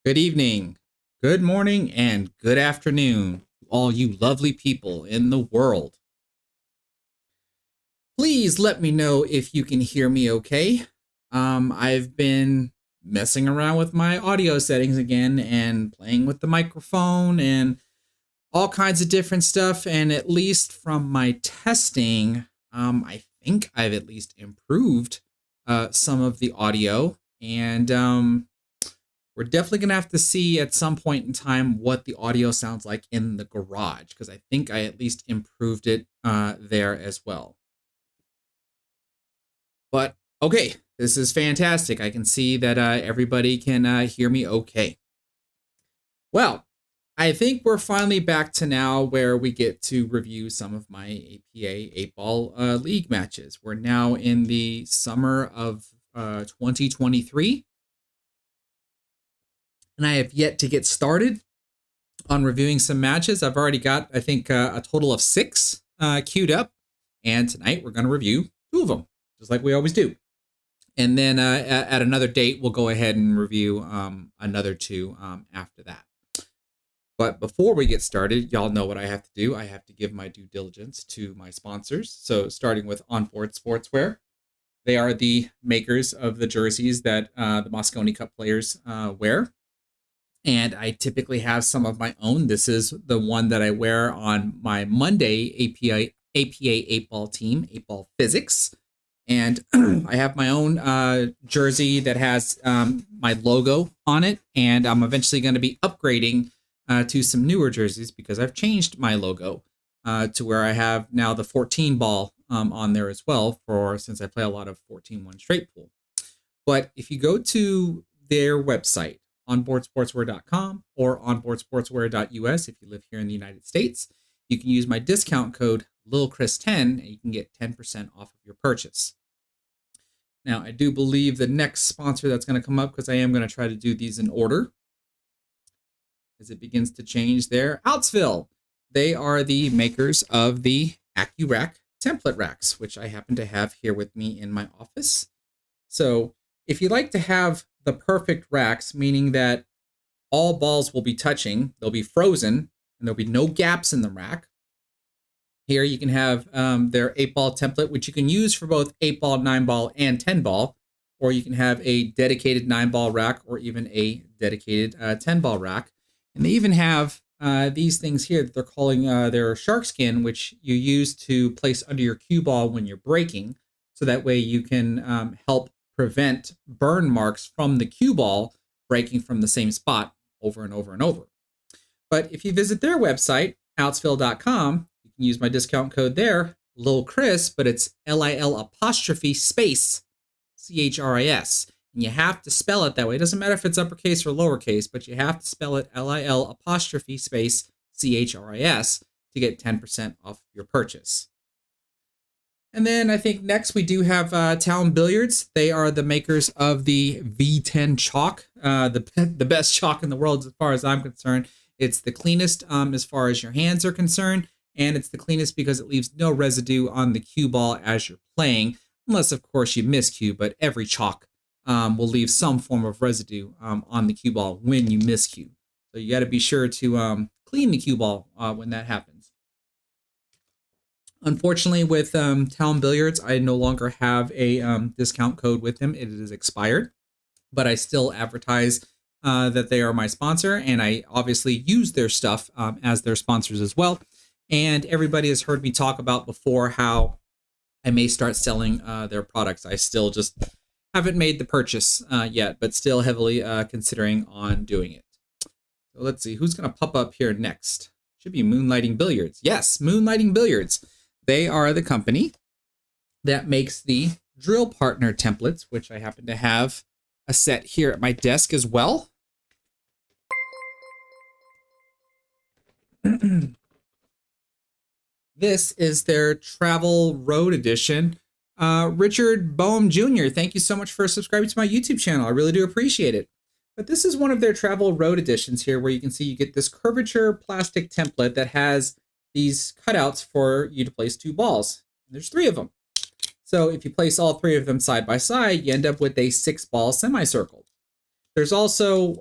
Good evening, good morning, and good afternoon to all you lovely people in the world. Please let me know if you can hear me okay. I've been messing around with my audio settings again and playing with the microphone and all kinds of different stuff. And at least from my testing, I think I've at least improved some of the audio. And we're definitely going to have to see at some point in time what the audio sounds like in the garage, because I think I at least improved it there as well. But okay, this is fantastic. I can see that everybody can hear me okay. Well, I think we're finally back to now where we get to review some of my APA 8-ball league matches. We're now in the summer of 2023. And I have yet to get started on reviewing some matches. I've already got, I think, a total of 6 queued up. And tonight we're going to review 2 of them, just like we always do. And then at another date, we'll go ahead and review another 2 after that. But before we get started, y'all know what I have to do. I have to give my due diligence to my sponsors. So starting with Onboard Sportswear. They are the makers of the jerseys that the Mosconi Cup players wear. And I typically have some of my own. This is the one that I wear on my Monday APA 8-ball team, 8-ball physics. And I have my own jersey that has my logo on it. And I'm eventually going to be upgrading to some newer jerseys because I've changed my logo to where I have now the 14-ball on there as well, since I play a lot of 14-1 straight pool. But if you go to their website, onboardsportswear.com or onboardsportswear.us if you live here in the United States, you can use my discount code LilChris10 and you can get 10% off of your purchase. Now, I do believe the next sponsor that's going to come up, because I am going to try to do these in order as it begins to change there, Outsville. They are the makers of the Accu-Rack template racks, which I happen to have here with me in my office. So if you like to have the perfect racks, meaning that all balls will be touching, they'll be frozen, and there'll be no gaps in the rack. Here you can have their 8-ball template, which you can use for both 8-ball, 9-ball, and 10-ball, or you can have a dedicated 9-ball rack or even a dedicated 10-ball rack. And they even have these things here that they're calling their shark skin, which you use to place under your cue ball when you're breaking, so that way you can help prevent burn marks from the cue ball breaking from the same spot over and over and over. But if you visit their website, outsville.com, you can use my discount code there, LilChris, but it's LIL' CHRIS. And you have to spell it that way. It doesn't matter if it's uppercase or lowercase, but you have to spell it LIL' CHRIS to get 10% off your purchase. And then I think next we do have TaomBilliards. They are the makers of the V10 chalk, the best chalk in the world as far as I'm concerned. It's the cleanest as far as your hands are concerned, and it's the cleanest because it leaves no residue on the cue ball as you're playing, unless of course you miscue, but every chalk will leave some form of residue on the cue ball when you miscue. So you got to be sure to clean the cue ball when that happens. Unfortunately, with TaomBilliards, I no longer have a discount code with them. It is expired, but I still advertise that they are my sponsor, and I obviously use their stuff as their sponsors as well. And everybody has heard me talk about before how I may start selling their products. I still just haven't made the purchase yet, but still heavily considering on doing it. So let's see, who's going to pop up here next? Should be Moonlighting Billiards. Yes, Moonlighting Billiards. They are the company that makes the drill partner templates, which I happen to have a set here at my desk as well. This is their Travel Road Edition. Richard Boehm Jr., thank you so much for subscribing to my YouTube channel. I really do appreciate it. But this is one of their Travel Road Editions here, where you can see you get this curvature plastic template that has these cutouts for you to place 2 balls. There's 3 of them. So if you place all 3 of them side by side, you end up with a 6-ball semicircle. There's also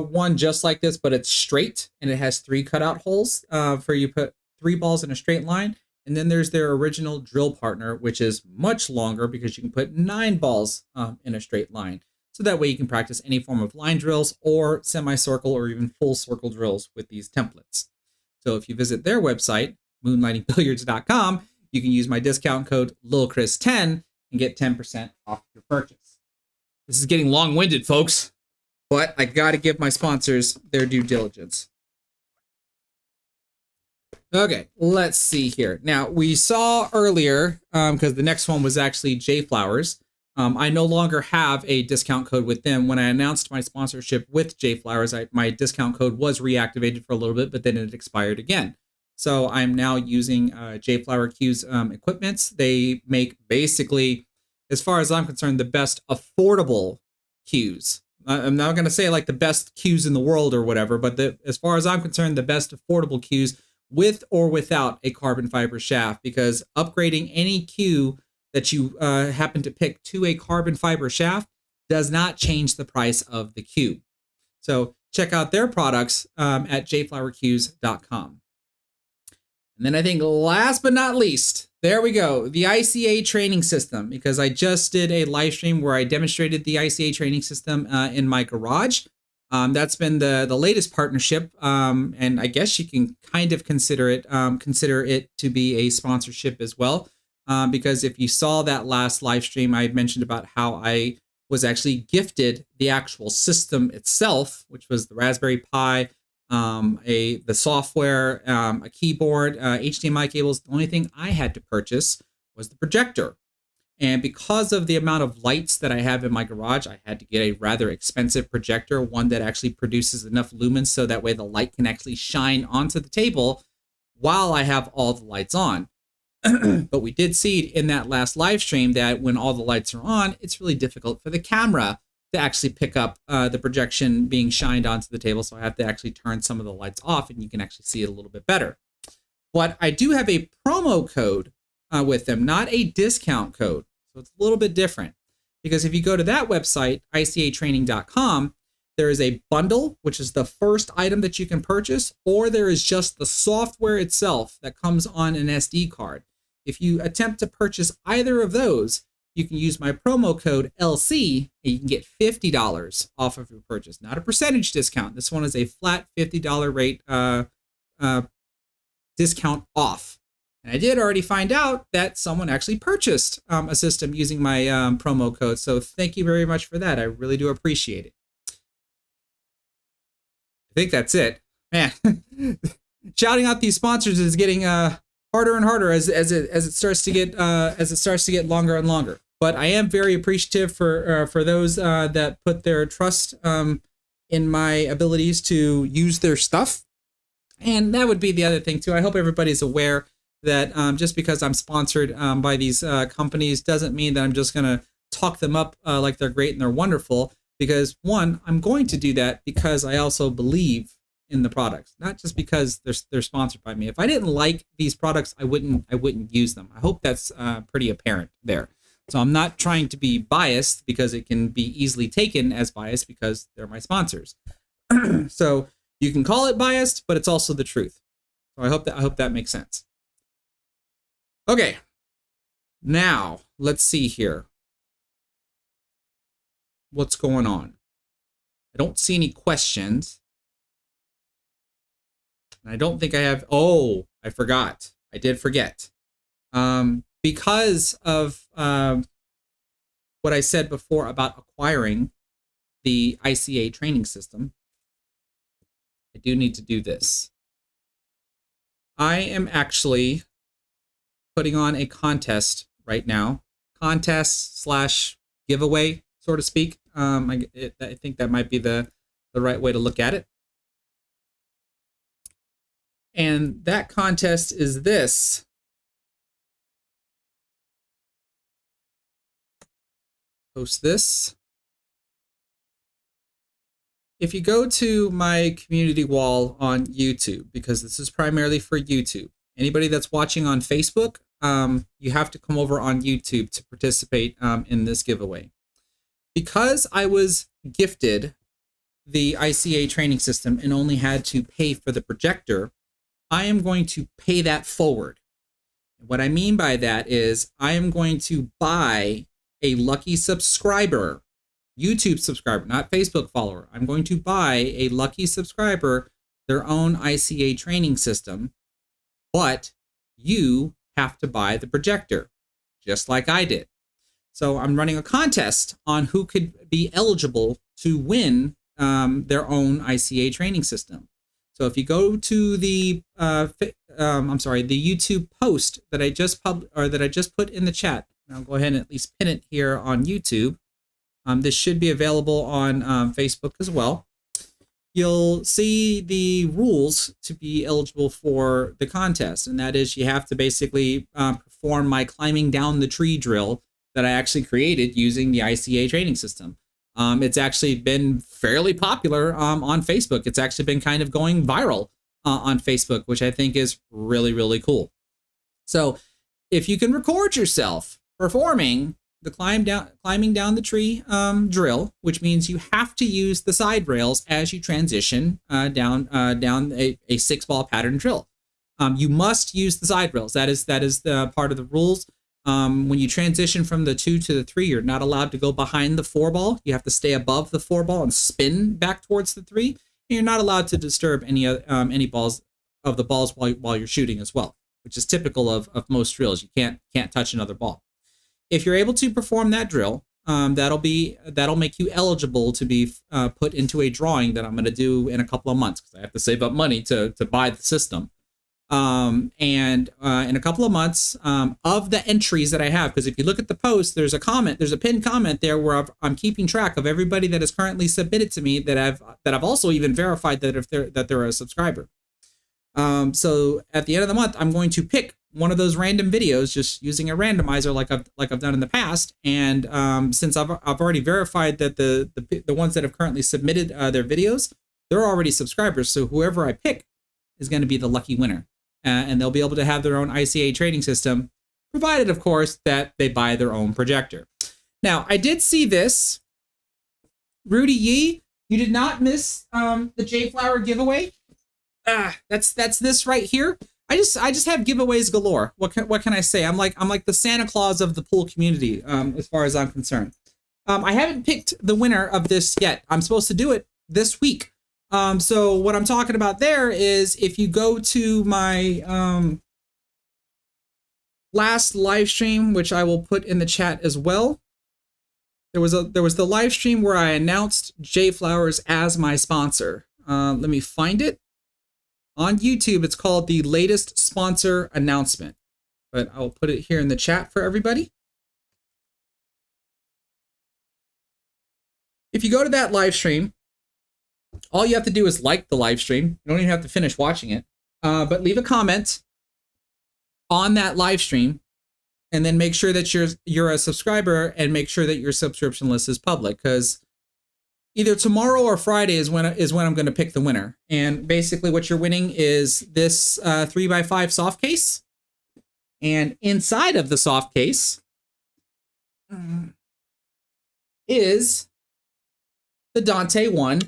one just like this, but it's straight and it has 3 cutout holes for you put 3 balls in a straight line. And then there's their original drill partner, which is much longer because you can put 9 balls in a straight line. So that way you can practice any form of line drills or semicircle or even full circle drills with these templates. So if you visit their website, moonlightingbilliards.com, you can use my discount code LilChris10 and get 10% off your purchase. This is getting long-winded, folks, but I got to give my sponsors their due diligence. Okay, let's see here. Now, we saw earlier, because the next one was actually JFlowers. I no longer have a discount code with them. When I announced my sponsorship with JFlowers, my discount code was reactivated for a little bit, but then it expired again. So I'm now using JFlowers Cues equipments. They make basically, as far as I'm concerned, the best affordable cues. I'm not going to say like the best cues in the world or whatever, but as far as I'm concerned, the best affordable cues with or without a carbon fiber shaft, because upgrading any cue that you happen to pick to a carbon fiber shaft does not change the price of the cue. So check out their products at jflowerscues.com. And then I think last but not least, there we go, the ICA training system, because I just did a live stream where I demonstrated the ICA training system in my garage. That's been the latest partnership, and I guess you can kind of consider it to be a sponsorship as well. Because if you saw that last live stream, I mentioned about how I was actually gifted the actual system itself, which was the Raspberry Pi, the software, a keyboard, HDMI cables. The only thing I had to purchase was the projector. And because of the amount of lights that I have in my garage, I had to get a rather expensive projector, one that actually produces enough lumens so that way the light can actually shine onto the table while I have all the lights on. But we did see in that last live stream that when all the lights are on, it's really difficult for the camera to actually pick up the projection being shined onto the table. So I have to actually turn some of the lights off and you can actually see it a little bit better. But I do have a promo code with them, not a discount code. So it's a little bit different, because if you go to that website, ICAtraining.com, there is a bundle, which is the first item that you can purchase, or there is just the software itself that comes on an SD card. If you attempt to purchase either of those, you can use my promo code LC and you can get $50 off of your purchase. Not a percentage discount. This one is a flat $50 rate discount off. And I did already find out that someone actually purchased a system using my promo code. So thank you very much for that. I really do appreciate it. I think that's it. Man, shouting out these sponsors is getting harder and harder as it starts to get longer and longer. But I am very appreciative for those that put their trust in my abilities to use their stuff. And that would be the other thing too. I hope everybody's aware that just because I'm sponsored by these companies doesn't mean that I'm just going to talk them up like they're great and they're wonderful. Because one, I'm going to do that because I also believe in the products, not just because they're sponsored by me. If I didn't like these products, I wouldn't use them. I hope that's pretty apparent there. So I'm not trying to be biased, because it can be easily taken as biased because they're my sponsors. So you can call it biased, but it's also the truth. So I hope that makes sense. Okay, now let's see here. What's going on? I don't see any questions. And I don't think I have. Oh, I forgot. I did forget. Because of what I said before about acquiring the ICA training system, I do need to do this. I am actually putting on a contest right now. Contest / giveaway, so to speak. I think that might be the right way to look at it. And that contest is this. Post this. If you go to my community wall on YouTube, because this is primarily for YouTube, anybody that's watching on Facebook, you have to come over on YouTube to participate in this giveaway. Because I was gifted the ICA training system and only had to pay for the projector, I am going to pay that forward. What I mean by that is I am going to buy a lucky subscriber, YouTube subscriber, not Facebook follower. I'm going to buy a lucky subscriber their own ICA training system, but you have to buy the projector, just like I did. So I'm running a contest on who could be eligible to win their own ICA training system. So if you go to the the YouTube post that I just put in the chat, and I'll go ahead and at least pin it here on YouTube. This should be available on Facebook as well. You'll see the rules to be eligible for the contest, and that is you have to basically perform my climbing down the tree drill that I actually created using the ICA training system. It's actually been fairly popular on Facebook. It's actually been kind of going viral on Facebook, which I think is really, really cool. So if you can record yourself performing the climbing down the tree drill, which means you have to use the side rails as you transition down a 6-ball pattern drill. You must use the side rails. That is the part of the rules. When you transition from the 2 to the 3, you're not allowed to go behind the 4-ball. You have to stay above the 4-ball and spin back towards the 3. And you're not allowed to disturb any balls while you're shooting as well, which is typical of most drills. You can't touch another ball. If you're able to perform that drill, that'll make you eligible to be put into a drawing that I'm going to do in a couple of months because I have to save up money to buy the system. And in a couple of months, of the entries that I have, because if you look at the post, there's a pinned comment there where I'm keeping track of everybody that is currently submitted to me that I've also even verified that they're a subscriber. So at the end of the month, I'm going to pick one of those random videos, just using a randomizer like I've done in the past. And since I've already verified that the ones that have currently submitted their videos, they're already subscribers. So whoever I pick is going to be the lucky winner. And they'll be able to have their own ICA training system, provided, of course, that they buy their own projector. Now, I did see this. Rudy Yee, you did not miss the JFlower giveaway. That's this right here. I just have giveaways galore. What can I say? I'm like the Santa Claus of the pool community, as far as I'm concerned. I haven't picked the winner of this yet. I'm supposed to do it this week. So what I'm talking about there is if you go to my last live stream, which I will put in the chat as well. There was the live stream where I announced JFlowers as my sponsor. Let me find it. On YouTube, it's called the latest sponsor announcement, but I'll put it here in the chat for everybody. If you go to that live stream, all you have to do is like the live stream. You don't even have to finish watching it, but leave a comment on that live stream, and then make sure that you're a subscriber and make sure that your subscription list is public, because either tomorrow or Friday is when I'm going to pick the winner. And basically, what you're winning is this 3x5 soft case, and inside of the soft case is the Dante 1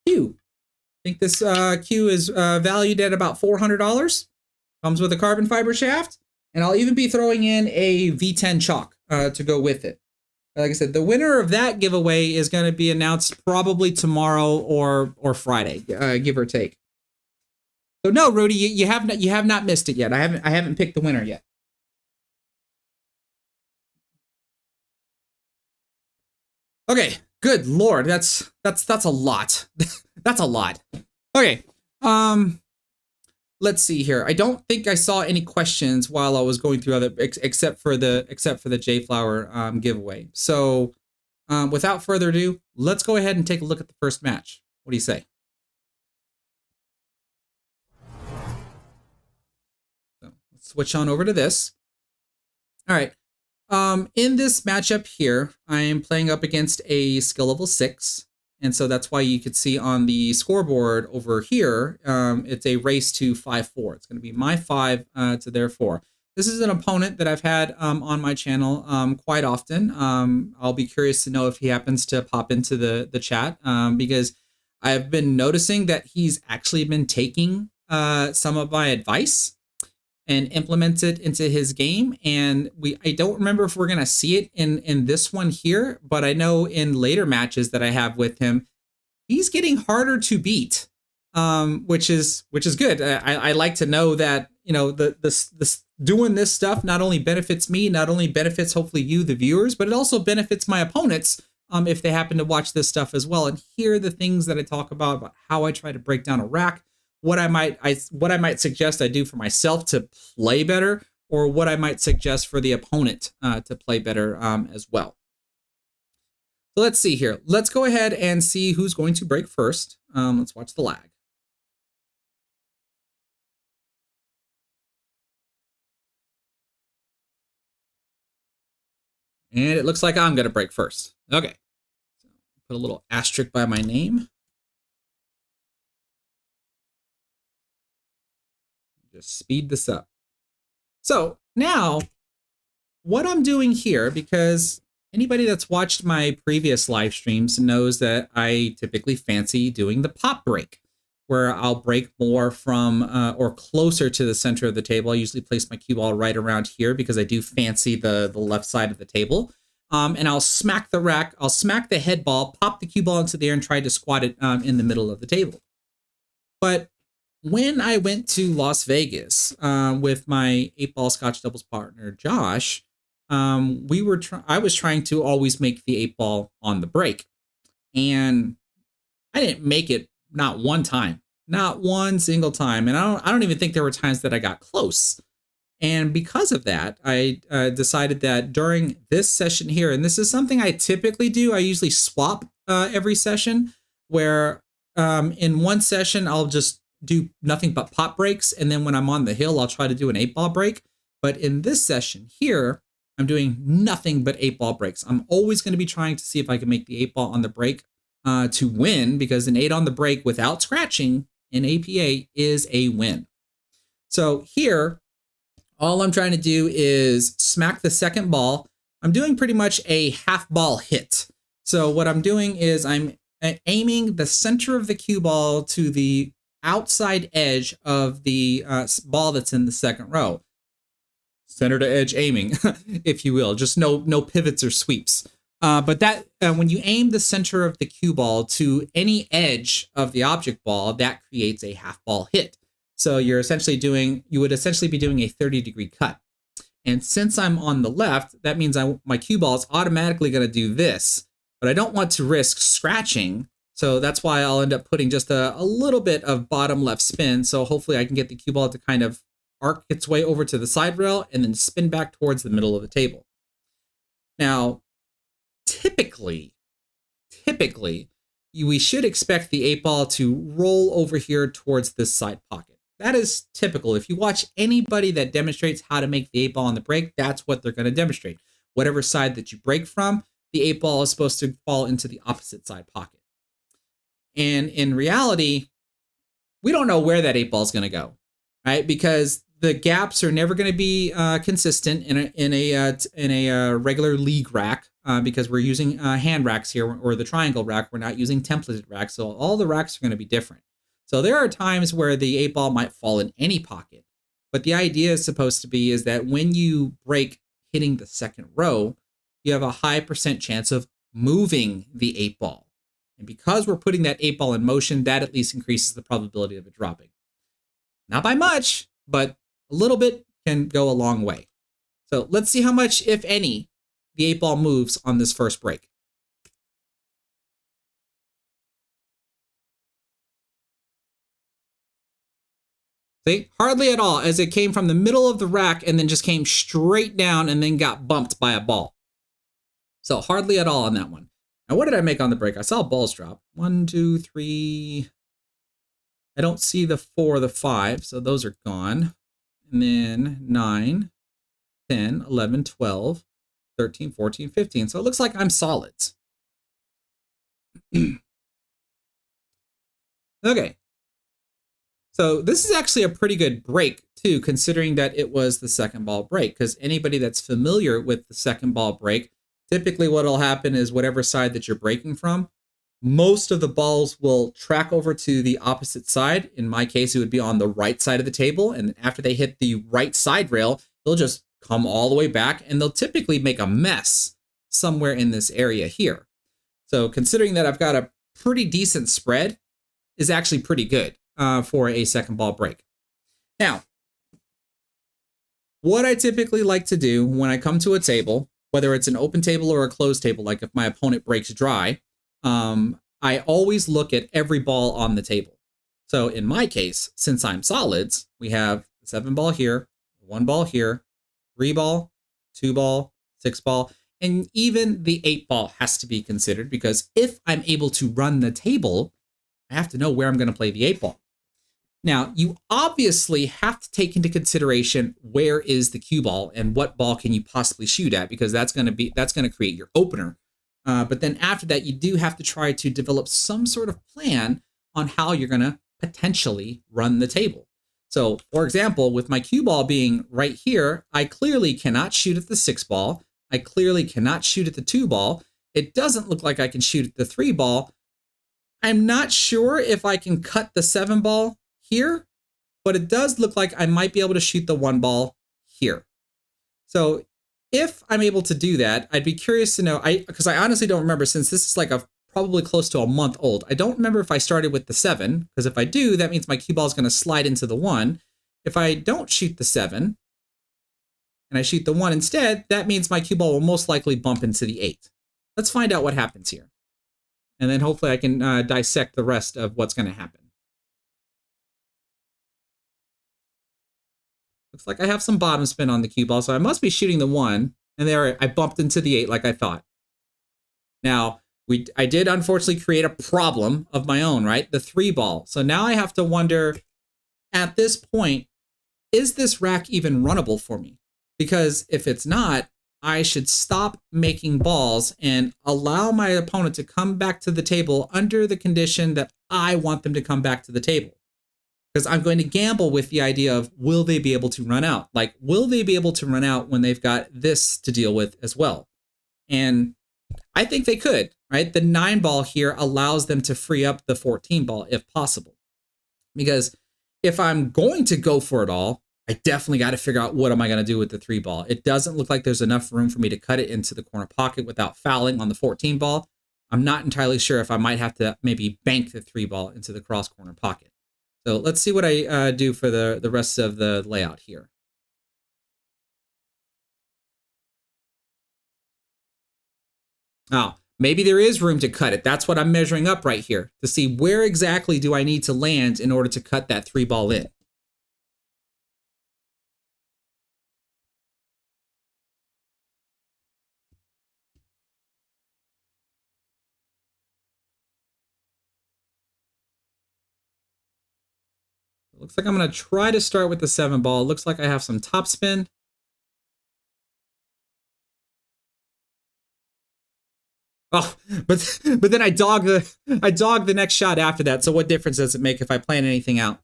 cue. I think this cue is valued at about $400. Comes with a carbon fiber shaft, and I'll even be throwing in a V10 chalk to go with it. Like I said, the winner of that giveaway is going to be announced probably tomorrow or Friday, give or take. So no, Rudy, you have not missed it yet. I haven't picked the winner yet. Okay, good Lord, that's a lot. That's a lot. Okay, let's see here. I don't think I saw any questions while I was going through other, except for the JFlower giveaway. So without further ado, let's go ahead and take a look at the first match. What do you say? So let's switch on over to this. All right. In this matchup here, I am playing up against a skill level 6. And so that's why you could see on the scoreboard over here, it's a race to 5-4. It's going to be my 5 to their 4. this is an opponent that I've had on my channel quite often. I'll be curious to know if he happens to pop into the chat because I've been noticing that he's actually been taking some of my advice and implements it into his game. And I don't remember if we're going to see it in this one here, but I know in later matches that I have with him, he's getting harder to beat, which is good. I like to know that, you know, this doing this stuff not only benefits me, not only benefits hopefully you, the viewers, but it also benefits my opponents if they happen to watch this stuff as well and hear the things that I talk about how I try to break down a rack, what I might suggest I do for myself to play better, or what I might suggest for the opponent to play better as well. So let's see here. Let's go ahead and see who's going to break first. Let's watch the lag. And it looks like I'm going to break first. Okay. So put a little asterisk by my name. Just speed this up. So now what I'm doing here, because anybody that's watched my previous live streams knows that I typically fancy doing the pop break, where I'll break more from or closer to the center of the table. I usually place my cue ball right around here because I do fancy the left side of the table. And I'll smack the rack, I'll smack the head ball, pop the cue ball into the air and try to squat it in the middle of the table. But when I went to Las Vegas with my 8-ball Scotch doubles partner, Josh, I was trying to always make the 8-ball on the break. And I didn't make it not one time, not one single time. And I don't even think there were times that I got close. And because of that, I decided that during this session here, and this is something I typically do, I usually swap every session, where in one session, I'll just do nothing but pop breaks. And then when I'm on the hill, I'll try to do an 8-ball break. But in this session here, I'm doing nothing but 8-ball breaks. I'm always going to be trying to see if I can make the 8-ball on the break to win, because an 8 on the break without scratching in APA is a win. So here, all I'm trying to do is smack the second ball. I'm doing pretty much a half ball hit. So what I'm doing is I'm aiming the center of the cue ball to the outside edge of the ball that's in the second row. Center to edge aiming, if you will, just no pivots or sweeps. But that when you aim the center of the cue ball to any edge of the object ball, that creates a half ball hit. So you would essentially be doing a 30-degree cut. And since I'm on the left, that means my cue ball is automatically going to do this, but I don't want to risk scratching. So that's why I'll end up putting just a little bit of bottom left spin. So hopefully I can get the cue ball to kind of arc its way over to the side rail and then spin back towards the middle of the table. Now, typically, we should expect the 8-ball to roll over here towards this side pocket. That is typical. If you watch anybody that demonstrates how to make the 8-ball on the break, that's what they're going to demonstrate. Whatever side that you break from, the 8-ball is supposed to fall into the opposite side pocket. And in reality, we don't know where that 8-ball is going to go, right? Because the gaps are never going to be consistent in a regular league rack because we're using hand racks here, or the triangle rack. We're not using templated racks, so all the racks are going to be different. So there are times where the 8-ball might fall in any pocket, but the idea is supposed to be is that when you break hitting the second row, you have a high % chance of moving the 8-ball. And because we're putting that 8-ball in motion, that at least increases the probability of it dropping. Not by much, but a little bit can go a long way. So let's see how much, if any, the 8-ball moves on this first break. See, hardly at all, as it came from the middle of the rack and then just came straight down and then got bumped by a ball. So hardly at all on that one. Now, what did I make on the break? I saw balls drop. 1, 2, 3. I don't see the 4 or the 5, so those are gone. And then 9, 10, 11, 12, 13, 14, 15. So it looks like I'm solids. Okay. So this is actually a pretty good break too, considering that it was the second ball break, because anybody that's familiar with the second ball break, typically what will happen is whatever side that you're breaking from, most of the balls will track over to the opposite side. In my case, it would be on the right side of the table. And after they hit the right side rail, they'll just come all the way back, and they'll typically make a mess somewhere in this area here. So considering that I've got a pretty decent spread, is actually pretty good for a second ball break. Now, what I typically like to do when I come to a table, whether it's an open table or a closed table, like if my opponent breaks dry, I always look at every ball on the table. So in my case, since I'm solids, we have 7 ball here, 1 ball here, 3 ball, 2 ball, 6 ball, and even the 8 ball has to be considered, because if I'm able to run the table, I have to know where I'm going to play the 8 ball. Now, you obviously have to take into consideration where is the cue ball and what ball can you possibly shoot at, because that's going to create your opener. But then after that, you do have to try to develop some sort of plan on how you're going to potentially run the table. So, for example, with my cue ball being right here, I clearly cannot shoot at the 6 ball. I clearly cannot shoot at the 2 ball. It doesn't look like I can shoot at the 3 ball. I'm not sure if I can cut the 7 ball here, but it does look like I might be able to shoot the 1 ball here. So if I'm able to do that, I'd be curious to know, because I honestly don't remember, since this is like probably close to a month old. I don't remember if I started with the 7, because if I do, that means my cue ball is going to slide into the 1. If I don't shoot the 7 and I shoot the 1 instead, that means my cue ball will most likely bump into the 8. Let's find out what happens here. And then hopefully I can dissect the rest of what's going to happen. Looks like I have some bottom spin on the cue ball, so I must be shooting the 1. And there I bumped into the 8 like I thought. Now, I did unfortunately create a problem of my own, right? The 3 ball. So now I have to wonder, at this point, is this rack even runnable for me? Because if it's not, I should stop making balls and allow my opponent to come back to the table under the condition that I want them to come back to the table. Because I'm going to gamble with the idea of, will they be able to run out? Like, will they be able to run out when they've got this to deal with as well? And I think they could, right? The 9 ball here allows them to free up the 14 ball if possible. Because if I'm going to go for it all, I definitely got to figure out what am I going to do with the 3 ball. It doesn't look like there's enough room for me to cut it into the corner pocket without fouling on the 14 ball. I'm not entirely sure if I might have to maybe bank the 3 ball into the cross corner pocket. So let's see what I do for the rest of the layout here. Oh, maybe there is room to cut it. That's what I'm measuring up right here to see where exactly do I need to land in order to cut that 3 ball in. It looks like I'm going to try to start with the 7 ball. It looks like I have some top spin. Oh, but then I dog the next shot after that. So what difference does it make if I plan anything out?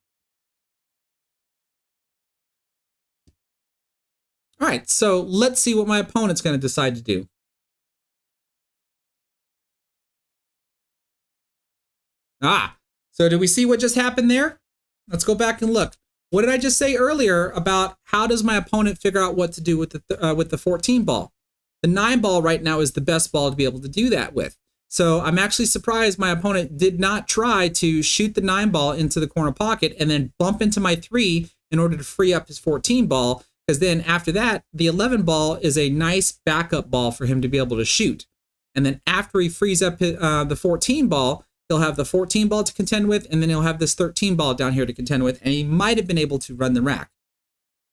All right, so let's see what my opponent's going to decide to do. So did we see what just happened there? Let's go back and look. What did I just say earlier about how does my opponent figure out what to do with the 14 ball? The 9 ball right now is the best ball to be able to do that with. So I'm actually surprised my opponent did not try to shoot the 9 ball into the corner pocket and then bump into my 3 in order to free up his 14 ball, because then after that, the 11 ball is a nice backup ball for him to be able to shoot. And then after he frees up the 14 ball, he'll have the 14 ball to contend with, and then he'll have this 13 ball down here to contend with, and he might have been able to run the rack.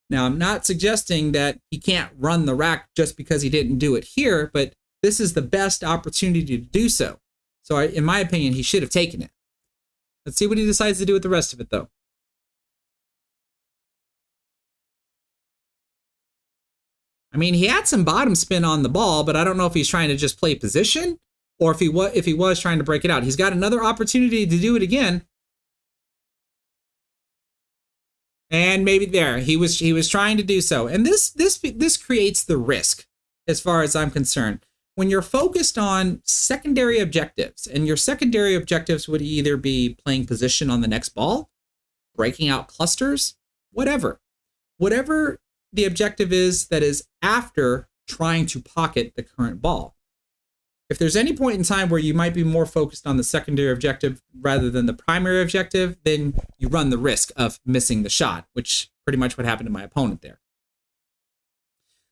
Now, I'm not suggesting that he can't run the rack just because he didn't do it here, but this is the best opportunity to do so. So in my opinion, he should have taken it. Let's see what he decides to do with the rest of it, though. I mean, he had some bottom spin on the ball, but I don't know if he's trying to just play position or if he was trying to break it out. He's got another opportunity to do it again. And maybe there he was trying to do so. And this creates the risk as far as I'm concerned. When you're focused on secondary objectives, and your secondary objectives would either be playing position on the next ball, breaking out clusters, whatever the objective is that is after trying to pocket the current ball. If there's any point in time where you might be more focused on the secondary objective rather than the primary objective, then you run the risk of missing the shot, which pretty much what happened to my opponent there.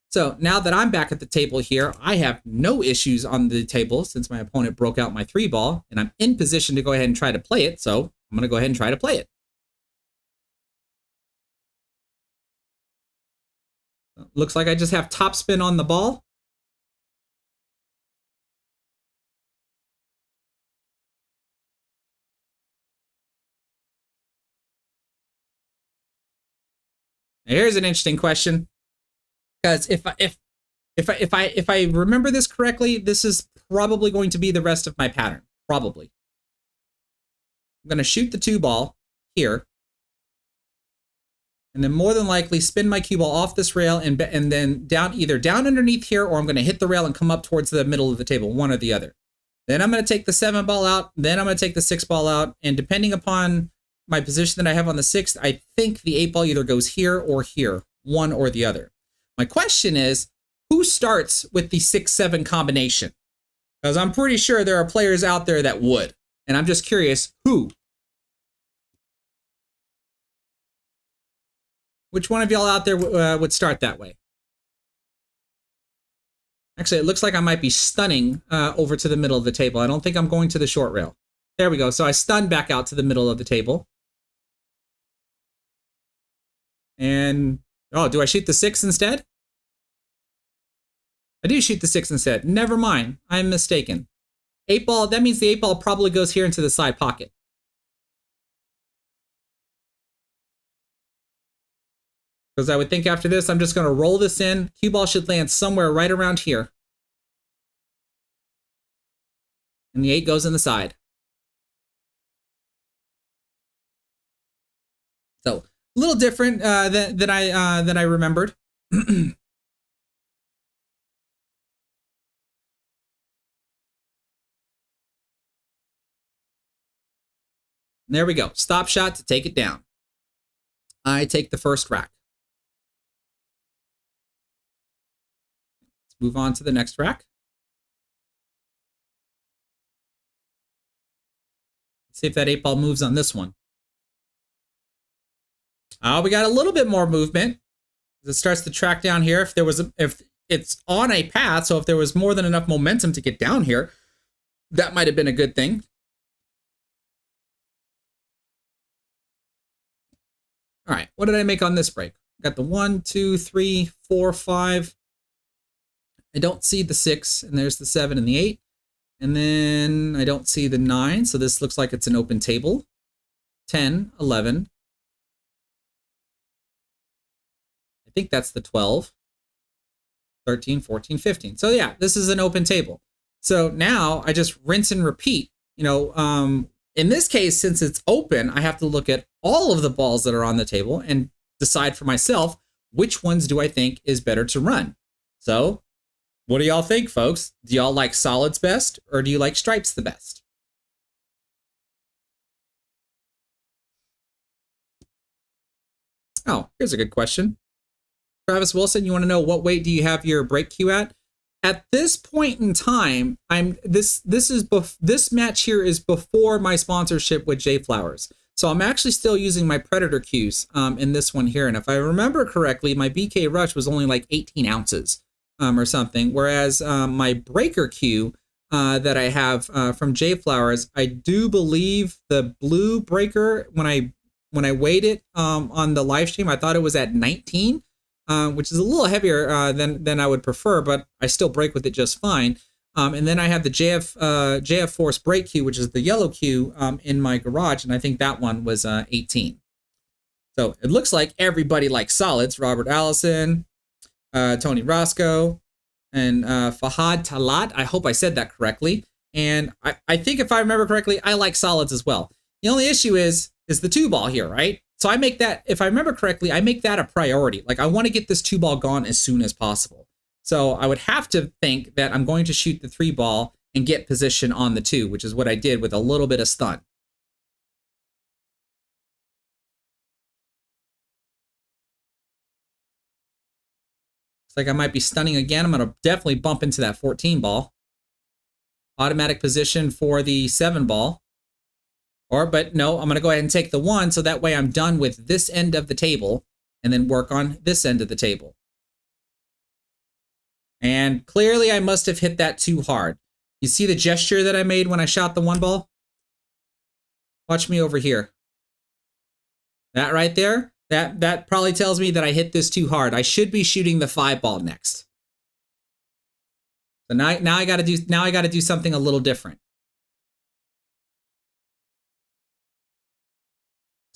So now that I'm back at the table here, I have no issues on the table since my opponent broke out my 3-ball, and I'm in position to go ahead and try to play it. So I'm going to go ahead and try to play it. Looks like I just have topspin on the ball. Here's an interesting question, because if I remember this correctly, this is probably going to be the rest of my pattern. Probably. I'm going to shoot the 2-ball here, and then more than likely spin my cue ball off this rail and then either down underneath here, or I'm going to hit the rail and come up towards the middle of the table, one or the other. Then I'm going to take the 7-ball out. Then I'm going to take the 6-ball out, and depending upon my position that I have on the 6th, I think the 8-ball either goes here or here, one or the other. My question is, who starts with the 6-7 combination? Because I'm pretty sure there are players out there that would. And I'm just curious, who? Which one of y'all out there would start that way? Actually, it looks like I might be stunning over to the middle of the table. I don't think I'm going to the short rail. There we go. So I stun back out to the middle of the table. And, oh, do I shoot the 6 instead? I do shoot the 6 instead. Never mind. I'm mistaken. 8-ball, that means the 8-ball probably goes here into the side pocket. Because I would think after this, I'm just going to roll this in. Cue ball should land somewhere right around here. And the 8 goes in the side. So, a little different than I remembered. There we go. Stop shot to take it down. I take the first rack. Let's move on to the next rack. Let's see if that 8-ball moves on this one. Oh, we got a little bit more movement. It starts to track down here. If it's on a path, so if there was more than enough momentum to get down here, that might have been a good thing. All right, what did I make on this break? Got the 1, 2, 3, 4, 5. I don't see the 6, and there's the 7 and the 8. And then I don't see the 9, so this looks like it's an open table. 10, 11. I think that's the 12. 13, 14, 15. So yeah, this is an open table. So now I just rinse and repeat. In this case, since it's open, I have to look at all of the balls that are on the table and decide for myself, which ones do I think is better to run? So what do y'all think, folks? Do y'all like solids best, or do you like stripes the best? Oh, here's a good question. Travis Wilson, you want to know what weight do you have your break cue at? At this point in time, this match here is before my sponsorship with JFlowers. So I'm actually still using my Predator cues in this one here. And if I remember correctly, my BK Rush was only like 18 ounces or something. Whereas my breaker cue that I have from JFlowers, I do believe the blue breaker, when I weighed it on the live stream, I thought it was at 19. Which is a little heavier than I would prefer, but I still break with it just fine. And then I have the JF Force brake cue, which is the yellow cue in my garage, and I think that one was 18. So it looks like everybody likes solids. Robert Allison, Tony Roscoe, and Fahad Talat. I hope I said that correctly. And I think if I remember correctly, I like solids as well. The only issue is the 2-ball here, right? So I make that, if I remember correctly, I make that a priority. Like I want to get this 2-ball gone as soon as possible. So I would have to think that I'm going to shoot the 3-ball and get position on the 2, which is what I did with a little bit of stun. Looks like I might be stunning again. I'm going to definitely bump into that 14-ball. Automatic position for the 7-ball. But no, I'm going to go ahead and take the 1, so that way I'm done with this end of the table and then work on this end of the table. And clearly I must have hit that too hard. You see the gesture that I made when I shot the 1-ball? Watch me over here. That right there, that probably tells me that I hit this too hard. I should be shooting the 5-ball next. So now I got to do something a little different.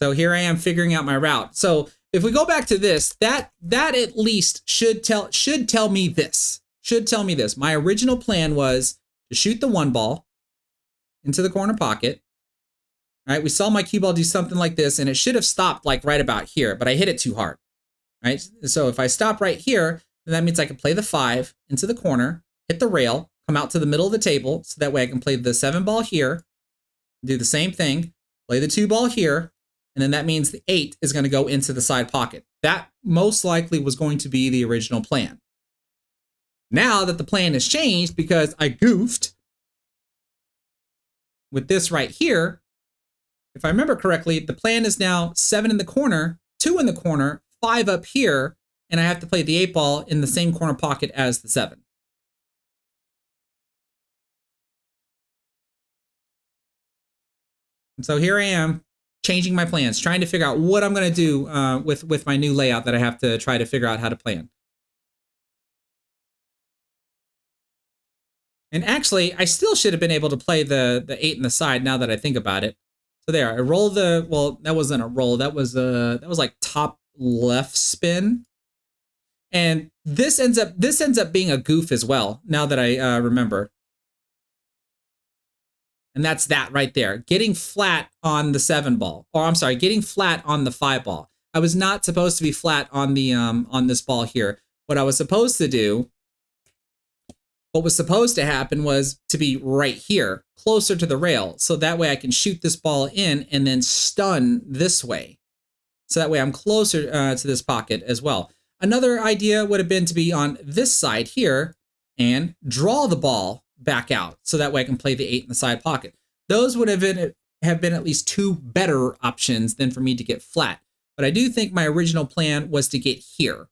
So here I am figuring out my route. So if we go back to this, that at least should tell me this. My original plan was to shoot the 1-ball into the corner pocket. All right, we saw my cue ball do something like this, and it should have stopped like right about here, but I hit it too hard. Right? So if I stop right here, then that means I can play the 5 into the corner, hit the rail, come out to the middle of the table, so that way I can play the 7-ball here, do the same thing, play the 2-ball here, and then that means the 8 is going to go into the side pocket. That most likely was going to be the original plan. Now that the plan has changed because I goofed with this right here, if I remember correctly, the plan is now 7 in the corner, 2 in the corner, 5 up here, and I have to play the 8-ball in the same corner pocket as the 7. And so here I am, changing my plans, trying to figure out what I'm going to do with my new layout that I have to try to figure out how to plan. And actually, I still should have been able to play the 8 in the side now that I think about it. So there, I roll the, well, that wasn't a roll. That was like top left spin. And this ends up being a goof as well, now that I remember. And that's that right there. Getting flat on the 7-ball. Or I'm sorry, getting flat on the 5-ball. I was not supposed to be flat on the on this ball here. What I was supposed to do, what was supposed to happen was to be right here, closer to the rail. So that way I can shoot this ball in and then stun this way. So that way I'm closer to this pocket as well. Another idea would have been to be on this side here and draw the ball back out. So that way I can play the 8 in the side pocket. Those would have been at least 2 better options than for me to get flat. But I do think my original plan was to get here.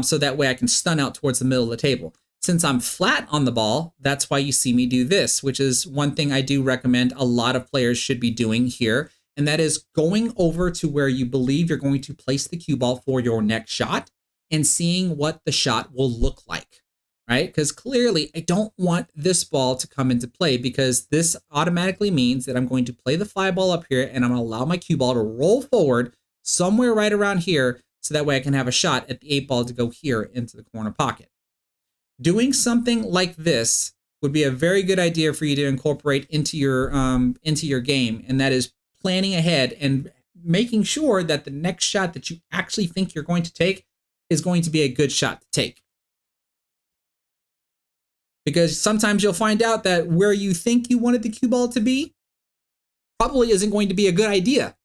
So that way I can stun out towards the middle of the table. Since I'm flat on the ball, that's why you see me do this, which is one thing I do recommend a lot of players should be doing here. And that is going over to where you believe you're going to place the cue ball for your next shot and seeing what the shot will look like, right? Because clearly I don't want this ball to come into play because this automatically means that I'm going to play the 5-ball up here and I'm going to allow my cue ball to roll forward somewhere right around here so that way I can have a shot at the 8-ball to go here into the corner pocket. Doing something like this would be a very good idea for you to incorporate into your game, and that is planning ahead and making sure that the next shot that you actually think you're going to take is going to be a good shot to take. Because sometimes you'll find out that where you think you wanted the cue ball to be probably isn't going to be a good idea.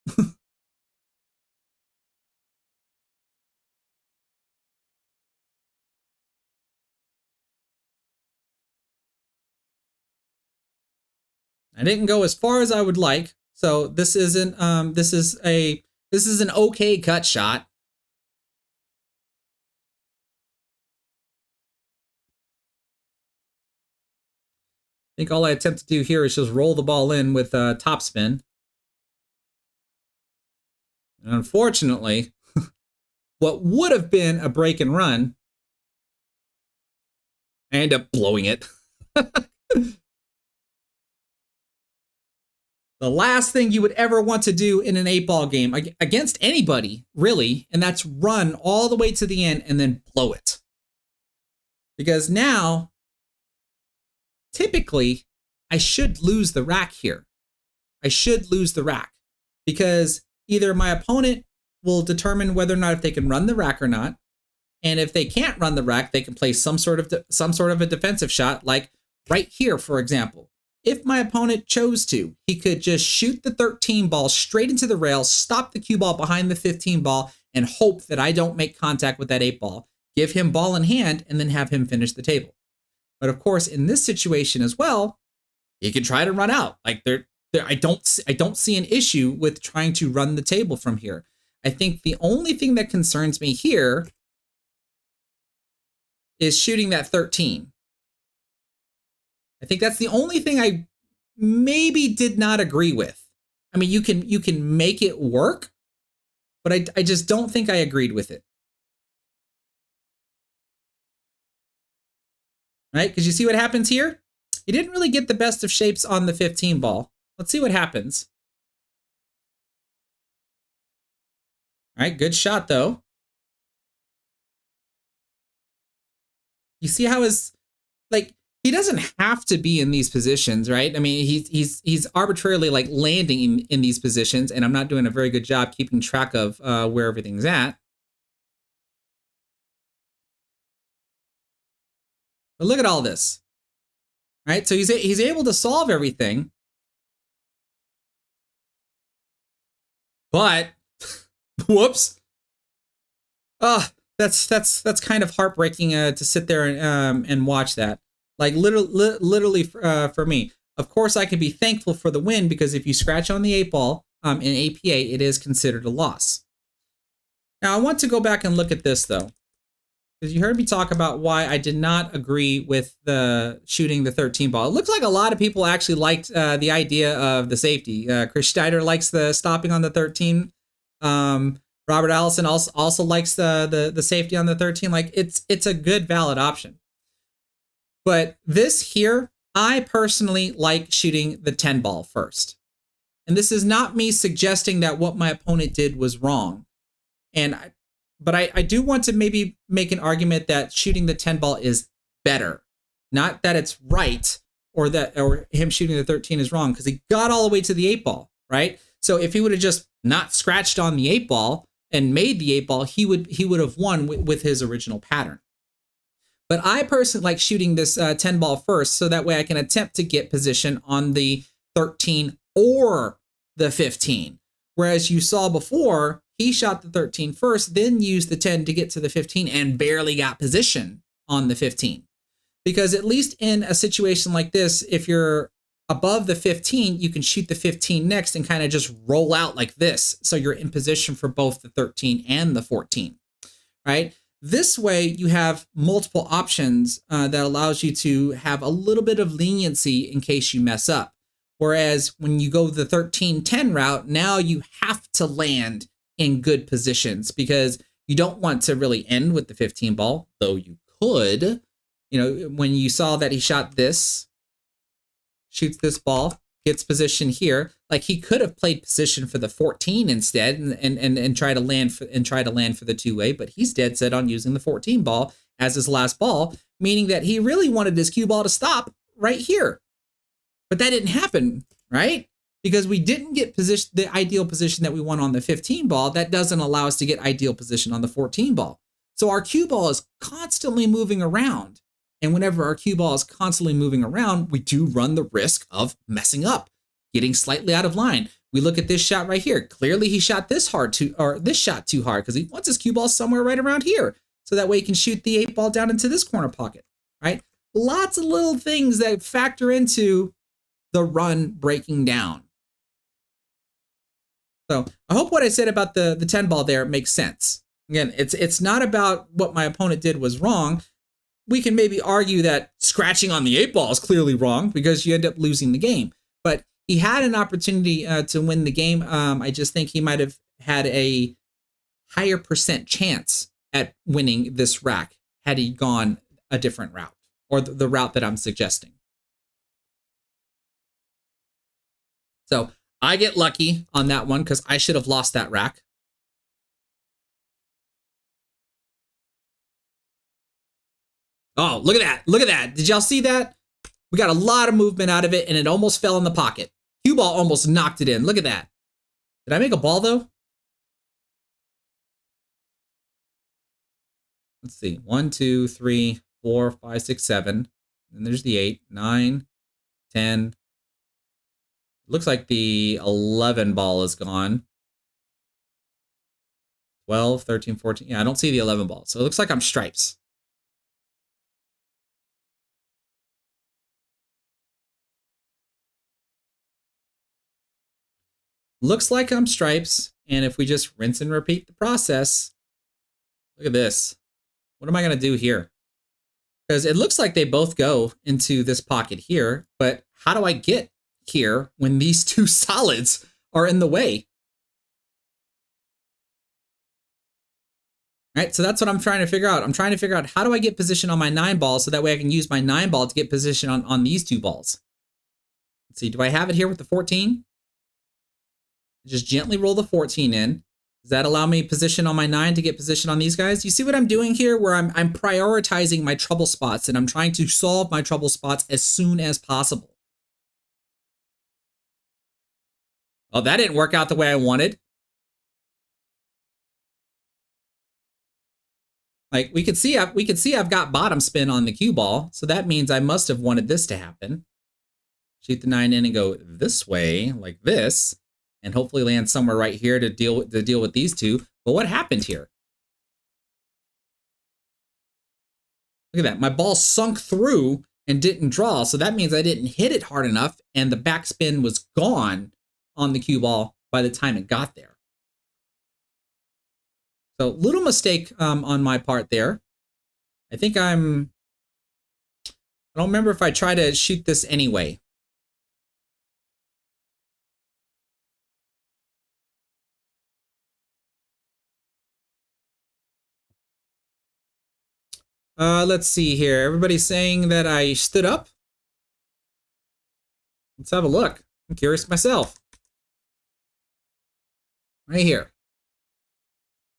I didn't go as far as I would like, so this isn't this is an okay cut shot. I think all I attempt to do here is just roll the ball in with topspin. And unfortunately, what would have been a break and run, I end up blowing it. The last thing you would ever want to do in an 8-ball game against anybody, really, and that's run all the way to the end and then blow it. Because now, typically, I should lose the rack here. I should lose the rack because either my opponent will determine whether or not if they can run the rack or not. And if they can't run the rack, they can play some sort of a defensive shot, like right here, for example. If my opponent chose to, he could just shoot the 13 ball straight into the rail, stop the cue ball behind the 15 ball, and hope that I don't make contact with that 8 ball, give him ball in hand, and then have him finish the table. But of course, in this situation as well, he can try to run out. Like I don't see an issue with trying to run the table from here. I think the only thing that concerns me here is shooting that 13. I think that's the only thing I maybe did not agree with. I mean, you can make it work, but I just don't think I agreed with it. Right? Because you see what happens here? He didn't really get the best of shapes on the 15 ball. Let's see what happens. All right, good shot though. You see how he doesn't have to be in these positions, right? I mean, he's arbitrarily like landing in these positions, and I'm not doing a very good job keeping track of where everything's at. But look at all this, right? So he's able to solve everything, but whoops. That's kind of heartbreaking to sit there and watch that. Like literally for me. Of course, I can be thankful for the win, because if you scratch on the 8 ball in APA, it is considered a loss. Now, I want to go back and look at this, though, because you heard me talk about why I did not agree with the shooting the 13 ball. It looks like a lot of people actually liked the idea of the safety. Chris Schneider likes the stopping on the 13. Robert Allison also likes the safety on the 13. Like, it's a good, valid option. But this here, I personally like shooting the 10 ball first. And this is not me suggesting that what my opponent did was wrong. But I do want to maybe make an argument that shooting the 10 ball is better. Not that it's right, or him shooting the 13 is wrong, because he got all the way to the 8 ball, right? So if he would have just not scratched on the 8 ball and made the 8 ball, he would have won with his original pattern. But I personally like shooting this 10 ball first, so that way I can attempt to get position on the 13 or the 15. Whereas you saw before, he shot the 13 first, then used the 10 to get to the 15 and barely got position on the 15. Because at least in a situation like this, if you're above the 15, you can shoot the 15 next and kind of just roll out like this. So you're in position for both the 13 and the 14, right? This way you have multiple options that allows you to have a little bit of leniency in case you mess up. Whereas when you go the 13-10 route, now you have to land in good positions, because you don't want to really end with the 15 ball, though you could. You know, when you saw that he shot this, shoots this ball, gets position here, like he could have played position for the 14 instead and try to land for the 2-way, but he's dead set on using the 14 ball as his last ball, meaning that he really wanted his cue ball to stop right here. But that didn't happen, right? Because we didn't get the ideal position that we want on the 15 ball. That doesn't allow us to get ideal position on the 14 ball. So our cue ball is constantly moving around. And whenever our cue ball is constantly moving around, we do run the risk of messing up, getting slightly out of line. We look at this shot right here. Clearly he shot this shot too hard, because he wants his cue ball somewhere right around here. So that way he can shoot the 8 ball down into this corner pocket, right? Lots of little things that factor into the run breaking down. So I hope what I said about the 10 ball there makes sense. Again, it's not about what my opponent did was wrong. We can maybe argue that scratching on the 8 ball is clearly wrong, because you end up losing the game. But he had an opportunity to win the game. I just think he might have had a higher % chance at winning this rack had he gone a different route, or the route that I'm suggesting. So I get lucky on that one, because I should have lost that rack. Oh, look at that. Look at that. Did y'all see that? We got a lot of movement out of it, and it almost fell in the pocket. Cue ball almost knocked it in. Look at that. Did I make a ball, though? let's see, 1, 2, 3, 4, 5, 6, 7. And there's the 8, 9, 10. Looks like the 11 ball is gone. 12, 13, 14. Yeah, I don't see the 11 ball. So it looks like I'm stripes. Looks like I'm stripes. And if we just rinse and repeat the process, look at this. What am I going to do here? Because it looks like they both go into this pocket here, but how do I get here when these two solids are in the way? Right, so that's what I'm trying to figure out. I'm trying to figure out how do I get position on my 9 ball so that way I can use my 9 ball to get position on these 2 balls. Let's see, do I have it here with the 14? Just gently roll the 14 in. Does that allow me position on my 9 to get position on these guys? You see what I'm doing here where I'm prioritizing my trouble spots and I'm trying to solve my trouble spots as soon as possible. Oh, that didn't work out the way I wanted. Like we could see I've got bottom spin on the cue ball, so that means I must have wanted this to happen. Shoot the 9 in and go this way, like this, and hopefully land somewhere right here to deal with these two. But what happened here? Look at that. My ball sunk through and didn't draw, so that means I didn't hit it hard enough, and the backspin was gone on the cue ball by the time it got there. So little mistake on my part there. I think I don't remember if I try to shoot this anyway. Let's see here. Everybody's saying that I stood up. Let's have a look. I'm curious myself. Right here.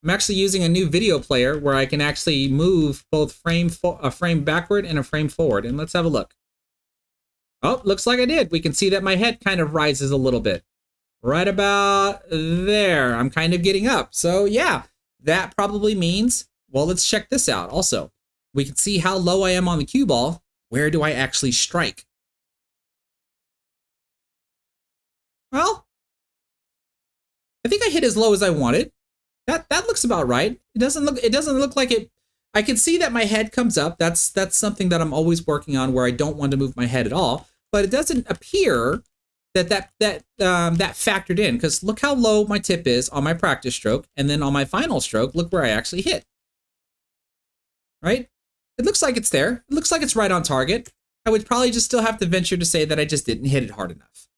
I'm actually using a new video player where I can actually move both a frame backward and a frame forward. And let's have a look. Oh, looks like I did. We can see that my head kind of rises a little bit. Right about there. I'm kind of getting up. So yeah, that probably means, well, let's check this out also. We can see how low I am on the cue ball. Where do I actually strike? Well, I think I hit as low as I wanted. That looks about right. It doesn't look like it. I can see that my head comes up. That's something that I'm always working on where I don't want to move my head at all. But it doesn't appear that factored in, because look how low my tip is on my practice stroke, and then on my final stroke, look where I actually hit. Right? It looks like it's there. It looks like it's right on target. I would probably just still have to venture to say that I just didn't hit it hard enough.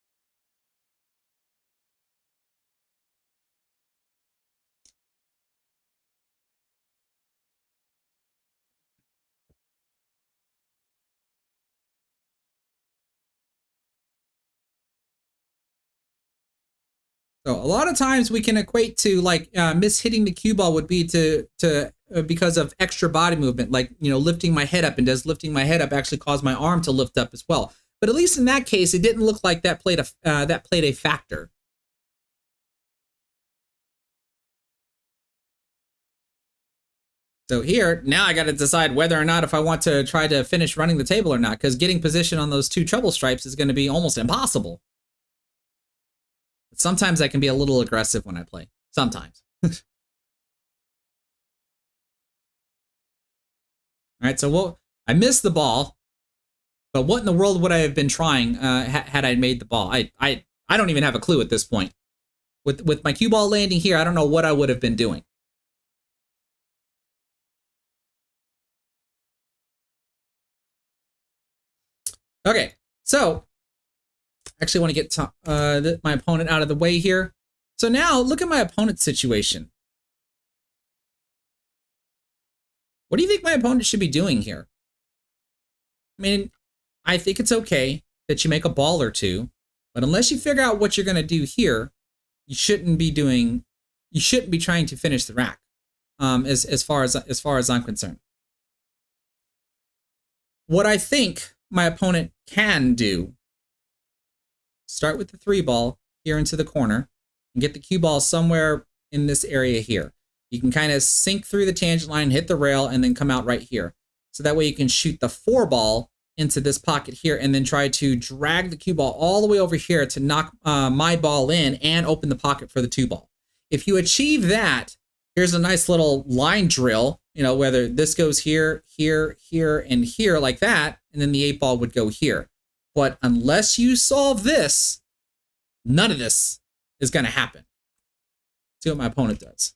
So a lot of times we can equate to like mishitting the cue ball would be because of extra body movement, like, you know, lifting my head up. And does lifting my head up actually cause my arm to lift up as well? But at least in that case, it didn't look like that played a factor. So here, now I got to decide whether or not if I want to try to finish running the table or not, because getting position on those 2 trouble stripes is going to be almost impossible. But sometimes I can be a little aggressive when I play. Sometimes. All right, so I missed the ball, but what in the world would I have been trying had I made the ball? I don't even have a clue at this point. With my cue ball landing here, I don't know what I would have been doing. Okay, so I actually want to get my opponent out of the way here. So now look at my opponent's situation. What do you think my opponent should be doing here? I mean, I think it's okay that you make a ball or two, but unless you figure out what you're going to do here, you shouldn't be trying to finish the rack. As far as I'm concerned. What I think my opponent can do, start with the 3 ball here into the corner and get the cue ball somewhere in this area here. You can kind of sink through the tangent line, hit the rail, and then come out right here. So that way you can shoot the 4 ball into this pocket here and then try to drag the cue ball all the way over here to knock my ball in and open the pocket for the 2 ball. If you achieve that, here's a nice little line drill, you know, whether this goes here, here, here, and here like that, and then the 8 ball would go here. But unless you solve this, none of this is going to happen. See what my opponent does.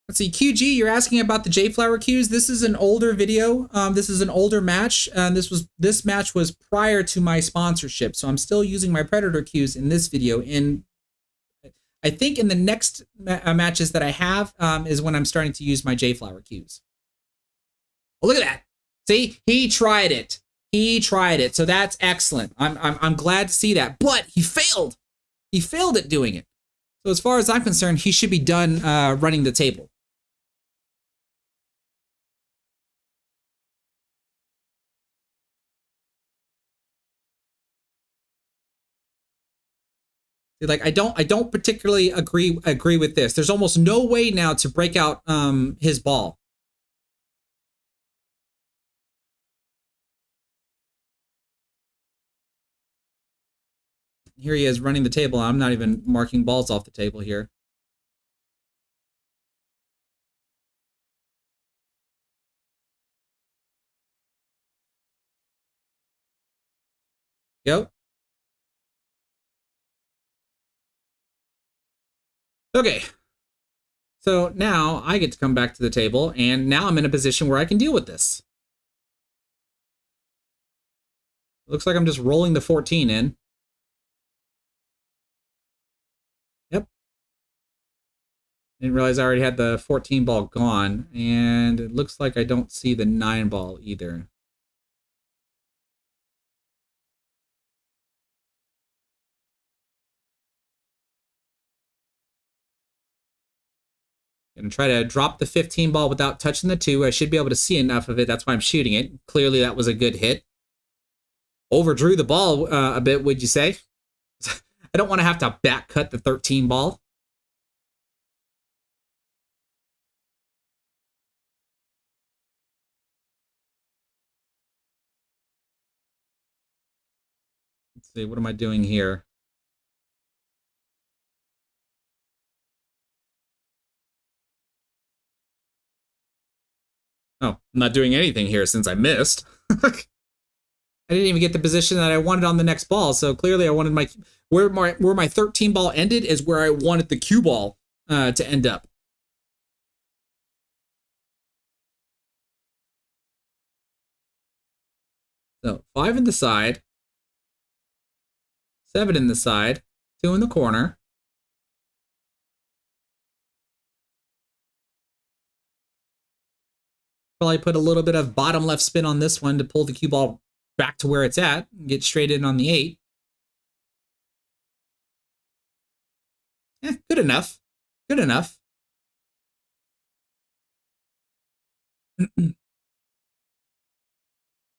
Let's see, QG, you're asking about the JFlowers Cues. This is an older video. This is an older match. This match was prior to my sponsorship, so I'm still using my Predator Cues in this video. And I think in the next matches that I have is when I'm starting to use my JFlowers Cues. Oh, look at that! See, he tried it. He tried it. So that's excellent. I'm glad to see that. But he failed. He failed at doing it. So as far as I'm concerned, he should be done running the table. Like I don't particularly agree with this. There's almost no way now to break out his ball. Here he is running the table. I'm not even marking balls off the table here. Go. Okay, so now I get to come back to the table, and now I'm in a position where I can deal with this. Looks like I'm just rolling the 14 in. Yep. Didn't realize I already had the 14 ball gone, and it looks like I don't see the 9 ball either. Gonna try to drop the 15 ball without touching the 2. I should be able to see enough of it. That's why I'm shooting it. Clearly that was a good hit. Overdrew the ball a bit, would you say? I don't want to have to back cut the 13 ball. Let's see, what am I doing here? Oh, I'm not doing anything here since I missed. I didn't even get the position that I wanted on the next ball, so clearly I wanted where my 13 ball ended is where I wanted the cue ball to end up. So 5 in the side, 7 in the side, 2 in the corner. Probably put a little bit of bottom left spin on this one to pull the cue ball back to where it's at and get straight in on the 8. Good enough. Good enough. And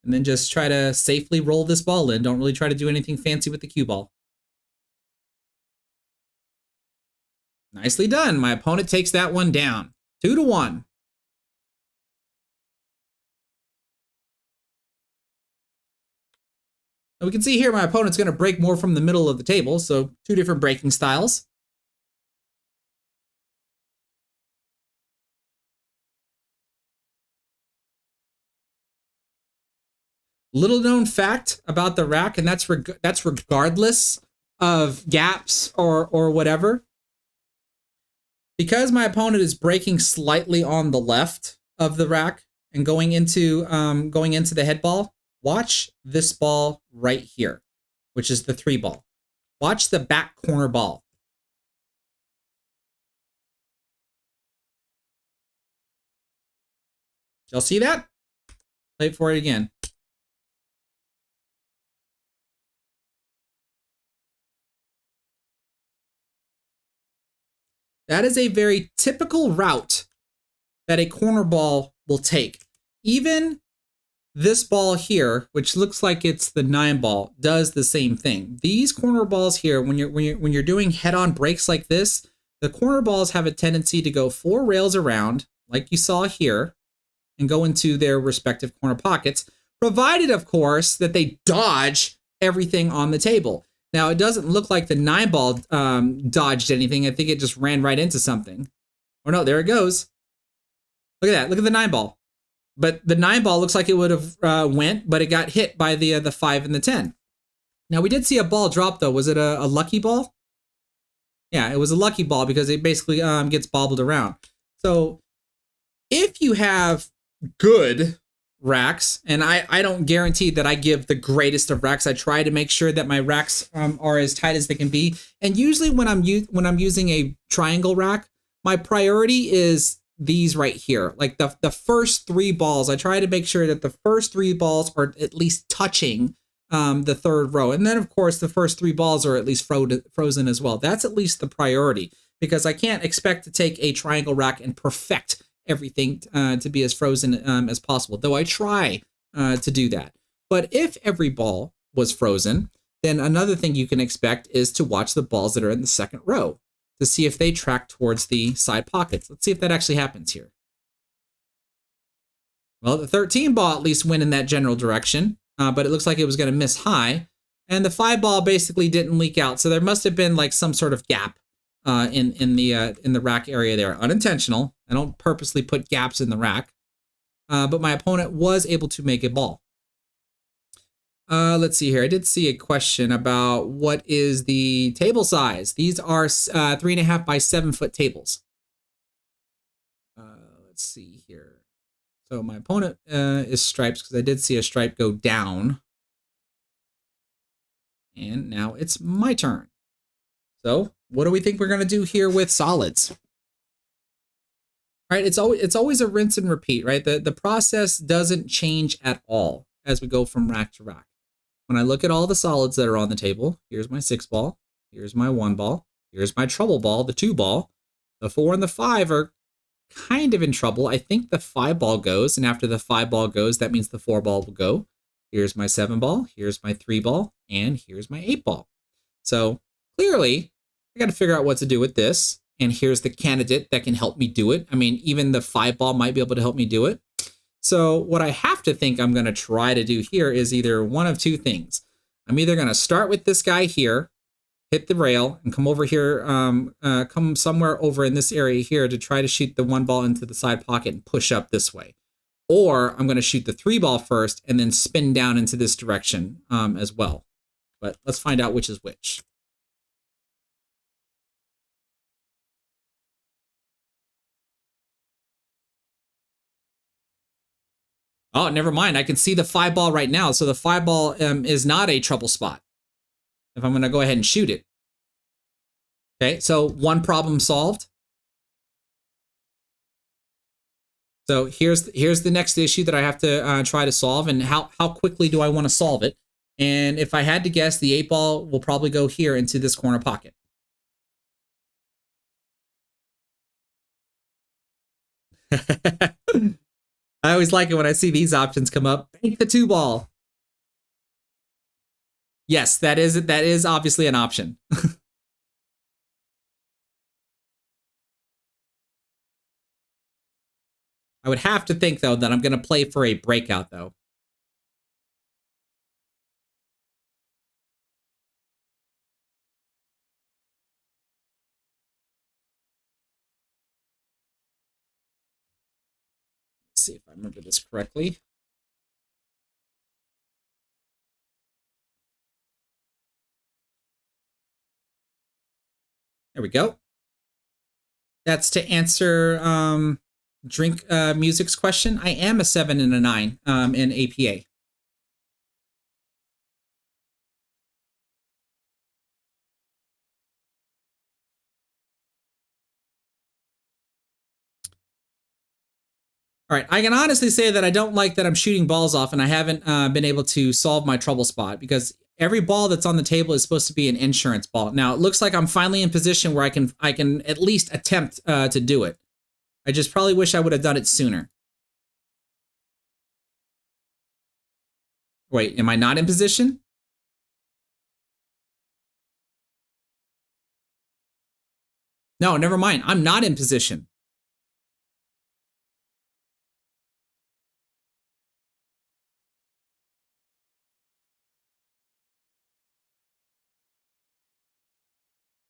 then just try to safely roll this ball in. Don't really try to do anything fancy with the cue ball. Nicely done. My opponent takes that one down. 2-1. And we can see here my opponent's going to break more from the middle of the table, so 2 different breaking styles. Little known fact about the rack, and that's regardless of gaps or whatever. Because my opponent is breaking slightly on the left of the rack and going into the head ball, watch this ball right here, which is the 3 ball. Watch the back corner ball. Y'all see that? Play it for it again. That is a very typical route that a corner ball will take. Even This ball here, which looks like it's the 9 ball, does the same thing. These corner balls here, when you're doing head-on breaks like this, the corner balls have a tendency to go 4 rails around, like you saw here, and go into their respective corner pockets, provided, of course, that they dodge everything on the table. Now, it doesn't look like the 9 ball dodged anything. I think it just ran right into something. Or no, there it goes. Look at that. Look at the 9 ball. But the 9 ball looks like it would have went, but it got hit by the 5 and the 10. Now, we did see a ball drop, though. Was it a lucky ball? Yeah, it was a lucky ball because it basically gets bobbled around. So if you have good racks, and I don't guarantee that I give the greatest of racks. I try to make sure that my racks are as tight as they can be. And usually when I'm using a triangle rack, my priority is these right here. Like the first 3 balls, I try to make sure that the first 3 balls are at least touching the 3rd row. And then of course the first 3 balls are at least frozen as well. That's at least the priority, because I can't expect to take a triangle rack and perfect everything to be as frozen as possible, though I try to do that. But if every ball was frozen, then another thing you can expect is to watch the balls that are in the 2nd row to see if they track towards the side pockets. Let's see if that actually happens here. Well, the 13 ball at least went in that general direction, but it looks like it was going to miss high, and the 5 ball basically didn't leak out. So there must have been like some sort of gap in the rack area there. Unintentional. I don't purposely put gaps in the rack, but my opponent was able to make a ball. Let's see here. I did see a question about what is the table size. These are 3.5 by 7 foot tables. Let's see here. So my opponent is stripes, because I did see a stripe go down. And now it's my turn. So what do we think we're going to do here with solids? Right, it's always a rinse and repeat, right? The process doesn't change at all as we go from rack to rack. When I look at all the solids that are on the table, here's my 6 ball, here's my 1 ball, here's my trouble ball, the 2 ball. The 4 and the 5 are kind of in trouble. I think the 5 ball goes, and after the 5 ball goes, that means the 4 ball will go. Here's my 7 ball, here's my 3 ball, and here's my 8 ball. So clearly, I got to figure out what to do with this. And here's the candidate that can help me do it. I mean, even the 5 ball might be able to help me do it. So what I have to think I'm going to try to do here is either one of 2 things. I'm either going to start with this guy here, hit the rail, and come over here, come somewhere over in this area here to try to shoot the 1 ball into the side pocket and push up this way. Or I'm going to shoot the 3 ball first and then spin down into this direction as well. But let's find out which is which. Oh, never mind. I can see the 5 ball right now. So the 5 ball is not a trouble spot if I'm going to go ahead and shoot it. Okay, so 1 problem solved. So here's the next issue that I have to try to solve, and how quickly do I want to solve it? And if I had to guess, the 8 ball will probably go here into this corner pocket. I always like it when I see these options come up. Bank the 2 ball. Yes, that is obviously an option. I would have to think, though, that I'm going to play for a breakout, though. Let's see if I remember this correctly. There we go. That's to answer Drink Music's question. I am a 7 and a 9 in APA. All right, I can honestly say that I don't like that I'm shooting balls off and I haven't been able to solve my trouble spot, because every ball that's on the table is supposed to be an insurance ball. Now, it looks like I'm finally in position where I can at least attempt to do it. I just probably wish I would have done it sooner. Wait, am I not in position? No, never mind. I'm not in position.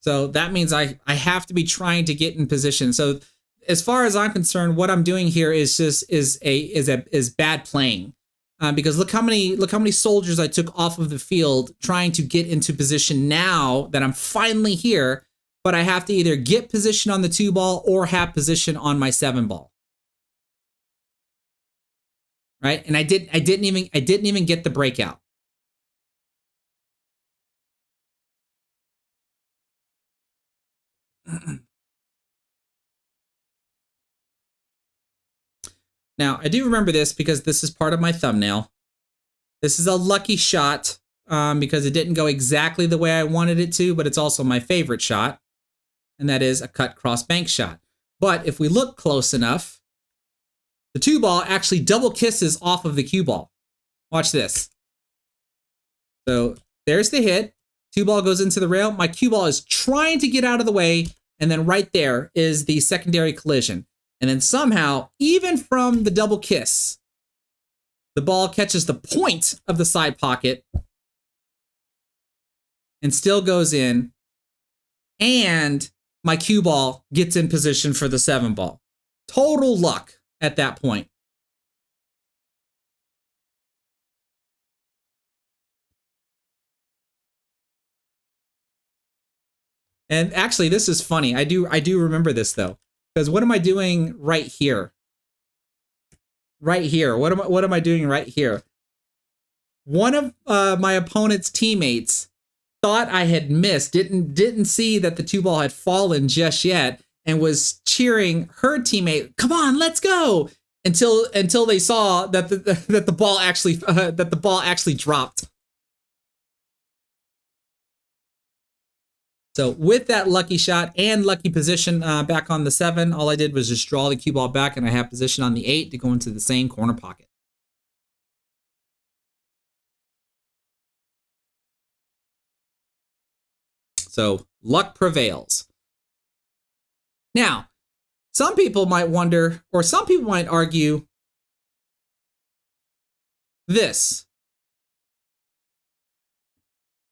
So that means I have to be trying to get in position. So as far as I'm concerned, what I'm doing here is just is bad playing. Because look how many soldiers I took off of the field trying to get into position now that I'm finally here, but I have to either get position on the 2-ball or have position on my 7-ball. Right? And I didn't even get the breakout. Now, I do remember this because this is part of my thumbnail. This is a lucky shot because it didn't go exactly the way I wanted it to, but it's also my favorite shot, and that is a cut cross bank shot. But if we look close enough, the 2-ball actually double kisses off of the cue ball. Watch this. So there's the hit. 2-ball goes into the rail. My cue ball is trying to get out of the way, and then right there is the secondary collision. And then somehow, even from the double kiss, the ball catches the point of the side pocket and still goes in, and my cue ball gets in position for the 7-ball. Total luck at that point. And actually, this is funny. I do remember this though, because what am I doing right here? Right here. What am I doing right here? One of my opponent's teammates thought I had missed, didn't see that the 2-ball had fallen just yet, and was cheering her teammate, "Come on, let's go!" until they saw that the ball actually dropped. So with that lucky shot and lucky position back on the 7, all I did was just draw the cue ball back, and I have position on the 8 to go into the same corner pocket. So luck prevails. Now, some people might wonder, or some people might argue this.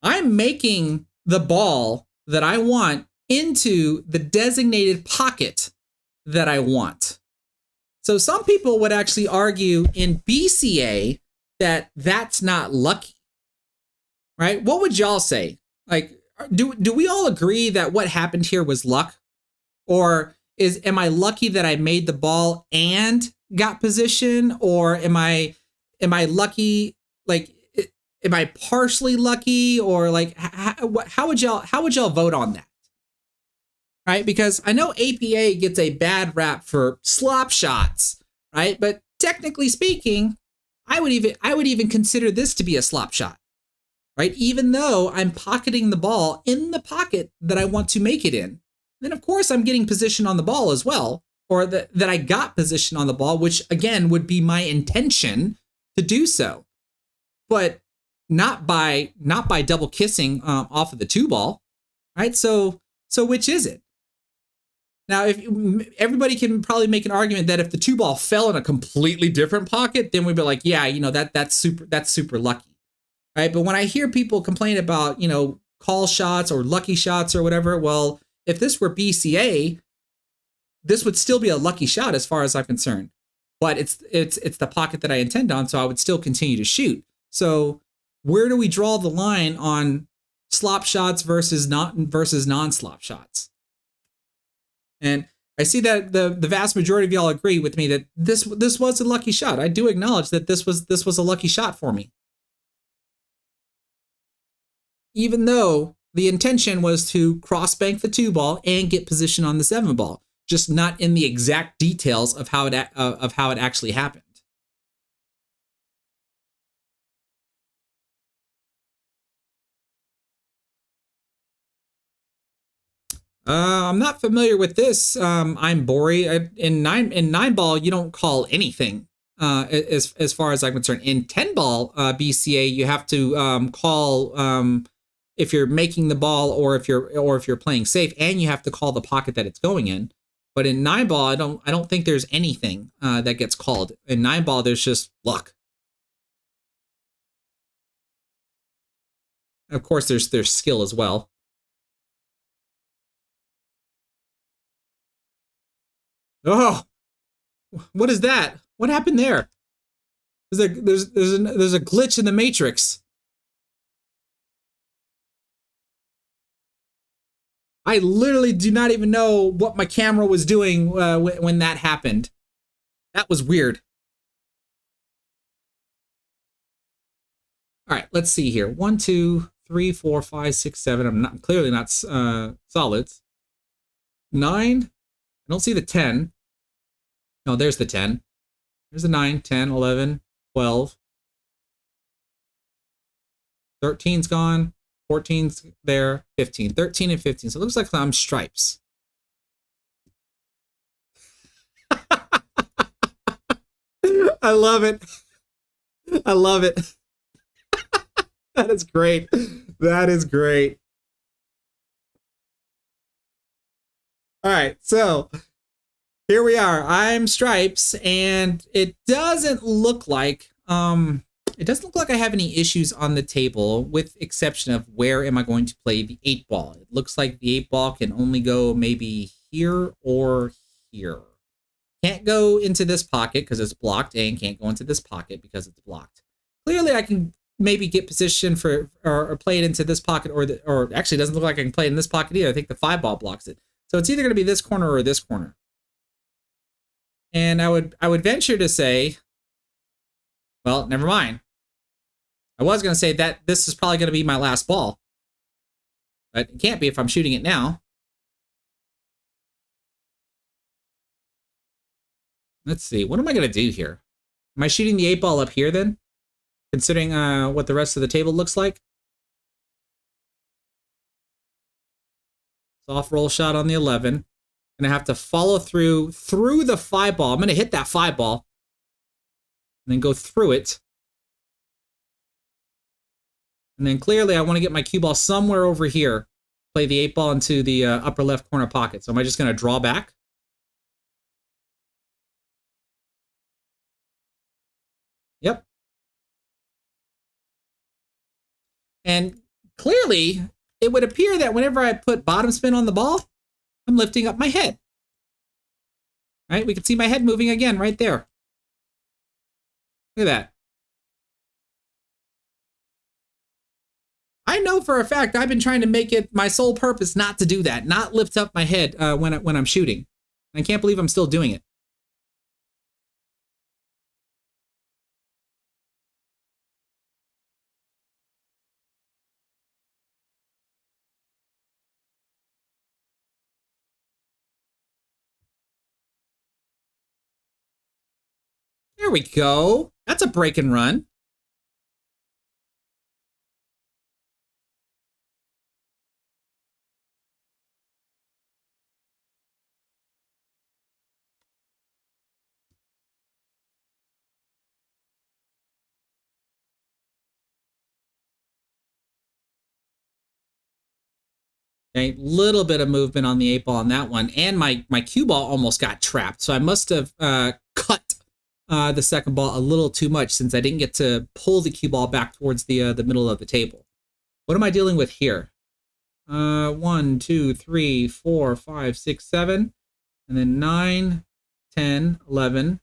I'm making the ball that I want into the designated pocket that I want. So some people would actually argue in BCA that that's not lucky, right? What would y'all say? Like, do we all agree that what happened here was luck? Or am I lucky that I made the ball and got position? Or am I lucky, like, am I partially lucky, or like how would y'all vote on that? Right? Because I know APA gets a bad rap for slop shots, right? But technically speaking, I would even consider this to be a slop shot, right? Even though I'm pocketing the ball in the pocket that I want to make it in. Then of course I'm getting position on the ball as well, or that I got position on the ball, which again would be my intention to do so. But not by double kissing off of the 2-ball, right? So which is it? Now, if everybody can probably make an argument that if the 2-ball fell in a completely different pocket, then we'd be like, yeah, that's super lucky, right? But when I hear people complain about call shots or lucky shots or whatever, well, if this were BCA, this would still be a lucky shot as far as I'm concerned. But it's the pocket that I intend on, so I would still continue to shoot. So where do we draw the line on slop shots versus non-slop shots? And I see that the vast majority of y'all agree with me that this was a lucky shot. I do acknowledge that this was a lucky shot for me. Even though the intention was to cross bank the 2-ball and get position on the 7-ball, just not in the exact details of how it actually happened. I'm not familiar with this. I'm Bori. In nine ball, you don't call anything as far as I'm concerned. In 10-ball BCA, you have to call if you're making the ball or if you're playing safe, and you have to call the pocket that it's going in. But in 9-ball, I don't think there's anything that gets called. In 9-ball, there's just luck. Of course, there's skill as well. Oh, what is that? What happened there? There's a glitch in the matrix. I literally do not even know what my camera was doing when that happened. That was weird. All right, let's see here. 1, 2, 3, 4, 5, 6, 7. I'm clearly not solids. 9. I don't see the 10. No, there's the 10. There's the 9, 10, 11, 12. 13's gone. 14's there. 15. 13 and 15. So it looks like I'm stripes. I love it. I love it. That is great. That is great. All right, so here we are. I'm stripes, and it doesn't look like I have any issues on the table, with exception of where am I going to play the 8-ball. It looks like the 8-ball can only go maybe here or here. Can't go into this pocket because it's blocked, and can't go into this pocket because it's blocked. Clearly, I can maybe get position for or play it into this pocket, or actually, it doesn't look like I can play it in this pocket either. I think the 5-ball blocks it. So it's either going to be this corner or this corner. And I would venture to say, well, never mind. I was going to say that this is probably going to be my last ball. But it can't be if I'm shooting it now. Let's see. What am I going to do here? Am I shooting the 8-ball up here then? Considering what the rest of the table looks like? Soft roll shot on the 11. Going to have to follow through the 5-ball. I'm going to hit that 5-ball. And then go through it. And then clearly I want to get my cue ball somewhere over here. Play the 8-ball into the upper left corner pocket. So am I just going to draw back? Yep. And clearly, it would appear that whenever I put bottom spin on the ball, I'm lifting up my head. Right? We can see my head moving again right there. Look at that. I know for a fact I've been trying to make it my sole purpose not to do that, not lift up my head when I'm shooting. I can't believe I'm still doing it. There we go. That's a break and run. Okay, little bit of movement on the 8-ball on that one, and my cue ball almost got trapped. So I must have cut the second ball a little too much, since I didn't get to pull the cue ball back towards the middle of the table. What am I dealing with here? 1, 2, 3, 4, 5, 6, 7, and then 9, 10, 11,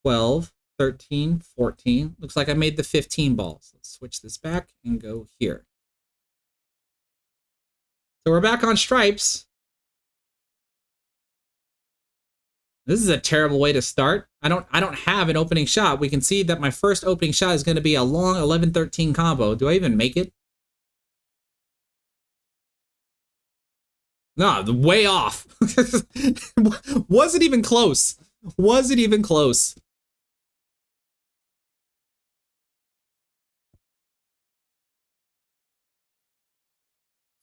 12, 13, 14. Looks like I made the 15 balls. Let's switch this back and go here. So we're back on stripes. This is a terrible way to start. I don't have an opening shot. We can see that my first opening shot is going to be a long 11-13 combo. Do I even make it? No, way off. Wasn't even close. Wasn't even close.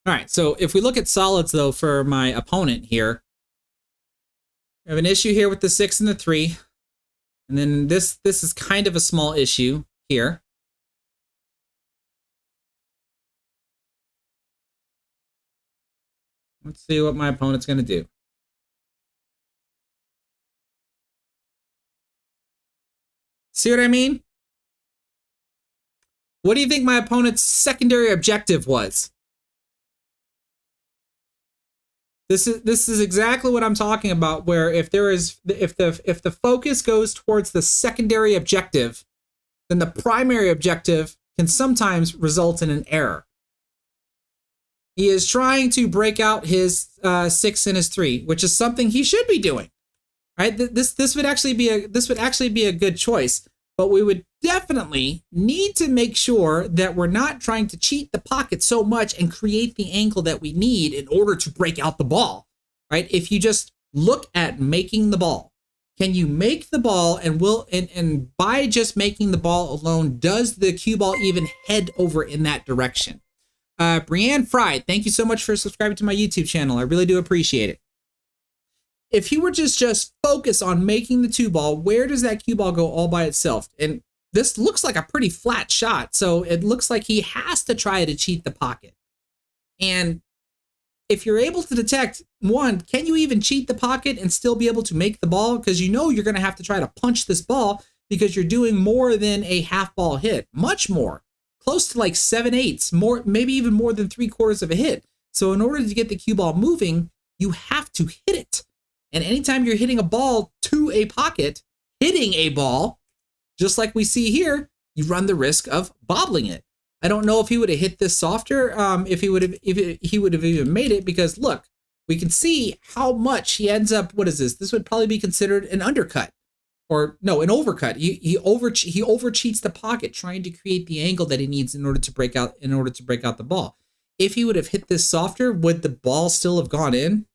All right, so if we look at solids, though, for my opponent here, I have an issue here with the 6 and the 3. And then this is kind of a small issue here. Let's see what my opponent's going to do. See what I mean? What do you think my opponent's secondary objective was? This is exactly what I'm talking about, where if the focus goes towards the secondary objective, then the primary objective can sometimes result in an error. He is trying to break out his 6 and his 3, which is something he should be doing. Right? This would actually be a good choice, but we would definitely need to make sure that we're not trying to cheat the pocket so much and create the angle that we need in order to break out the ball. Right? If you just look at making the ball, can you make the ball, and by just making the ball alone, does the cue ball even head over in that direction? Brianne Fry, thank you so much for subscribing to my YouTube channel. I really do appreciate it. If he were just focus on making the 2-ball, where does that cue ball go all by itself? And this looks like a pretty flat shot, so it looks like he has to try to cheat the pocket. And if you're able to detect, one, can you even cheat the pocket and still be able to make the ball? Because you know you're going to have to try to punch this ball because you're doing more than a half ball hit, much more. Close to like 7/8, more, maybe even more than 3/4 of a hit. So in order to get the cue ball moving, you have to hit it. And anytime you're hitting a ball to a pocket, hitting a ball, just like we see here, you run the risk of bobbling it. I don't know if he would have hit this softer, if he would have even made it, because look, we can see how much he ends up. What is this? This would probably be considered an undercut. Or no, an overcut. He over cheats the pocket, trying to create the angle that he needs in order to break out the ball. If he would have hit this softer, would the ball still have gone in?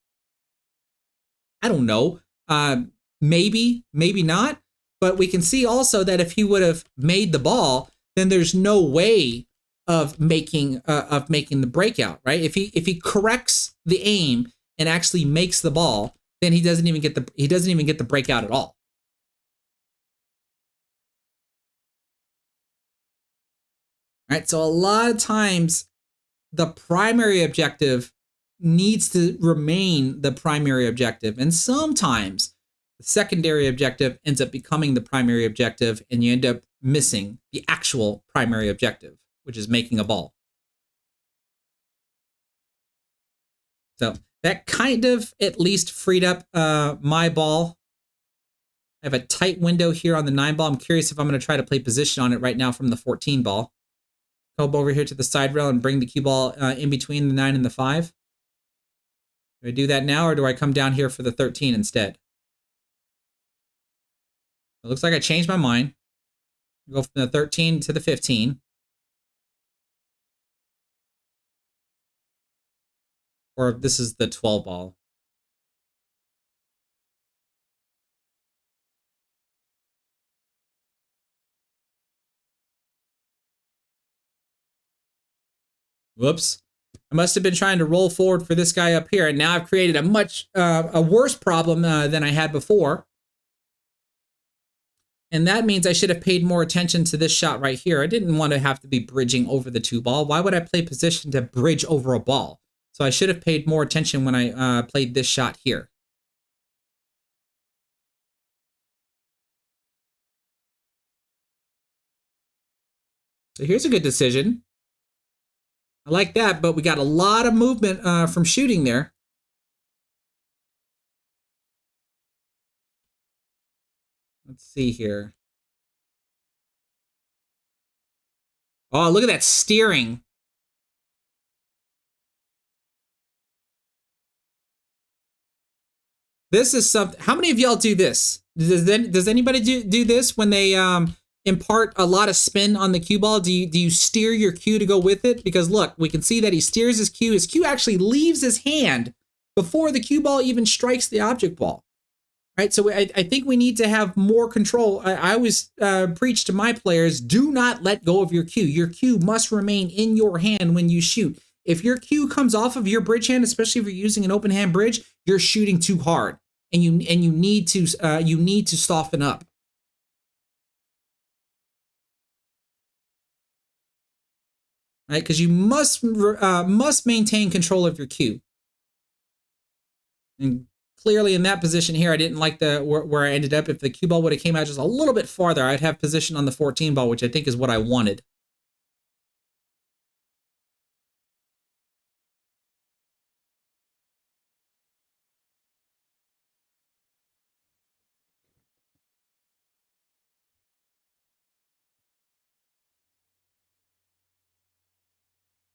I don't know. Maybe not. But we can see also that if he would have made the ball, then there's no way of making the breakout, right? If he corrects the aim and actually makes the ball, then he doesn't even get the breakout at all. Right, so a lot of times the primary objective needs to remain the primary objective, and sometimes the secondary objective ends up becoming the primary objective, and you end up missing the actual primary objective, which is making a ball. So that kind of at least freed up my ball. I have a tight window here on the 9 ball. I'm curious if I'm going to try to play position on it right now from the 14 ball. Come over here to the side rail and bring the cue ball in between the 9 and the 5. Do I do that now, or do I come down here for the 13 instead? It looks like I changed my mind. Go from the 13 to the 15. Or this is the 12 ball. Whoops. I must have been trying to roll forward for this guy up here, and now I've created a much worse problem than I had before. And that means I should have paid more attention to this shot right here. I didn't want to have to be bridging over the 2 ball. Why would I play position to bridge over a ball? So I should have paid more attention when I played this shot here. So here's a good decision. I like that, but we got a lot of movement from shooting there. Let's see here. Oh, look at that steering. This is something. How many of y'all do this? Does anybody do this when they impart a lot of spin on the cue ball? Do you steer your cue to go with it? Because look, we can see that he steers his cue. His cue actually leaves his hand before the cue ball even strikes the object ball. Right, so I think we need to have more control. I always preach to my players, do not let go of your cue. Your cue must remain in your hand when you shoot. If your cue comes off of your bridge hand, especially if you're using an open hand bridge, you're shooting too hard, and you need to soften up. right? Because you must maintain control of your cue. And clearly in that position here, I didn't like where I ended up. If the cue ball would have came out just a little bit farther, I'd have position on the 14 ball, which I think is what I wanted.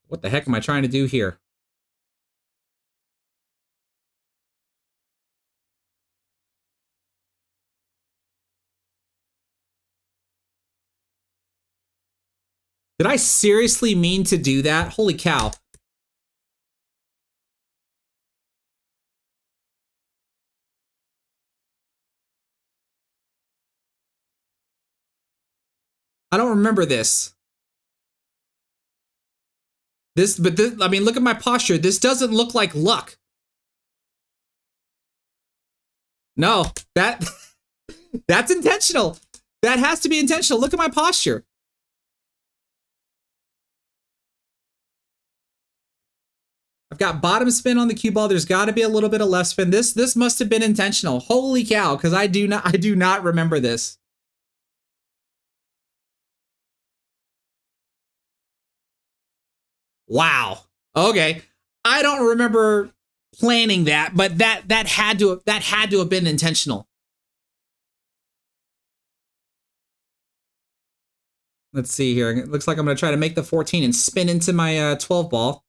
What the heck am I trying to do here? Did I seriously mean to do that? Holy cow. I don't remember this. I mean, look at my posture. This doesn't look like luck. No, that's intentional. That has to be intentional. Look at my posture. I've got bottom spin on the cue ball. There's got to be a little bit of left spin. This must have been intentional. Holy cow, because I do not remember this. Wow. Okay. I don't remember planning that, but that had to have been intentional. Let's see here. It looks like I'm going to try to make the 14 and spin into my 12 ball.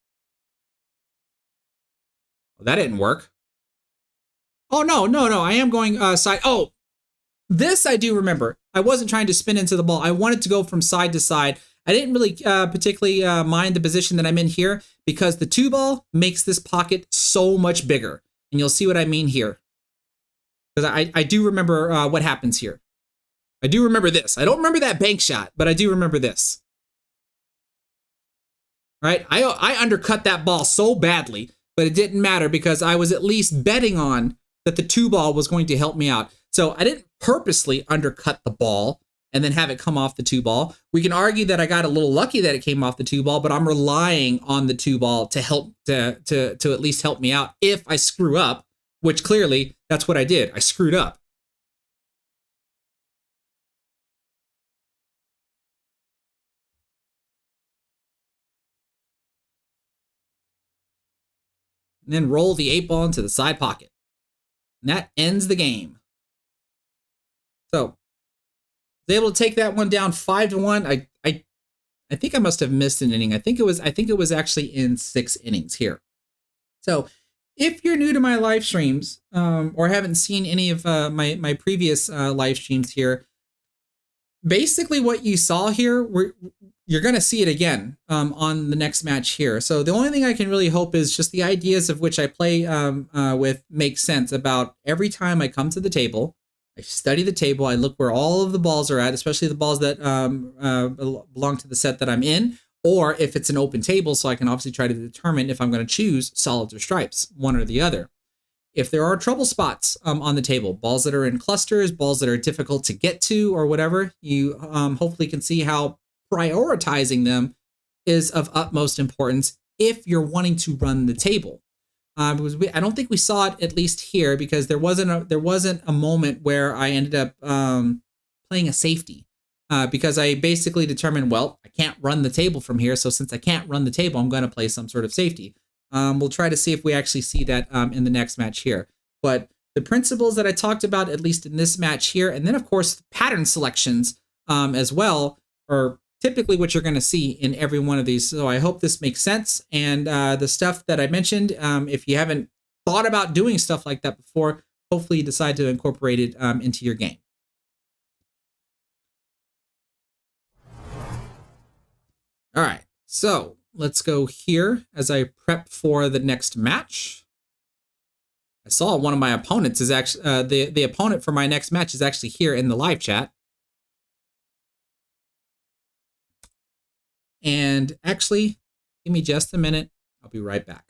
Well, that didn't work. Oh, no. I am going side. Oh, this I do remember. I wasn't trying to spin into the ball. I wanted to go from side to side. I didn't really particularly mind the position that I'm in here because the 2 ball makes this pocket so much bigger. And you'll see what I mean here. Because I do remember what happens here. I do remember this. I don't remember that bank shot, but I do remember this. Right? I undercut that ball so badly, but it didn't matter because I was at least betting on that the 2 ball was going to help me out. So I didn't purposely undercut the ball and then have it come off the 2 ball. We can argue that I got a little lucky that it came off the 2 ball, but I'm relying on the 2 ball to help to at least help me out if I screw up, which clearly that's what I did. I screwed up. And then roll the 8 ball into the side pocket. And that ends the game. So was able to take that one down 5-1. I think I must have missed an inning. I think it was actually in 6 innings here. So if you're new to my live streams or haven't seen any of my previous live streams here, basically what you saw here, you're going to see it again on the next match here. So the only thing I can really hope is just the ideas of which I play with make sense about every time I come to the table. I study the table. I look where all of the balls are at, especially the balls that belong to the set that I'm in, or if it's an open table, so I can obviously try to determine if I'm going to choose solids or stripes, one or the other. If there are trouble spots on the table, balls that are in clusters, balls that are difficult to get to or whatever, you hopefully can see how prioritizing them is of utmost importance if you're wanting to run the table. I don't think we saw it at least here because there wasn't a moment where I ended up playing a safety because I basically determined, well, I can't run the table from here. So since I can't run the table, I'm going to play some sort of safety. We'll try to see if we actually see that in the next match here. But the principles that I talked about, at least in this match here, and then of course pattern selections as well, are typically what you're going to see in every one of these. So I hope this makes sense. And the stuff that I mentioned, if you haven't thought about doing stuff like that before, hopefully you decide to incorporate it into your game. All right, so let's go here as I prep for the next match. I saw one of my opponents is actually, the opponent for my next match is actually here in the live chat. And actually, give me just a minute. I'll be right back.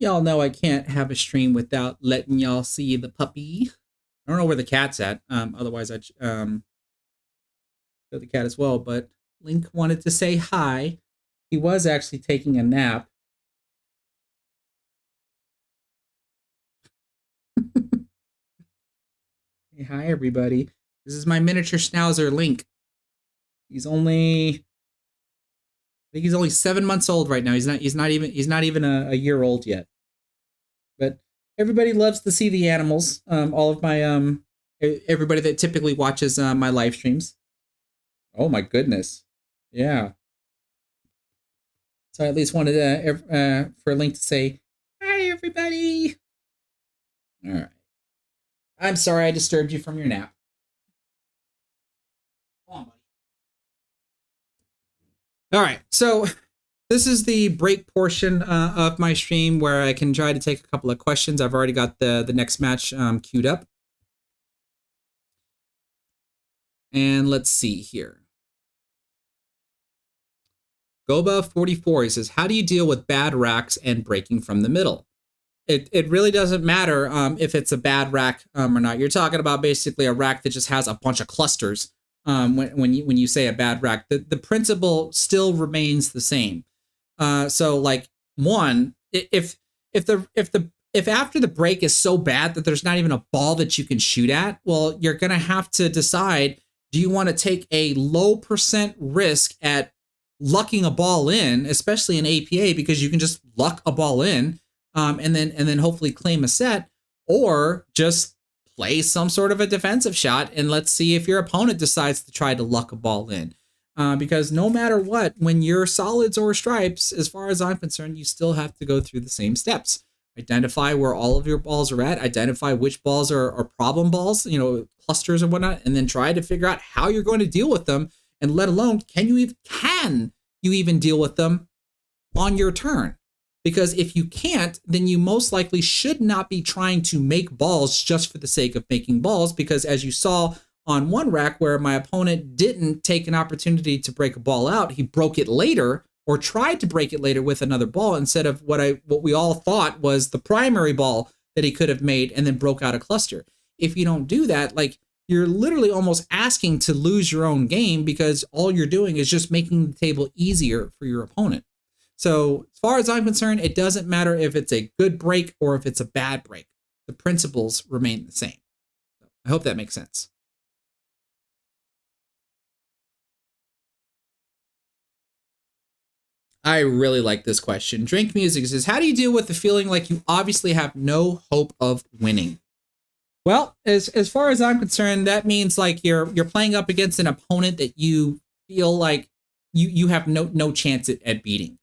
Y'all know I can't have a stream without letting y'all see the puppy. I don't know where the cat's at. Otherwise I'd show the cat as well. But Link wanted to say hi. He was actually taking a nap. Hey, hi everybody. This is my miniature schnauzer, Link. He's only, I think he's only 7 months old right now. He's not even a year old yet. But everybody loves to see the animals. All of my everybody that typically watches my live streams. Oh my goodness. Yeah. So I at least wanted for Link to say, hi everybody. All right. I'm sorry I disturbed you from your nap. Come on, buddy. All right, so this is the break portion of my stream where I can try to take a couple of questions. I've already got the next match queued up. And let's see here. Goba44, he says, how do you deal with bad racks and breaking from the middle? It really doesn't matter if it's a bad rack or not. You're talking about basically a rack that just has a bunch of clusters. When you say a bad rack, the principle still remains the same. So like one, if after the break is so bad that there's not even a ball that you can shoot at, well, you're gonna have to decide: do you want to take a low % risk at lucking a ball in, especially in APA, because you can just luck a ball in, and then hopefully claim a set, or just play some sort of a defensive shot and let's see if your opponent decides to try to luck a ball in. Because no matter what, when you're solids or stripes, as far as I'm concerned, you still have to go through the same steps. Identify where all of your balls are at, identify which balls are problem balls, clusters and whatnot, and then try to figure out how you're going to deal with them, and let alone, can you even deal with them on your turn? Because if you can't, then you most likely should not be trying to make balls just for the sake of making balls, because as you saw on one rack where my opponent didn't take an opportunity to break a ball out, he broke it later, or tried to break it later with another ball instead of what we all thought was the primary ball that he could have made, and then broke out a cluster. If you don't do that, like, you're literally almost asking to lose your own game, because all you're doing is just making the table easier for your opponent. So as far as I'm concerned, it doesn't matter if it's a good break or if it's a bad break. The principles remain the same. I hope that makes sense. I really like this question. Drink Music says, how do you deal with the feeling like you obviously have no hope of winning? Well, as far as I'm concerned, that means like you're playing up against an opponent that you feel like you have no chance at beating.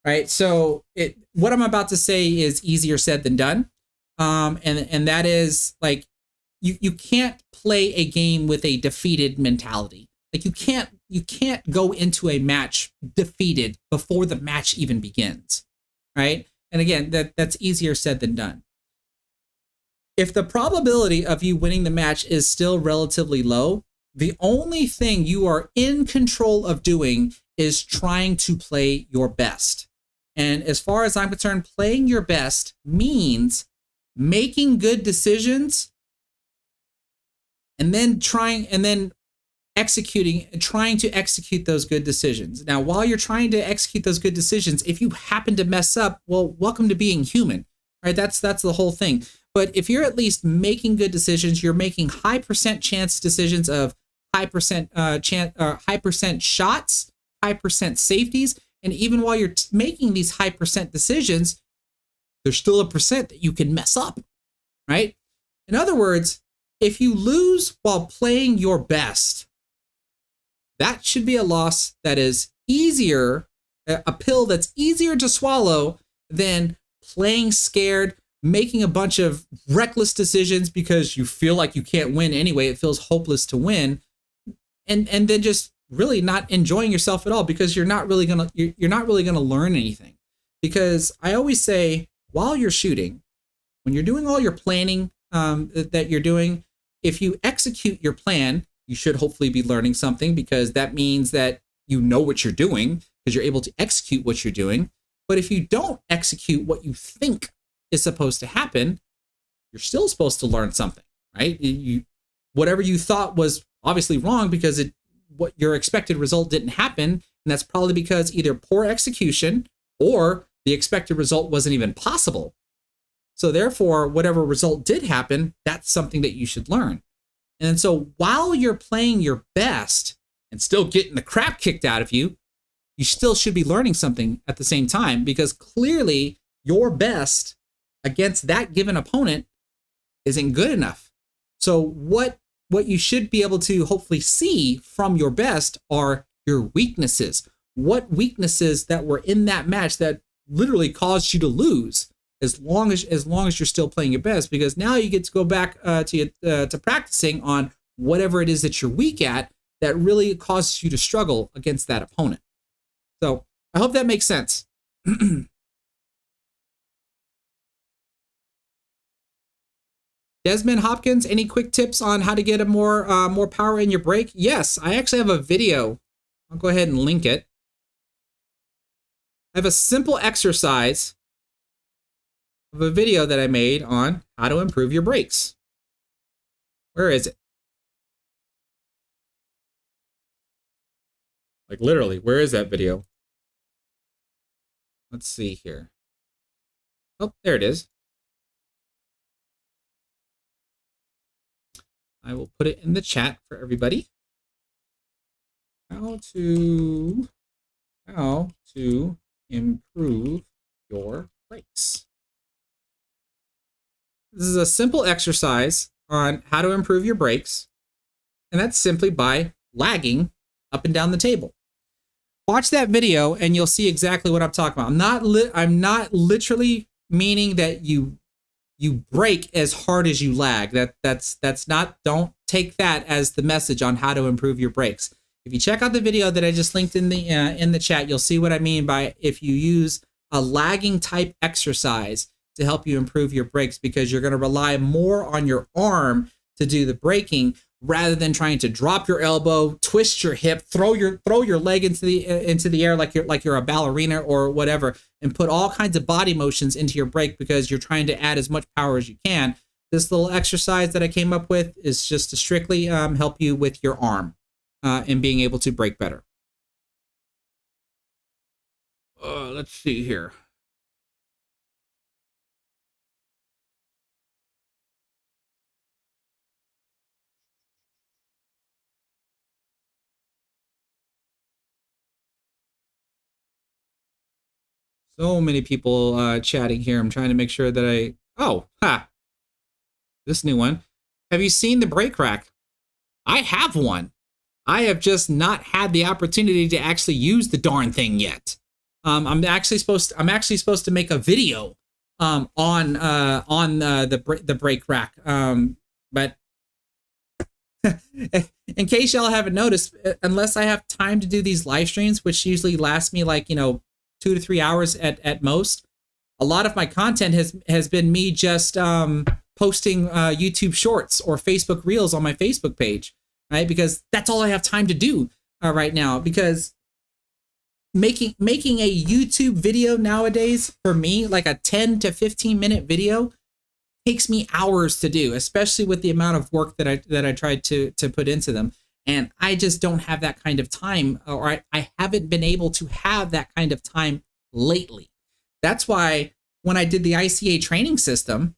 Right, so what I'm about to say is easier said than done, and that is like you can't play a game with a defeated mentality. Like you can't go into a match defeated before the match even begins, right? And again, that's easier said than done. If the probability of you winning the match is still relatively low, the only thing you are in control of doing is trying to play your best. And as far as I'm concerned, playing your best means making good decisions and then trying to execute those good decisions. Now, while you're trying to execute those good decisions, if you happen to mess up, well, welcome to being human, right? That's the whole thing. But if you're at least making good decisions, you're making high % chance decisions of high % shots, high % safeties. And even while you're making these high % decisions, there's still a % that you can mess up, right? In other words, if you lose while playing your best, that should be a loss that is easier, a pill that's easier to swallow than playing scared, making a bunch of reckless decisions because you feel like you can't win anyway. It feels hopeless to win. And then just really not enjoying yourself at all, because you're not really gonna learn anything. Because I always say, while you're shooting, when you're doing all your planning that you're doing, if you execute your plan, you should hopefully be learning something, because that means that you know what you're doing, because you're able to execute what you're doing. But if you don't execute what you think is supposed to happen, you're still supposed to learn something, right? Whatever you thought was obviously wrong because what your expected result didn't happen, and that's probably because either poor execution or the expected result wasn't even possible. So therefore, whatever result did happen, that's something that you should learn. And so while you're playing your best and still getting the crap kicked out of you, you still should be learning something at the same time, because clearly your best against that given opponent isn't good enough. So what you should be able to hopefully see from your best are your weaknesses. What weaknesses that were in that match that literally caused you to lose, as long as you're still playing your best, because now you get to go back to practicing on whatever it is that you're weak at that really causes you to struggle against that opponent. So I hope that makes sense. Desmond Hopkins, any quick tips on how to get a more power in your break? Yes, I actually have a video. I'll go ahead and link it. I have a simple exercise of a video that I made on how to improve your breaks. Where is it? Like literally, where is that video? Let's see here. Oh, there it is. I will put it in the chat for everybody. How to improve your breaks. This is a simple exercise on how to improve your breaks, and that's simply by lagging up and down the table. Watch that video and you'll see exactly what I'm talking about. I'm not literally meaning that you break as hard as you lag. That's not, don't take that as the message on how to improve your breaks. If you check out the video that I just linked in the chat, you'll see what I mean by if you use a lagging type exercise to help you improve your breaks, because you're going to rely more on your arm to do the breaking rather than trying to drop your elbow, twist your hip, throw your leg into the air like you're a ballerina or whatever, and put all kinds of body motions into your break because you're trying to add as much power as you can. This little exercise that I came up with is just to strictly help you with your arm and being able to break better. Let's see here. So many people chatting here. I'm trying to make sure that this new one. Have you seen the brake rack? I have one. I have just not had the opportunity to actually use the darn thing yet. I'm actually supposed to make a video on the brake rack. But in case y'all haven't noticed, unless I have time to do these live streams, which usually last me like 2 to 3 hours at most, a lot of my content has been me just posting YouTube Shorts or Facebook Reels on my Facebook page, right? Because that's all I have time to do right now. Because making a YouTube video nowadays, for me, like a 10 to 15 minute video, takes me hours to do, especially with the amount of work that I tried to put into them. And I just don't have that kind of time, or I haven't been able to have that kind of time lately. That's why when I did the ICA training system,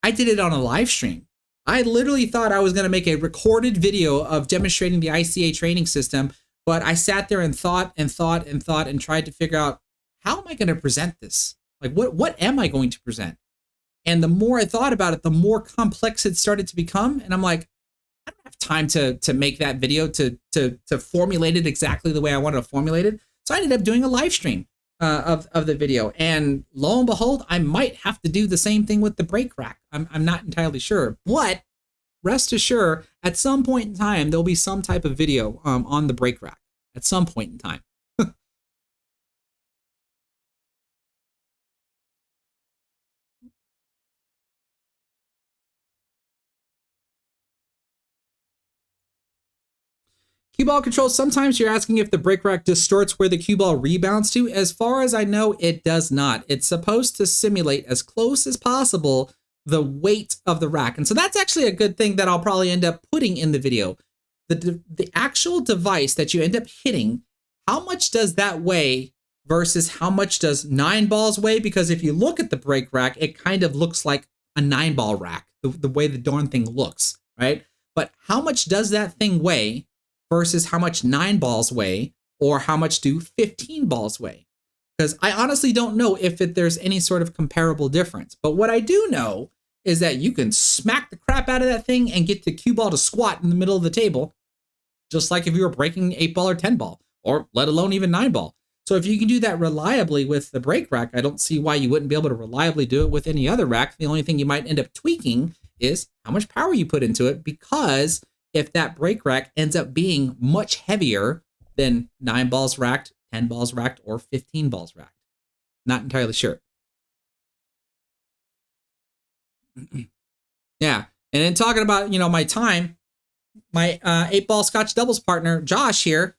I did it on a live stream. I literally thought I was going to make a recorded video of demonstrating the ICA training system, but I sat there and thought and tried to figure out, how am I going to present this? Like, what am I going to present? And the more I thought about it, the more complex it started to become. And I'm like, I don't have time to make that video to formulate it exactly the way I wanted to formulate it. So I ended up doing a live stream of the video. And lo and behold, I might have to do the same thing with the brake rack. I'm not entirely sure. But rest assured, at some point in time, there'll be some type of video on the brake rack at some point in time. Cue ball control, sometimes you're asking if the break rack distorts where the cue ball rebounds to. As far as I know, it does not. It's supposed to simulate as close as possible the weight of the rack. And so that's actually a good thing that I'll probably end up putting in the video. The actual device that you end up hitting, how much does that weigh versus how much does 9 balls weigh? Because if you look at the break rack, it kind of looks like a 9-ball rack, the way the darn thing looks, right? But how much does that thing weigh versus how much 9 balls weigh, or how much do 15 balls weigh? Because I honestly don't know if there's any sort of comparable difference. But what I do know is that you can smack the crap out of that thing and get the cue ball to squat in the middle of the table, just like if you were breaking 8-ball or 10-ball, or let alone even 9-ball. So if you can do that reliably with the break rack, I don't see why you wouldn't be able to reliably do it with any other rack. The only thing you might end up tweaking is how much power you put into it, because if that break rack ends up being much heavier than 9 balls racked, 10 balls racked, or 15 balls racked. Not entirely sure. Yeah. And then talking about, my time, my 8-ball Scotch doubles partner, Josh here,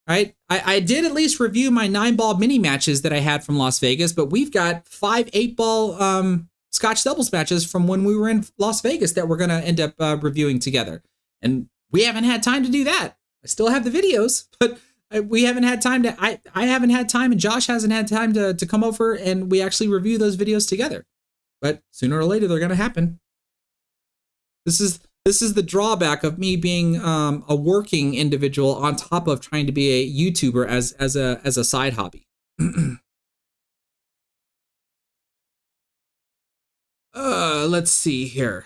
right? I did at least review my 9-ball mini matches that I had from Las Vegas, but we've got 5 8-ball Scotch doubles matches from when we were in Las Vegas that we're going to end up reviewing together. And we haven't had time to do that. I still have the videos, but we haven't had time to, I haven't had time, and Josh hasn't had time to come over and we actually review those videos together. But sooner or later, they're going to happen. This is the drawback of me being a working individual on top of trying to be a YouTuber as a side hobby. Let's see here.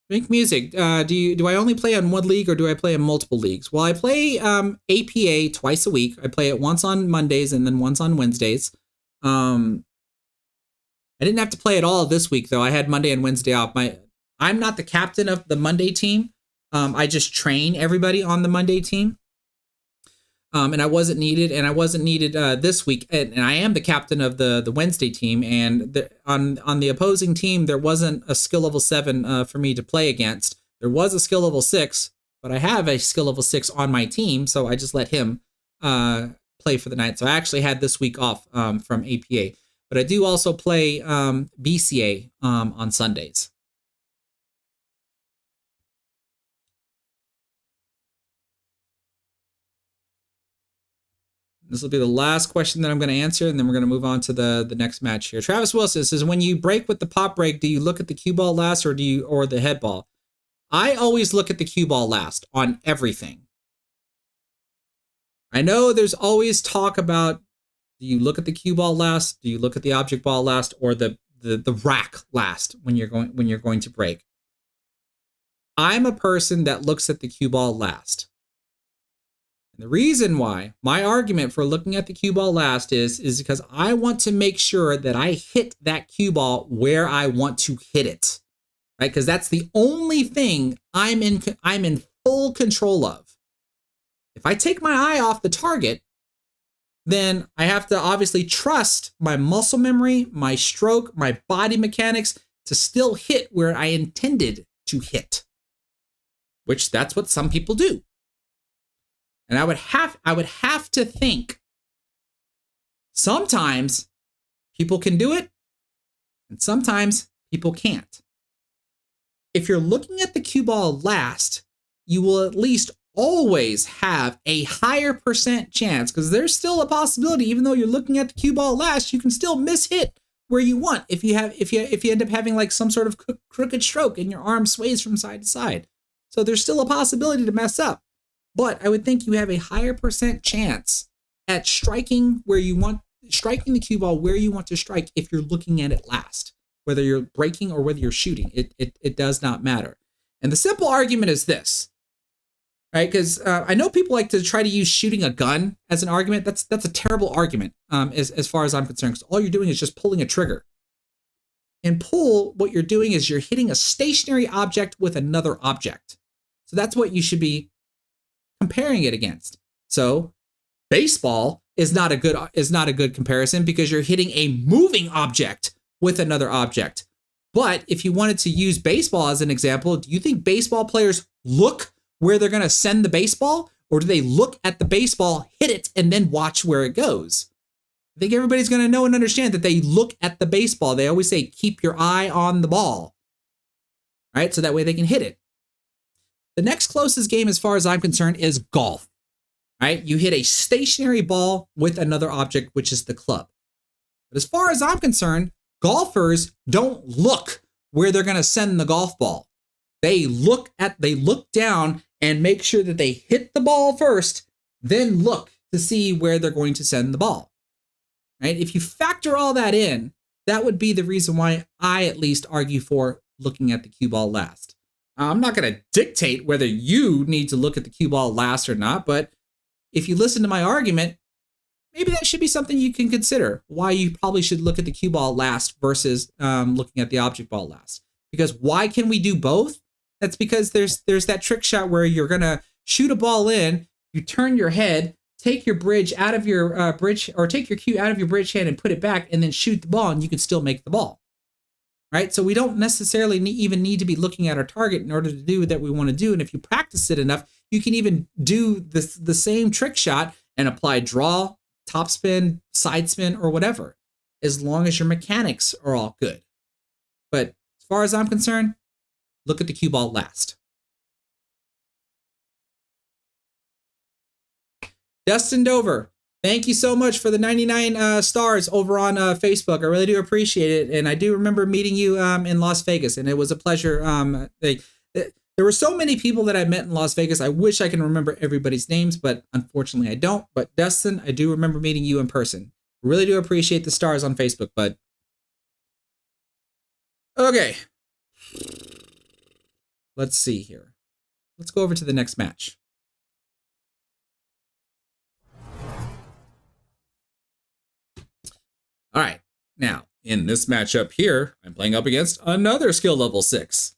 Drink music. Do I only play on one league, or do I play in multiple leagues? Well, I play APA twice a week. I play it once on Mondays and then once on Wednesdays. I didn't have to play it all this week, though. I had Monday and Wednesday off. I'm not the captain of the Monday team. I just train everybody on the Monday team. And I wasn't needed, this week. And I am the captain of the Wednesday team. And on the opposing team, there wasn't a skill level 7 for me to play against. There was a skill level 6, but I have a skill level 6 on my team, so I just let him play for the night. So I actually had this week off from APA. But I do also play BCA on Sundays. This will be the last question that I'm going to answer, and then we're going to move on to the next match here. Travis Wilson says, when you break with the pop break, do you look at the cue ball last or the head ball? I always look at the cue ball last on everything. I know there's always talk about, do you look at the cue ball last? Do you look at the object ball last, or the rack last when you're going to break? I'm a person that looks at the cue ball last. And the reason why, my argument for looking at the cue ball last is because I want to make sure that I hit that cue ball where I want to hit it, right? Because that's the only thing I'm in full control of. If I take my eye off the target, then I have to obviously trust my muscle memory, my stroke, my body mechanics to still hit where I intended to hit, which that's what some people do. And I would have to think sometimes people can do it and sometimes people can't. If you're looking at the cue ball last, you will at least always have a higher % chance, because there's still a possibility, even though you're looking at the cue ball last, you can still miss hit where you want if you end up having like some sort of crooked stroke and your arm sways from side to side. So there's still a possibility to mess up. But I would think you have a higher % chance at striking the cue ball where you want to strike if you're looking at it last. Whether you're breaking or whether you're shooting, it does not matter. And the simple argument is this, right? Because I know people like to try to use shooting a gun as an argument. That's a terrible argument as far as I'm concerned, because all you're doing is just pulling a trigger. In pool, what you're doing is you're hitting a stationary object with another object. So that's what you should be comparing it against. So baseball is not a good comparison, because you're hitting a moving object with another object. But if you wanted to use baseball as an example, do you think baseball players look where they're going to send the baseball, or do they look at the baseball, hit it, and then watch where it goes? I think everybody's going to know and understand that they look at the baseball. They always say, keep your eye on the ball, right? So that way they can hit it. The next closest game, as far as I'm concerned, is golf, right? You hit a stationary ball with another object, which is the club. But as far as I'm concerned, golfers don't look where they're going to send the golf ball. They look down and make sure that they hit the ball first, then look to see where they're going to send the ball. Right? If you factor all that in, that would be the reason why I at least argue for looking at the cue ball last. I'm not going to dictate whether you need to look at the cue ball last or not, but if you listen to my argument, maybe that should be something you can consider, why you probably should look at the cue ball last versus looking at the object ball last. Because why can we do both? That's because there's that trick shot where you're going to shoot a ball in, you turn your head, take your bridge out of your bridge, or take your cue out of your bridge hand and put it back, and then shoot the ball, and you can still make the ball. Right? So we don't necessarily even need to be looking at our target in order to do what we want to do. And if you practice it enough, you can even do the same trick shot and apply draw, topspin, side spin, or whatever, as long as your mechanics are all good. But as far as I'm concerned, look at the cue ball last. Dustin Dover, thank you so much for the 99 stars over on Facebook. I really do appreciate it. And I do remember meeting you in Las Vegas, and it was a pleasure. There were so many people that I met in Las Vegas. I wish I can remember everybody's names, but unfortunately I don't. But Dustin, I do remember meeting you in person. Really do appreciate the stars on Facebook, bud. Okay. Let's see here. Let's go over to the next match. All right, now in this matchup here, I'm playing up against another skill level 6.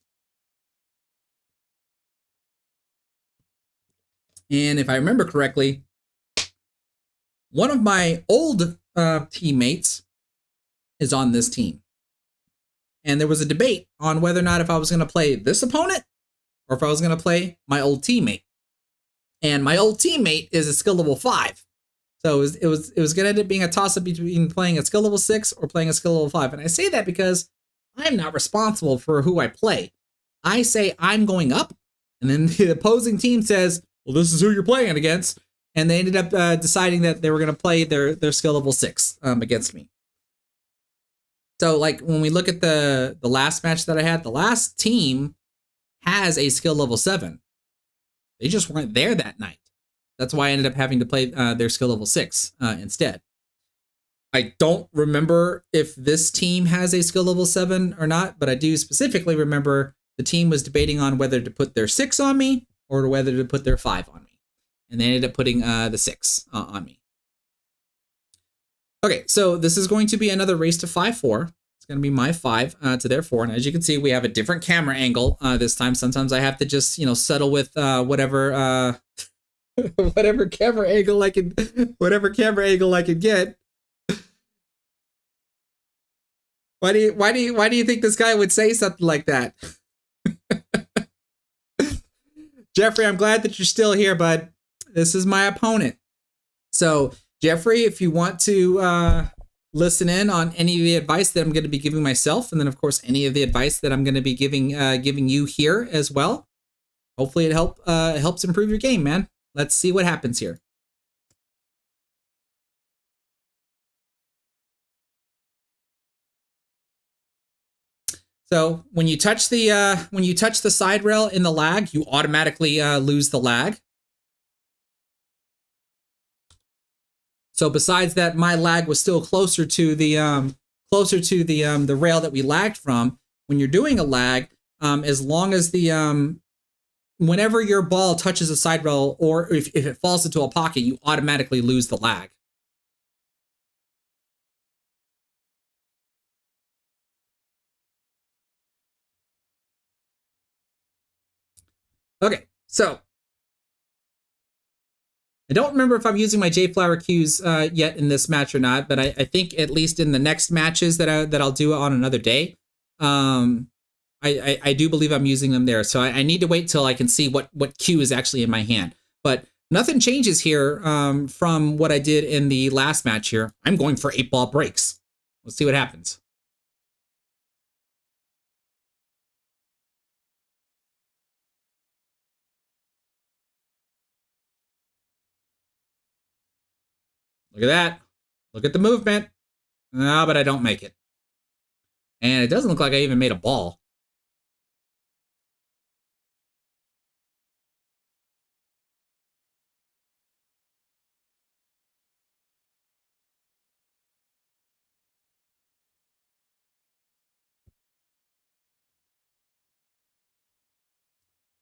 And if I remember correctly, one of my old teammates is on this team. And there was a debate on whether or not if I was going to play this opponent or if I was going to play my old teammate. And my old teammate is a skill level 5. So it was going to end up being a toss-up between playing a skill level 6 or playing a skill level 5. And I say that because I'm not responsible for who I play. I say I'm going up, and then the opposing team says, well, this is who you're playing against. And they ended up deciding that they were going to play their skill level 6 against me. So like when we look at the last match that I had, the last team has a skill level 7. They just weren't there that night. That's why I ended up having to play their skill level 6 instead. I don't remember if this team has a skill level 7 or not, but I do specifically remember the team was debating on whether to put their 6 on me or whether to put their 5 on me. And they ended up putting the 6 on me. Okay, so this is going to be another race to 5-4. It's going to be my 5 to their 4. And as you can see, we have a different camera angle this time. Sometimes I have to just, settle with whatever whatever camera angle I can get. Why do you think this guy would say something like that? Jeffrey, I'm glad that you're still here, bud. This is my opponent. So, Jeffrey, if you want to listen in on any of the advice that I'm going to be giving myself, and then of course any of the advice that I'm going to be giving you here as well, hopefully it helps improve your game, man. Let's see what happens here. So when you touch the side rail in the lag, you automatically lose the lag. So besides that, my lag was still closer to the rail that we lagged from. When you're doing a lag, as long as whenever your ball touches a side rail, or if it falls into a pocket, you automatically lose the lag. Okay, so I don't remember if I'm using my JFlowers Cues yet in this match or not, but I think at least in the next matches that I'll do on another day, I I do believe I'm using them there. So I need to wait till I can see what cue is actually in my hand. But nothing changes here from what I did in the last match here. I'm going for 8-ball breaks. Let's see what happens. Look at that. Look at the movement. No, but I don't make it. And it doesn't look like I even made a ball.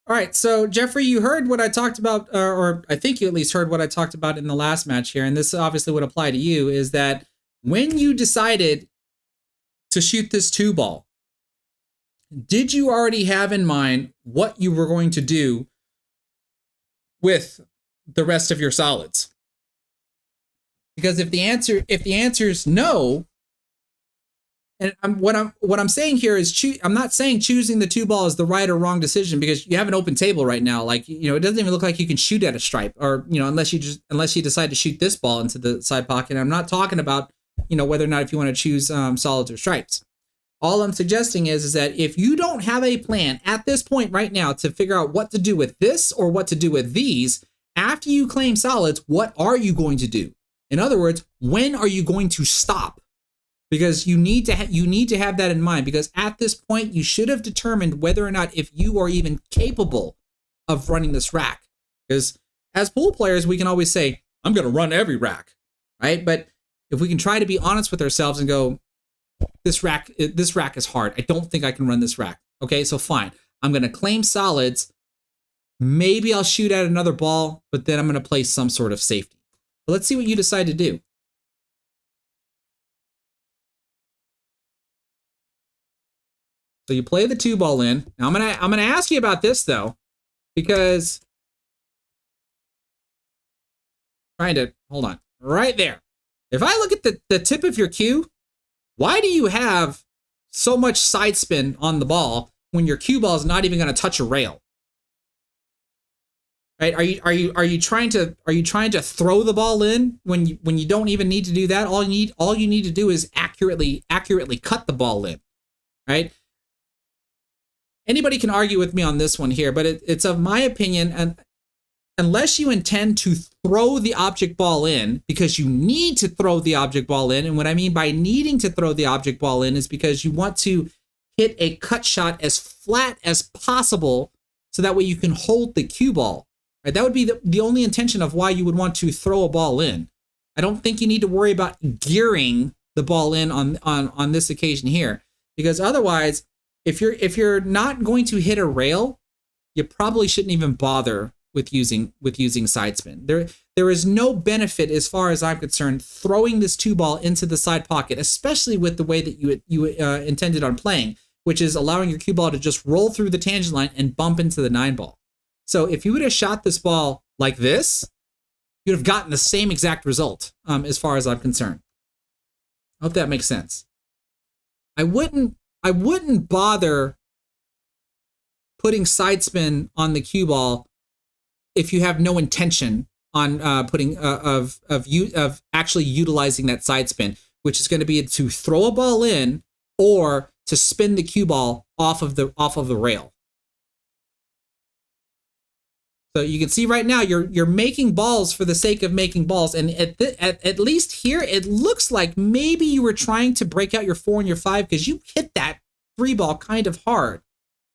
All right, so Jeffrey, you heard what I talked about, or I think you at least heard what I talked about in the last match here, and this obviously would apply to you, is that when you decided to shoot this 2-ball, did you already have in mind what you were going to do with the rest of your solids? Because if the answer is no, and what I'm saying here is I'm not saying choosing the 2-ball is the right or wrong decision, because you have an open table right now. Like, you know, it doesn't even look like you can shoot at a stripe, or, you know, unless you decide to shoot this ball into the side pocket. I'm not talking about, you know, whether or not if you want to choose solids or stripes. All I'm suggesting is that if you don't have a plan at this point right now to figure out what to do with this or what to do with these, after you claim solids, what are you going to do? In other words, when are you going to stop? Because you need to have that in mind, because at this point you should have determined whether or not if you are even capable of running this rack. Because as pool players, we can always say, I'm going to run every rack, right? But if we can try to be honest with ourselves and go, this rack is hard. I don't think I can run this rack. Okay, so fine. I'm going to claim solids. Maybe I'll shoot at another ball, but then I'm going to play some sort of safety. But let's see what you decide to do. So you play the 2-ball in. Now I'm gonna ask you about this though, because hold on right there. If I look at the tip of your cue, why do you have so much side spin on the ball when your cue ball is not even going to touch a rail? Right? Are you trying to throw the ball in when you don't even need to do that? All you need to do is accurately cut the ball in, right? Anybody can argue with me on this one here, but it's of my opinion, and unless you intend to throw the object ball in, because you need to throw the object ball in, and what I mean by needing to throw the object ball in is because you want to hit a cut shot as flat as possible so that way you can hold the cue ball. Right? That would be the only intention of why you would want to throw a ball in. I don't think you need to worry about gearing the ball in on this occasion here, because otherwise, if you're not going to hit a rail, you probably shouldn't even bother with using side spin. There is no benefit, as far as I'm concerned, throwing this 2-ball into the side pocket, especially with the way that you intended on playing, which is allowing your cue ball to just roll through the tangent line and bump into the 9-ball. So if you would have shot this ball like this, you'd have gotten the same exact result, as far as I'm concerned. I hope that makes sense. I wouldn't bother putting side spin on the cue ball if you have no intention on of actually utilizing that side spin, which is going to be to throw a ball in or to spin the cue ball off of the rail. So you can see right now you're making balls for the sake of making balls, and at least here it looks like maybe you were trying to break out your 4 and your 5 because you hit that 3-ball kind of hard,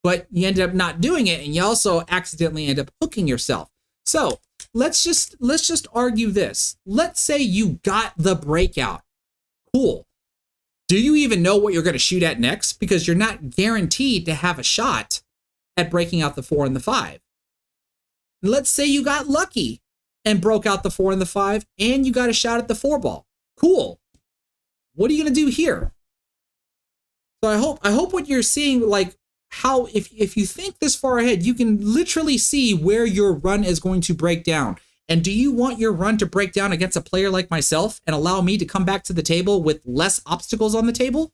but you ended up not doing it, and you also accidentally end up hooking yourself. So let's just argue this. Let's say you got the breakout. Cool. Do you even know what you're going to shoot at next? Because you're not guaranteed to have a shot at breaking out the 4 and the 5. Let's say you got lucky and broke out the 4 and the 5, and you got a shot at the 4-ball. Cool. What are you going to do here? So I hope what you're seeing, like how if you think this far ahead, you can literally see where your run is going to break down. And do you want your run to break down against a player like myself and allow me to come back to the table with less obstacles on the table?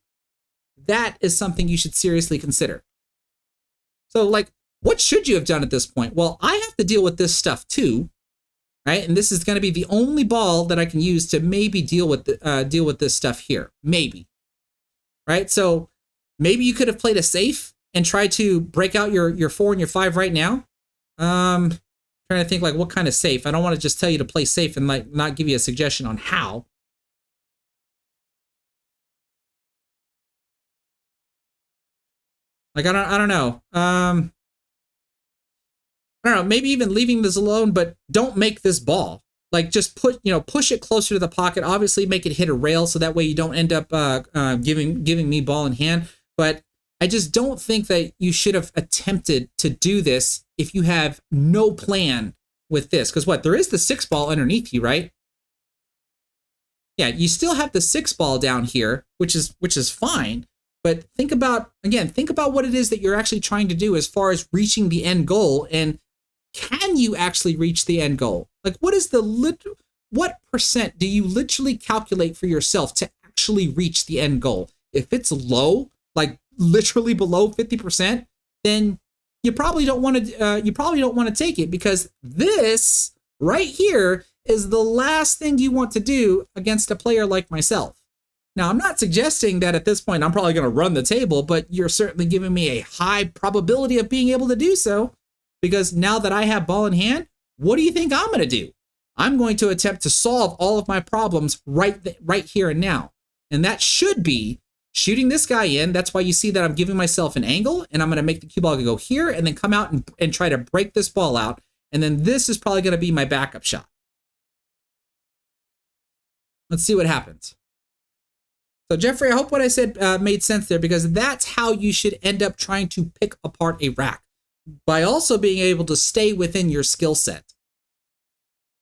That is something you should seriously consider. So like, what should you have done at this point? Well, I have to deal with this stuff too, right? And this is going to be the only ball that I can use to maybe deal with this stuff here, maybe, right? So maybe you could have played a safe and tried to break out your 4 and your 5 right now. Trying to think like what kind of safe. I don't want to just tell you to play safe and like not give you a suggestion on how. Like I don't know. I don't know. Maybe even leaving this alone, but don't make this ball. Like just push it closer to the pocket. Obviously, make it hit a rail so that way you don't end up giving me ball in hand. But I just don't think that you should have attempted to do this if you have no plan with this. Because what, there is the 6 ball underneath you, right? Yeah, you still have the 6 ball down here, which is fine. But think about what it is that you're actually trying to do as far as reaching the end goal, and can you actually reach the end goal? Like, what percent do you literally calculate for yourself to actually reach the end goal? If it's low, like literally below 50%, then you probably don't want to take it, because this right here is the last thing you want to do against a player like myself. Now, I'm not suggesting that at this point I'm probably going to run the table, but you're certainly giving me a high probability of being able to do so, because now that I have ball in hand, what do you think I'm going to do? I'm going to attempt to solve all of my problems right here and now. And that should be shooting this guy in. That's why you see that I'm giving myself an angle, and I'm going to make the cue ball go here and then come out and try to break this ball out. And then this is probably going to be my backup shot. Let's see what happens. So Jeffrey, I hope what I said made sense there, because that's how you should end up trying to pick apart a rack, by also being able to stay within your skill set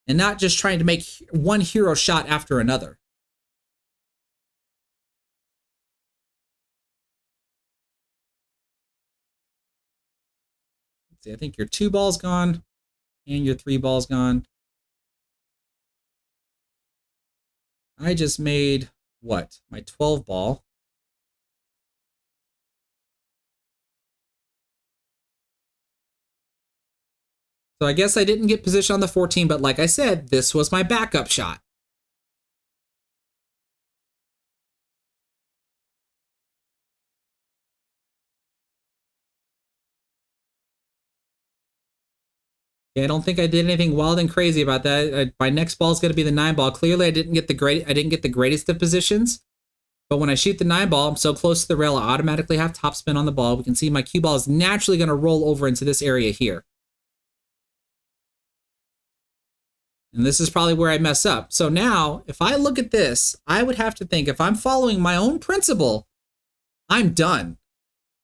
and not just trying to make one hero shot after another. Let's see, I think your 2 ball's gone and your 3 ball's gone. I just made what? My 12 ball. So I guess I didn't get position on the 14, but like I said, this was my backup shot. Okay, I don't think I did anything wild and crazy about that. My next ball is going to be the 9 ball. Clearly, I didn't get the greatest of positions. But when I shoot the 9 ball, I'm so close to the rail, I automatically have topspin on the ball. We can see my cue ball is naturally going to roll over into this area here. And this is probably where I mess up. So now, if I look at this, I would have to think, if I'm following my own principle, I'm done.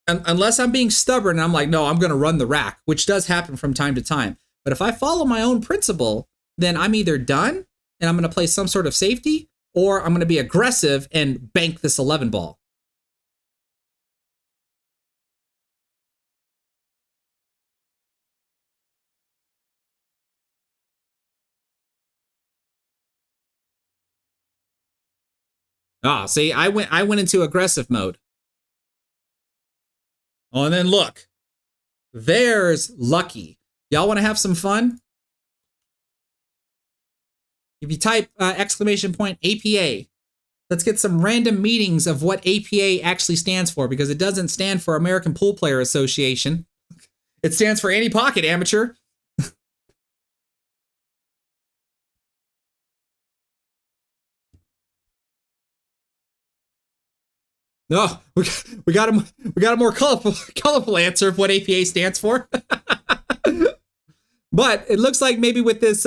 Unless I'm being stubborn and I'm like, no, I'm going to run the rack, which does happen from time to time. But if I follow my own principle, then I'm either done and I'm going to play some sort of safety, or I'm going to be aggressive and bank this 11 ball. Ah, see, I went into aggressive mode. Oh, and then look, there's lucky. Y'all want to have some fun? If you type !APA, let's get some random meetings of what APA actually stands for, because it doesn't stand for American Pool Player Association. It stands for Any Pocket Amateur. No, we got a more colorful answer of what APA stands for. But it looks like maybe with this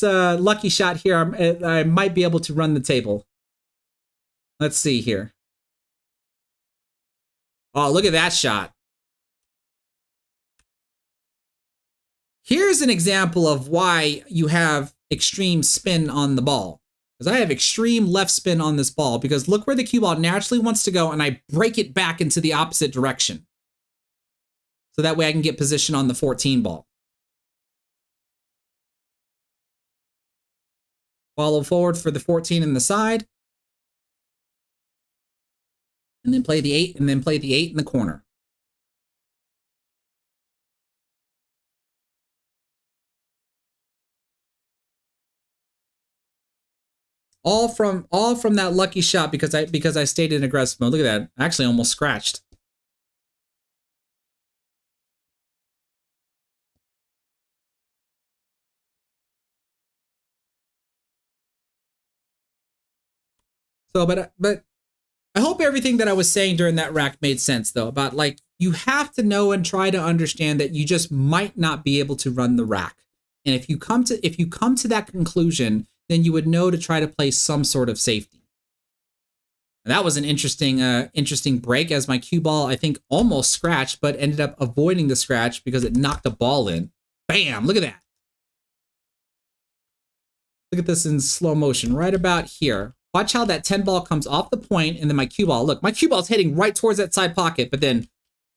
lucky shot here, I might be able to run the table. Let's see here. Oh, look at that shot. Here's an example of why you have extreme spin on the ball. Because I have extreme left spin on this ball, because look where the cue ball naturally wants to go, and I break it back into the opposite direction. So that way I can get position on the 14 ball. Follow forward for the 14 in the side. And then play the 8, and then play the 8 in the corner. All from that lucky shot because I stayed in aggressive mode. Look at that. I actually almost scratched. So, but I hope everything that I was saying during that rack made sense, though, about like you have to know and try to understand that you just might not be able to run the rack. And if you come to that conclusion, then you would know to try to play some sort of safety. And that was an interesting break, as my cue ball, I think, almost scratched, but ended up avoiding the scratch because it knocked the ball in. Bam! Look at that. Look at this in slow motion right about here. Watch how that 10 ball comes off the point, and then my cue ball, look, my cue ball's heading right towards that side pocket, but then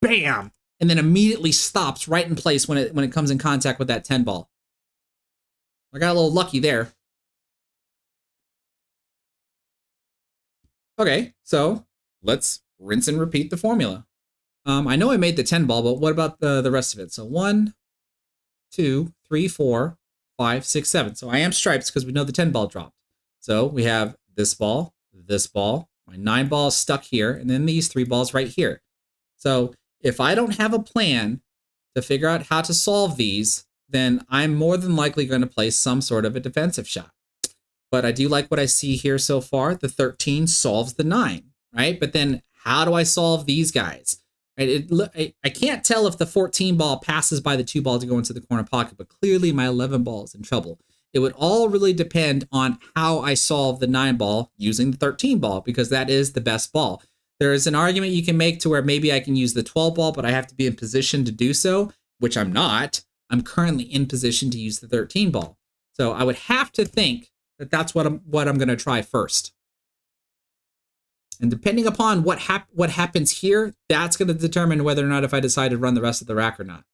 bam, and then immediately stops right in place when it comes in contact with that 10 ball. I got a little lucky there. Okay, so let's rinse and repeat the formula. I know I made the 10 ball, but what about the rest of it? So 1, 2, 3, 4, 5, 6, 7. So I am stripes because we know the 10 ball dropped. So we have this ball, my 9 balls stuck here, and then these 3 balls right here. So if I don't have a plan to figure out how to solve these, then I'm more than likely going to play some sort of a defensive shot. But I do like what I see here so far. The 13 solves the 9, right? But then how do I solve these guys? Right? I can't tell if the 14 ball passes by the 2 ball to go into the corner pocket, but clearly my 11 ball is in trouble. It would all really depend on how I solve the 9 ball using the 13 ball, because that is the best ball. There is an argument you can make to where maybe I can use the 12 ball, but I have to be in position to do so, which I'm not. I'm currently in position to use the 13 ball. So I would have to think that that's what I'm going to try first. And depending upon what happens here, that's going to determine whether or not if I decide to run the rest of the rack or not.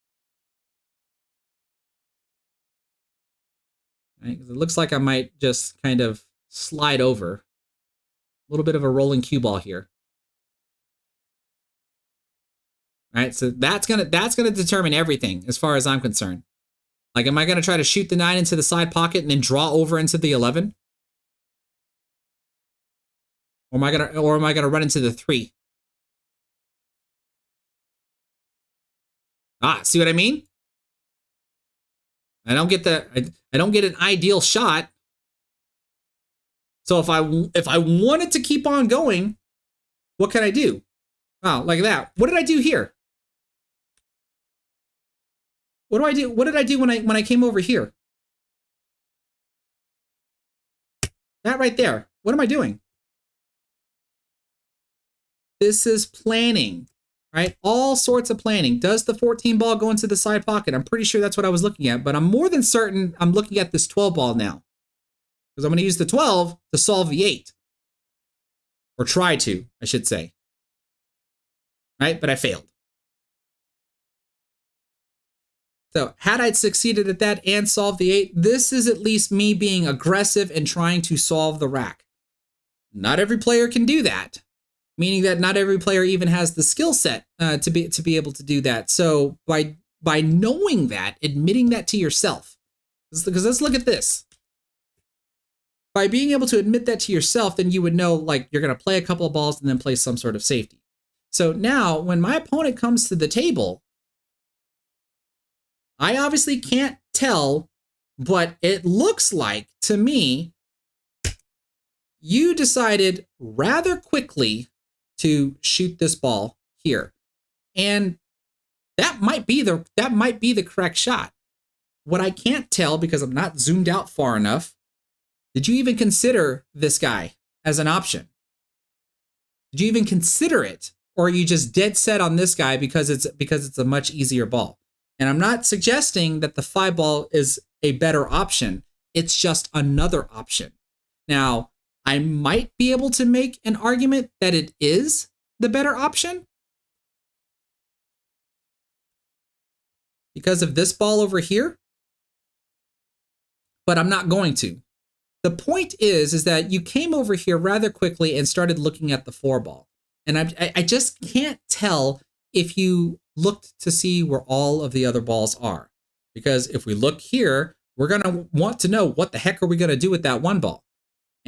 Right? 'Cause it looks like I might just kind of slide over. A little bit of a rolling cue ball here. Right? So that's gonna determine everything as far as I'm concerned. Like, am I gonna try to shoot the 9 into the side pocket and then draw over into the 11? Or am I gonna run into the 3? Ah, see what I mean? I don't get an ideal shot. So if I wanted to keep on going, what can I do? Wow, like that. What did I do here? What do I do? What did I do when I came over here? That right there. What am I doing? This is planning, right? All sorts of planning. Does the 14 ball go into the side pocket? I'm pretty sure that's what I was looking at, but I'm more than certain I'm looking at this 12 ball now, because I'm going to use the 12 to solve the 8, or try to, I should say. Right? But I failed. So had I succeeded at that and solved the 8, this is at least me being aggressive and trying to solve the rack. Not every player can do that, meaning that not every player even has the skill set to be able to do that. So by knowing that, admitting that to yourself, because let's look at this. By being able to admit that to yourself, then you would know, like, you're going to play a couple of balls and then play some sort of safety. So now when my opponent comes to the table, I obviously can't tell, but it looks like to me you decided rather quickly to shoot this ball here. And that might be the correct shot. What I can't tell, because I'm not zoomed out far enough, did you even consider this guy as an option? Did you even consider it? Or are you just dead set on this guy because it's a much easier ball? And I'm not suggesting that the 5 ball is a better option. It's just another option. Now, I might be able to make an argument that it is the better option because of this ball over here, but I'm not going to. The point is that you came over here rather quickly and started looking at the 4 ball. And I just can't tell if you looked to see where all of the other balls are. Because if we look here, we're going to want to know what the heck are we going to do with that 1 ball.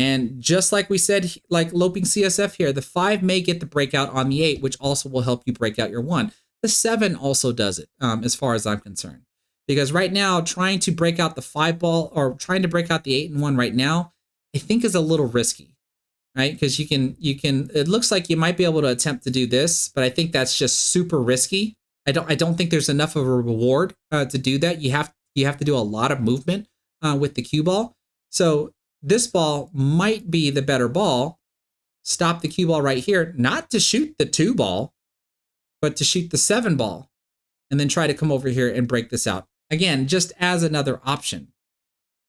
And just like we said, like loping CSF here, the 5 may get the breakout on the 8, which also will help you break out your 1. The 7 also does it, as far as I'm concerned. Because right now, trying to break out the 5 ball or trying to break out the 8 and 1 right now, I think is a little risky, right? Because you can, it looks like you might be able to attempt to do this, but I think that's just super risky. I don't think there's enough of a reward to do that. You have to do a lot of movement with the cue ball. So this ball might be the better ball. Stop the cue ball right here, not to shoot the 2 ball, but to shoot the 7 ball, and then try to come over here and break this out. Again, just as another option.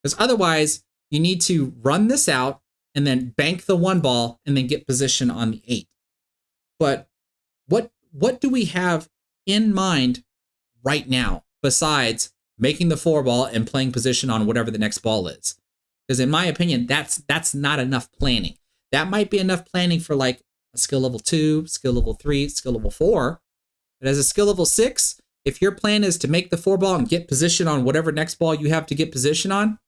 Because otherwise, you need to run this out and then bank the 1 ball and then get position on the 8. But what do we have in mind right now besides making the 4 ball and playing position on whatever the next ball is? Because in my opinion, that's not enough planning. That might be enough planning for like a skill level 2, skill level 3, skill level 4. But as a skill level 6, if your plan is to make the 4 ball and get position on whatever next ball you have to get position on,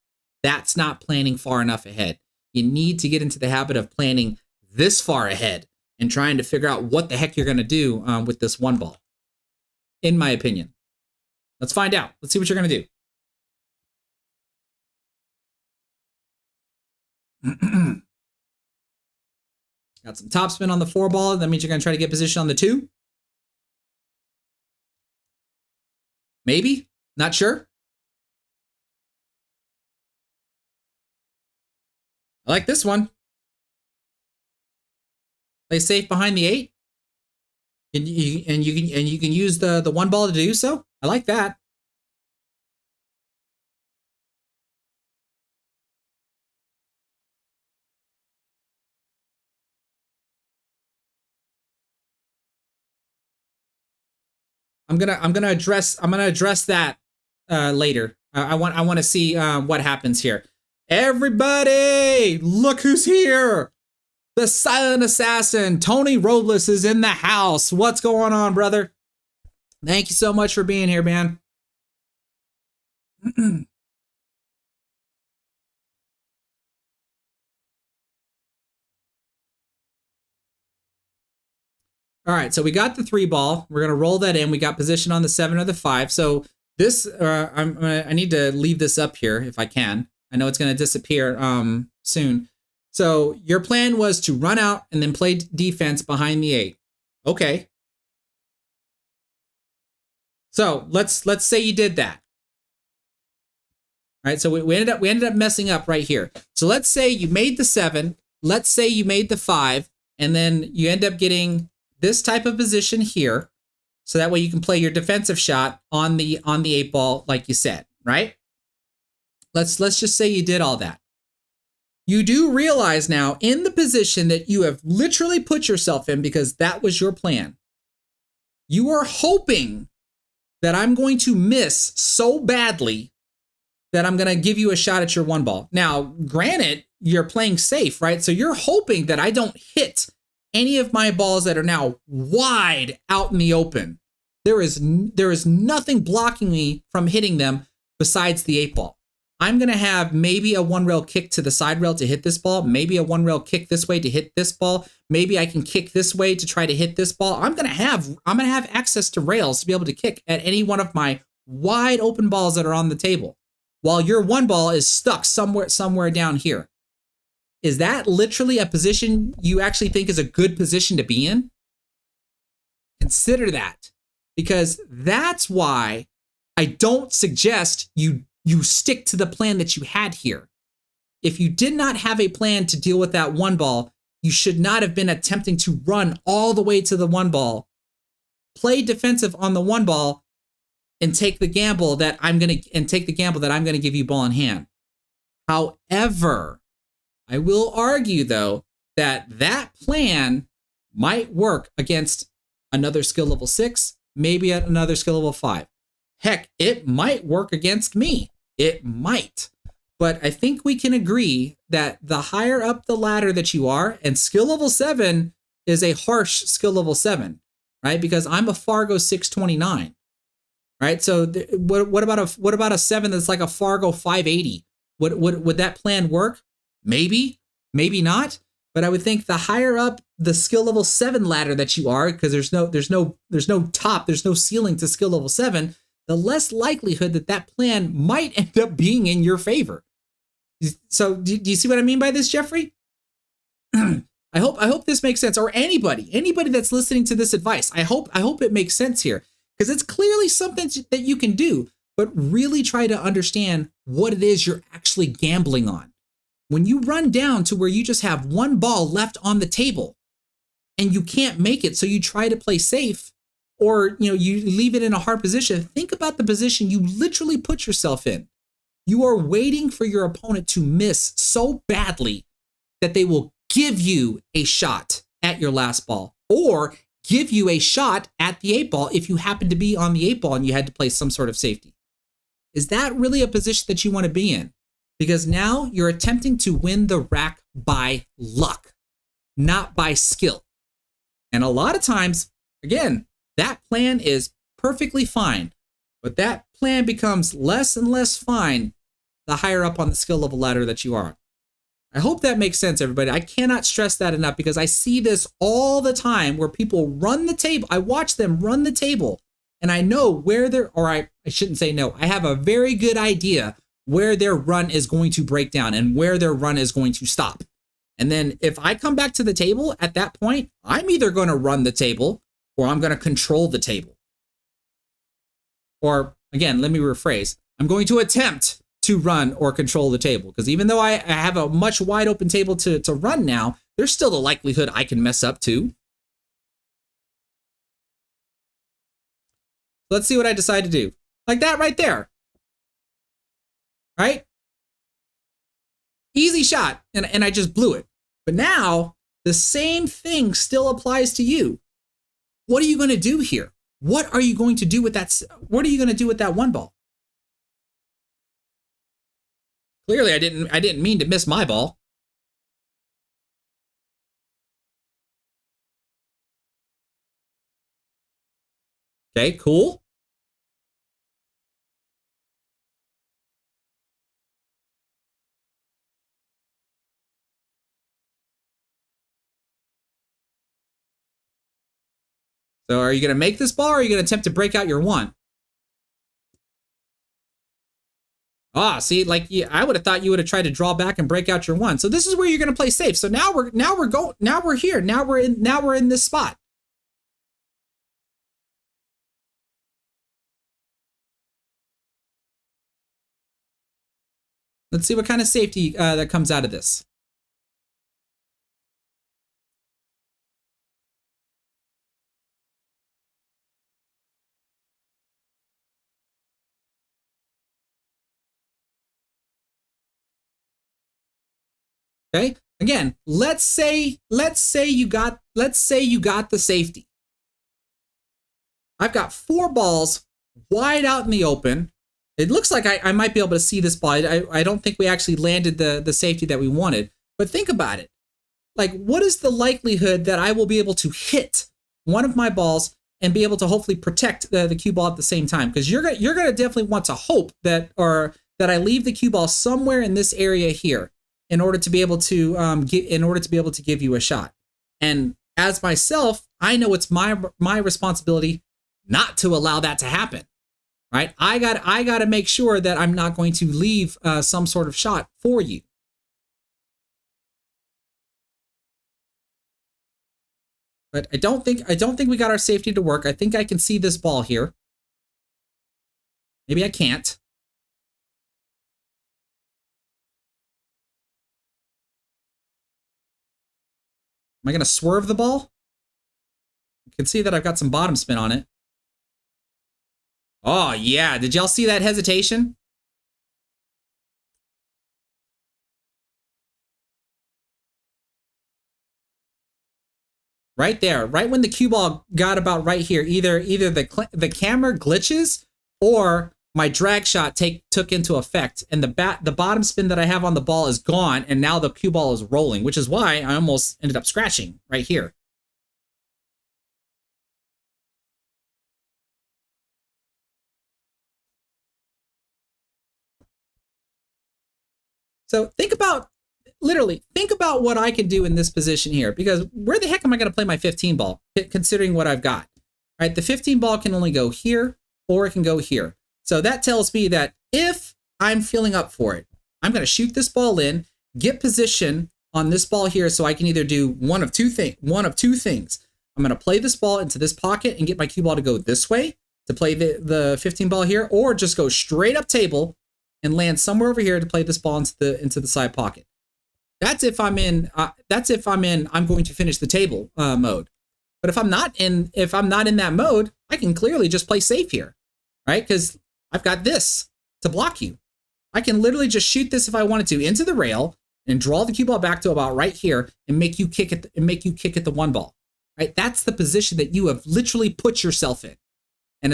that's not planning far enough ahead. You need to get into the habit of planning this far ahead and trying to figure out what the heck you're going to do with this 1 ball, in my opinion. Let's find out. Let's see what you're going to do. Got some topspin on the 4 ball. That means you're going to try to get position on the 2. Maybe. Not sure. I like this one. Play safe behind the 8. And you can use the 1 ball to do so. I like that. I'm gonna address that later. I want to see what happens here. Everybody, look who's here! The silent assassin, Tony Robles, is in the house. What's going on, brother? Thank you so much for being here, man. All right, so we got the 3 ball. We're gonna roll that in. We got position on the 7 or the 5. So this, I need to leave this up here if I can. I know it's gonna disappear soon. So your plan was to run out and then play defense behind the 8. Okay. So let's say you did that. All right, so we ended up messing up right here. So let's say you made the 7. Let's say you made the 5, and then you end up getting this type of position here, so that way you can play your defensive shot on the 8 ball, like you said, right? Let's just say you did all that. You do realize now, in the position that you have literally put yourself in, because that was your plan, you are hoping that I'm going to miss so badly that I'm going to give you a shot at your 1 ball. Now, granted, you're playing safe, right? So you're hoping that I don't hit any of my balls that are now wide out in the open. There is nothing blocking me from hitting them besides the 8 ball. I'm going to have maybe a 1 rail kick to the side rail to hit this ball, maybe a 1 rail kick this way to hit this ball. Maybe I can kick this way to try to hit this ball. I'm going to have access to rails to be able to kick at any one of my wide open balls that are on the table, while your 1 ball is stuck somewhere down here. Is that literally a position you actually think is a good position to be in? Consider that, because that's why I don't suggest you stick to the plan that you had here. If you did not have a plan to deal with that 1 ball, you should not have been attempting to run all the way to the 1 ball, play defensive on the 1 ball, and take the gamble that I'm gonna give you ball in hand. However, I will argue, though, that plan might work against another skill level 6, maybe another skill level 5. Heck, it might work against me. It might. But I think we can agree that the higher up the ladder that you are, and skill level 7 is a harsh skill level 7, right? Because I'm a Fargo 629, right? So what about a 7 that's like a Fargo 580? Would that plan work? Maybe, Maybe not, but I would think the higher up the skill level 7 ladder that you are, because there's no top, there's no ceiling to skill level 7, the less likelihood that that plan might end up being in your favor. So do you see what I mean by this, Jeffrey? I hope this makes sense, or anybody that's listening to this advice. I hope it makes sense here, because it's clearly something that you can do, but really try to understand what it is you're actually gambling on. When you run down to where you just have one ball left on the table and you can't make it, so you try to play safe, or you leave it in a hard position, think about the position you literally put yourself in. You are waiting for your opponent to miss so badly that they will give you a shot at your last ball, or give you a shot at the 8 ball if you happen to be on the 8 ball and you had to play some sort of safety. Is that really a position that you want to be in? Because now you're attempting to win the rack by luck, not by skill. And a lot of times, again, that plan is perfectly fine, but that plan becomes less and less fine the higher up on the skill level ladder that you are. I hope that makes sense, everybody. I cannot stress that enough, because I see this all the time where people run the table. I watch them run the table, and I know where I shouldn't say no. I have a very good idea where their run is going to break down and where their run is going to stop. And then if I come back to the table at that point, I'm either going to run the table or I'm going to control the table. Or again, let me rephrase. I'm going to attempt to run or control the table, because even though I have a much wide open table to run now, there's still the likelihood I can mess up too. Let's see what I decide to do. Like that right there. Right? Easy shot, and I just blew it. But now the same thing still applies to you. What are you going to do here? What are you going to do with that? What are you going to do with that 1 ball? Clearly, I didn't mean to miss my ball. Okay, cool. So are you going to make this ball, or are you going to attempt to break out your 1? See, like, yeah, I would have thought you would have tried to draw back and break out your 1. So this is where you're going to play safe. So now we're here. Now we're in this spot. Let's see what kind of safety that comes out of this. Okay. Again, let's say you got the safety. I've got 4 balls wide out in the open. It looks like I might be able to see this ball. I don't think we actually landed the safety that we wanted. But think about it. Like, what is the likelihood that I will be able to hit one of my balls and be able to hopefully protect the cue ball at the same time? Because you're gonna definitely want to hope that I leave the cue ball somewhere in this area here, in order to be able to give you a shot. And as myself, I know it's my responsibility not to allow that to happen, right? I got to make sure that I'm not going to leave some sort of shot for you. But I don't think we got our safety to work. I think I can see this ball here. Maybe I can't. Am I going to swerve the ball? You can see that I've got some bottom spin on it. Oh, yeah. Did y'all see that hesitation? Right there. Right when the cue ball got about right here, either the camera glitches or my drag shot took into effect, and the bottom spin that I have on the ball is gone, and now the cue ball is rolling, which is why I almost ended up scratching right here. So think about, literally, think about what I can do in this position here, because where the heck am I going to play my 15 ball, considering what I've got? Right, the 15 ball can only go here, or it can go here. So that tells me that if I'm feeling up for it, I'm going to shoot this ball in, get position on this ball here, so I can either do one of two things. I'm going to play this ball into this pocket and get my cue ball to go this way to play the 15 ball here, or just go straight up table and land somewhere over here to play this ball into the side pocket. That's if I'm in. I'm going to finish the table mode. But if I'm not in that mode, I can clearly just play safe here, right? Because I've got this to block you. I can literally just shoot this if I wanted to into the rail and draw the cue ball back to about right here and make you kick it the one ball, right? That's the position that you have literally put yourself in. And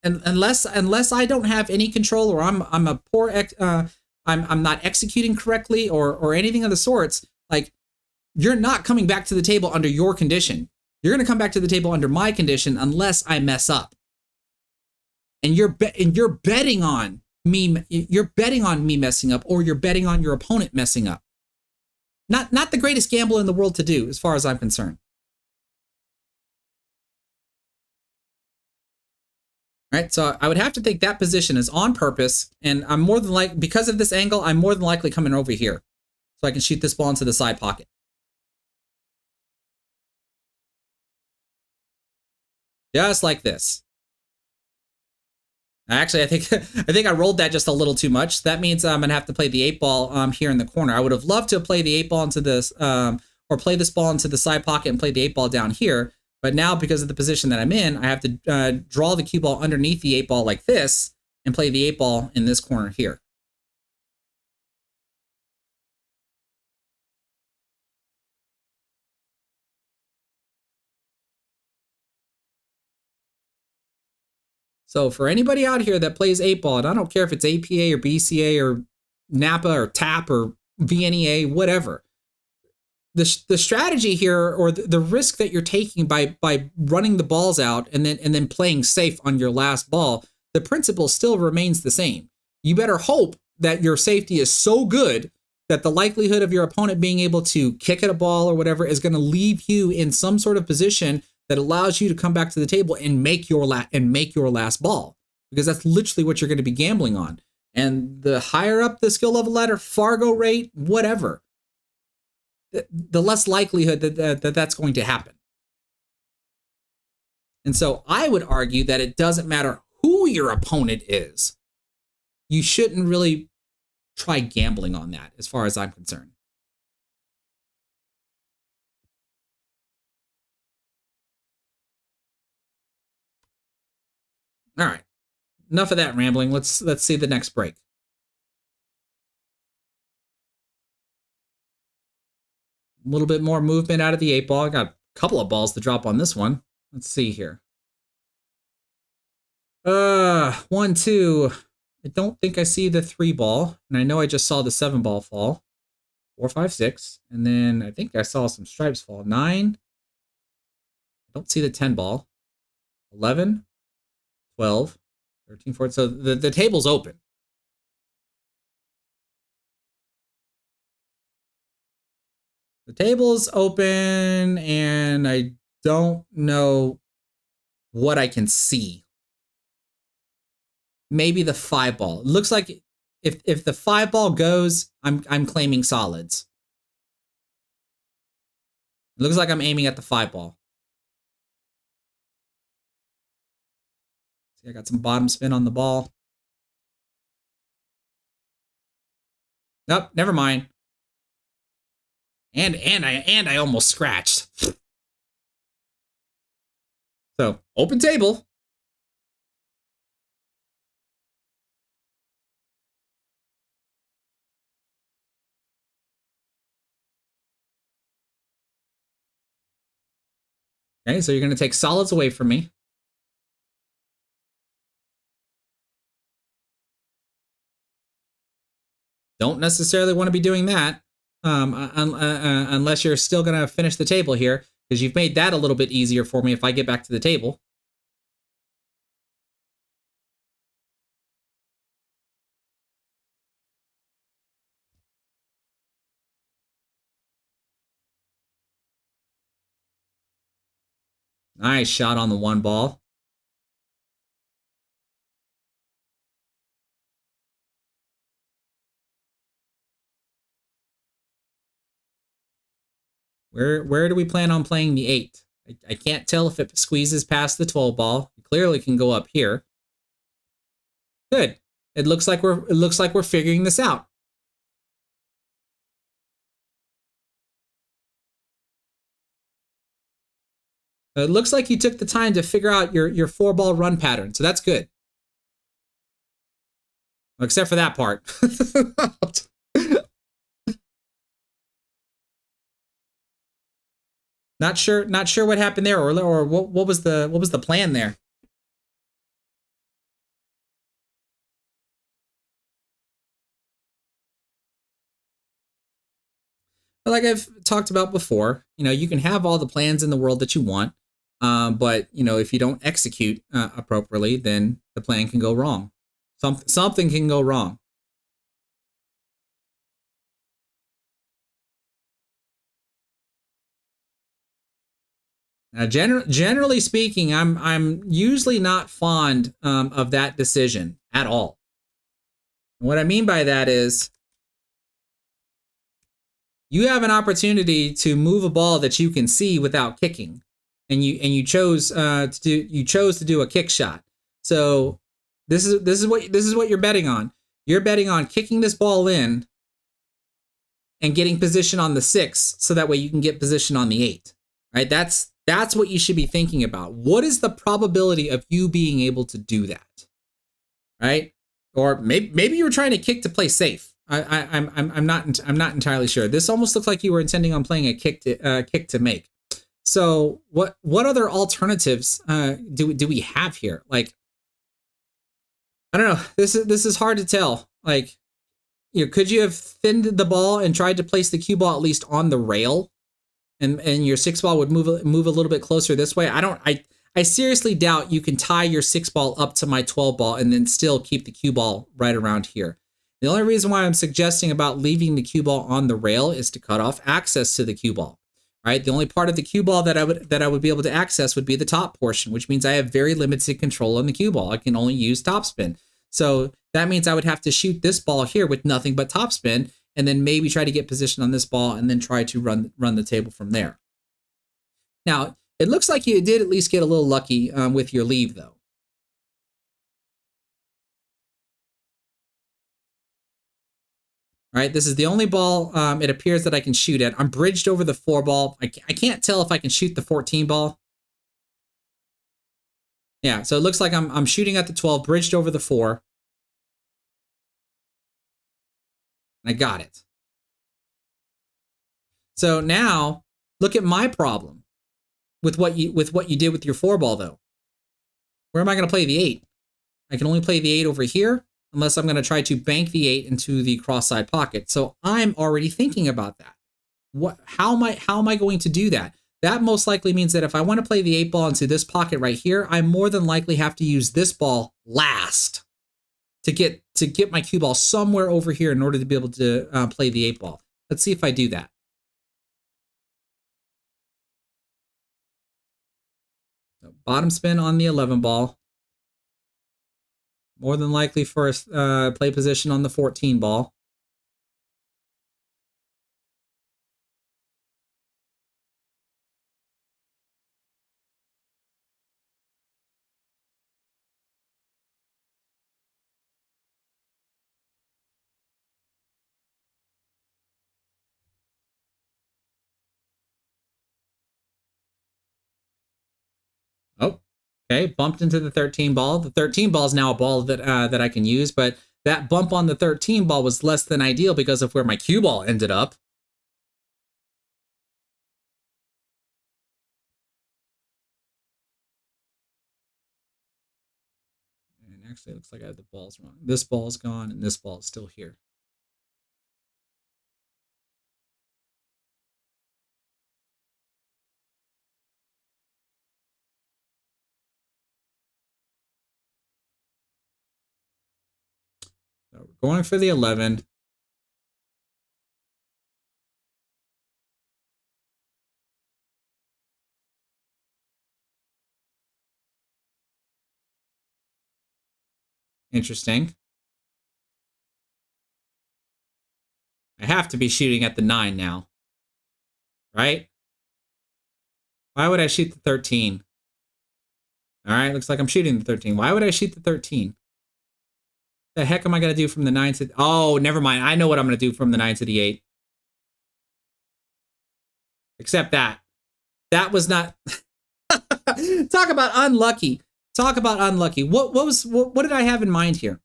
unless I don't have any control, or I'm a poor I'm not executing correctly or anything of the sorts, like, you're not coming back to the table under your condition. You're going to come back to the table under my condition unless I mess up. And you're betting on me. You're betting on me messing up, or you're betting on your opponent messing up. Not the greatest gamble in the world to do, as far as I'm concerned. Right, so I would have to think that position is on purpose, and I'm more than likely, because of this angle, I'm more than likely coming over here, so I can shoot this ball into the side pocket. Just like this. Actually, I think I rolled that just a little too much. That means I'm gonna have to play the 8 ball here in the corner. I would have loved to play the 8 ball into this, or play this ball into the side pocket and play the 8 ball down here. But now, because of the position that I'm in, I have to draw the cue ball underneath the 8 ball like this and play the 8 ball in this corner here. So for anybody out here that plays 8 ball, and I don't care if it's APA or BCA or Napa or TAP or VNEA, whatever, the strategy here, or the risk that you're taking by running the balls out and then playing safe on your last ball, the principle still remains the same. You better hope that your safety is so good that the likelihood of your opponent being able to kick at a ball or whatever is going to leave you in some sort of position that allows you to come back to the table and make your last ball, because that's literally what you're going to be gambling on. And the higher up the skill level ladder, Fargo rate, whatever, the less likelihood that that's going to happen. And so I would argue that it doesn't matter who your opponent is. You shouldn't really try gambling on that, as far as I'm concerned. All right, enough of that rambling. Let's see the next break. A little bit more movement out of the 8 ball. I got a couple of balls to drop on this one. Let's see here. 1, 2. I don't think I see the 3 ball, and I know I just saw the 7 ball fall. 4, 5, 6, and then I think I saw some stripes fall. 9. I don't see the 10 ball. 11, 12, 13, 14. So the table's open. The table's open, and I don't know what I can see. Maybe the 5 ball. It looks like if the 5 ball goes, I'm claiming solids. It looks like I'm aiming at the 5 ball. See, I got some bottom spin on the ball. Nope, never mind. And I almost scratched. So, open table. Okay, so you're going to take solids away from me. Don't necessarily want to be doing that unless you're still going to finish the table here, because you've made that a little bit easier for me if I get back to the table. Nice shot on the 1 ball. Where do we plan on playing the 8? I can't tell if it squeezes past the 12 ball. It clearly can go up here. Good. It looks like we're figuring this out. It looks like you took the time to figure out your 4-ball run pattern, so that's good. Except for that part. Not sure what happened there, or what was the plan there. But like I've talked about before, you can have all the plans in the world that you want, but if you don't execute appropriately, then the plan can go wrong. Something can go wrong. Generally speaking, I'm usually not fond of that decision at all. What I mean by that is, you have an opportunity to move a ball that you can see without kicking, and you chose to do a kick shot. So this is what you're betting on. You're betting on kicking this ball in and getting position on the 6, so that way you can get position on the 8. Right? That's what you should be thinking about. What is the probability of you being able to do that? Right? Or maybe you were trying to kick to play safe. I'm not entirely sure. This almost looks like you were intending on playing a kick to make. So what other alternatives do we have here? Like, I don't know. This is hard to tell. Like, could you have thinned the ball and tried to place the cue ball at least on the rail, and your 6 ball would move a little bit closer this way? I seriously doubt you can tie your 6 ball up to my 12 ball and then still keep the cue ball right around here. The only reason why I'm suggesting about leaving the cue ball on the rail is to cut off access to the cue ball. Right? The only part of the cue ball that I would be able to access would be the top portion, which means I have very limited control on the cue ball. I can only use topspin. So that means I would have to shoot this ball here with nothing but topspin, and then maybe try to get position on this ball and then try to run the table from there. Now, it looks like you did at least get a little lucky with your leave, though. All right, this is the only ball it appears that I can shoot at. I'm bridged over the 4 ball. I can't tell if I can shoot the 14 ball. Yeah, so it looks like I'm shooting at the 12, bridged over the 4. And I got it. So now, look at my problem with what you did with your 4 ball, though. Where am I going to play the 8? I can only play the 8 over here, unless I'm going to try to bank the 8 into the cross-side pocket. So I'm already thinking about that. How am I going to do that? That most likely means that if I want to play the 8 ball into this pocket right here, I more than likely have to use this ball last to get my cue ball somewhere over here in order to be able to play the 8 ball. Let's see if I do that. So bottom spin on the 11 ball. More than likely for a play position on the 14 ball. Oh, okay, bumped into the 13 ball. The 13 ball is now a ball that I can use, but that bump on the 13 ball was less than ideal because of where my cue ball ended up. And actually, it looks like I have the balls wrong. This ball's gone, and this ball is still here. So we're going for the 11. Interesting. I have to be shooting at the 9 now. Right? Why would I shoot the 13? All right, looks like I'm shooting the 13. Why would I shoot the 13? The heck am I going to do from the 9 to... Oh, never mind. I know what I'm going to do from the 9 to the 8. Except that. That was not... Talk about unlucky. Talk about unlucky. What did I have in mind here?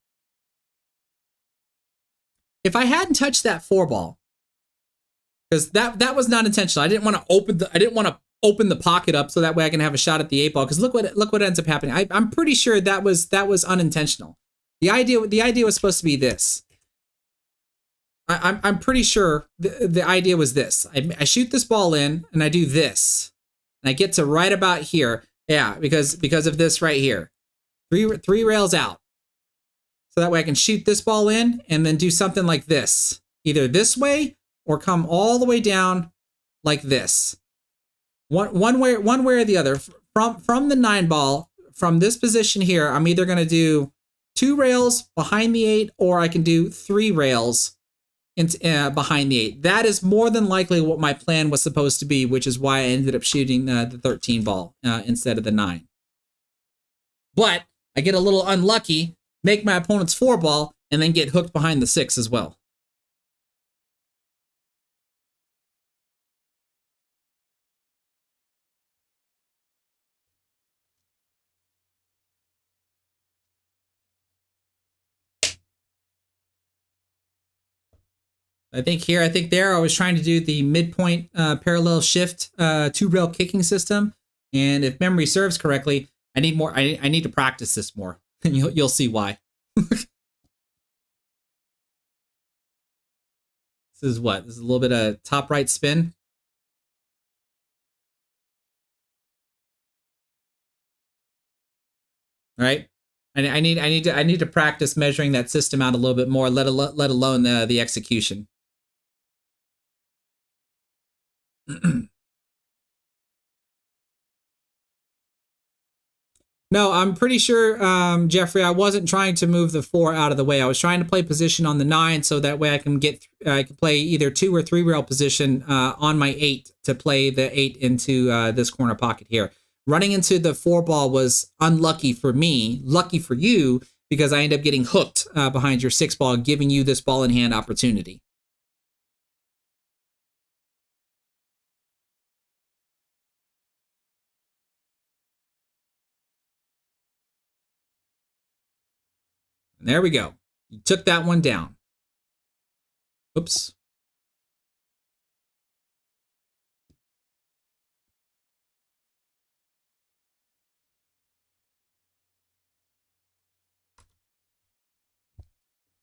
If I hadn't touched that 4 ball, because that was not intentional. I didn't want to open the pocket up so that way I can have a shot at the 8 ball. Because look what ends up happening. I'm pretty sure that was unintentional. The idea was supposed to be this. I'm pretty sure the idea was this. I shoot this ball in and I do this, and I get to right about here. Yeah, because of this right here. Three rails out. So that way I can shoot this ball in and then do something like this. Either this way or come all the way down like this. One way or the other. From the 9 ball, from this position here, I'm either going to do 2 rails behind the 8, or I can do 3 rails behind the 8. That is more than likely what my plan was supposed to be, which is why I ended up shooting the 13 ball instead of the 9. But I get a little unlucky, make my opponent's 4 ball, and then get hooked behind the 6 as well. I think there I was trying to do the midpoint parallel shift 2-rail kicking system, and if memory serves correctly, I need more. I need to practice this more, and you'll see why. This is what? This is a little bit of top right spin. All right. I need to practice measuring that system out a little bit more, let alone the execution. No, I'm pretty sure, Jeffrey, I wasn't trying to move the 4 out of the way. I was trying to play position on the 9 so that way I can play either 2 or 3 rail position on my 8 to play the 8 into this corner pocket here. Running into the 4 ball was unlucky for me, lucky for you, because I end up getting hooked behind your 6 ball, giving you this ball in hand opportunity. And there we go. You took that one down. Oops.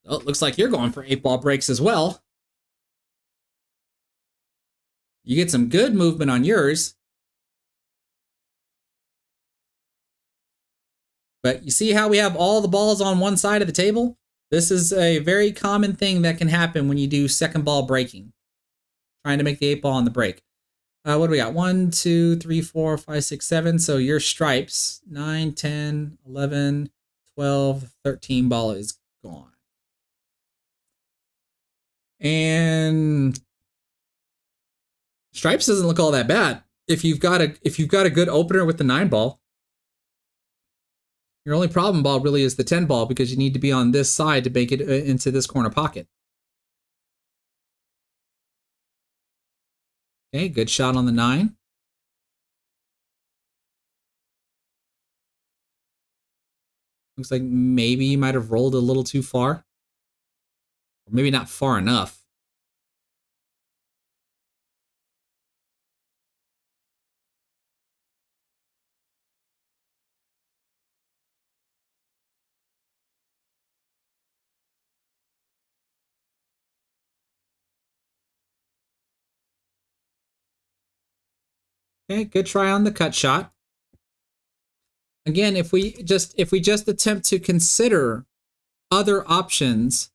Oh, it looks like you're going for 8 ball breaks as well. You get some good movement on yours. But you see how we have all the balls on one side of the table? This is a very common thing that can happen when you do second ball breaking. Trying to make the 8 ball on the break. What do we got? 1, 2, 3, 4, 5, 6, 7. So your stripes, 9, 10, 11, 12, 13 ball is gone. And stripes doesn't look all that bad. If you've got a good opener with the 9 ball. Your only problem ball really is the 10 ball because you need to be on this side to make it into this corner pocket. Okay, good shot on the 9. Looks like maybe you might have rolled a little too far. Or maybe not far enough. Okay, good try on the cut shot. Again, if we just attempt to consider other options,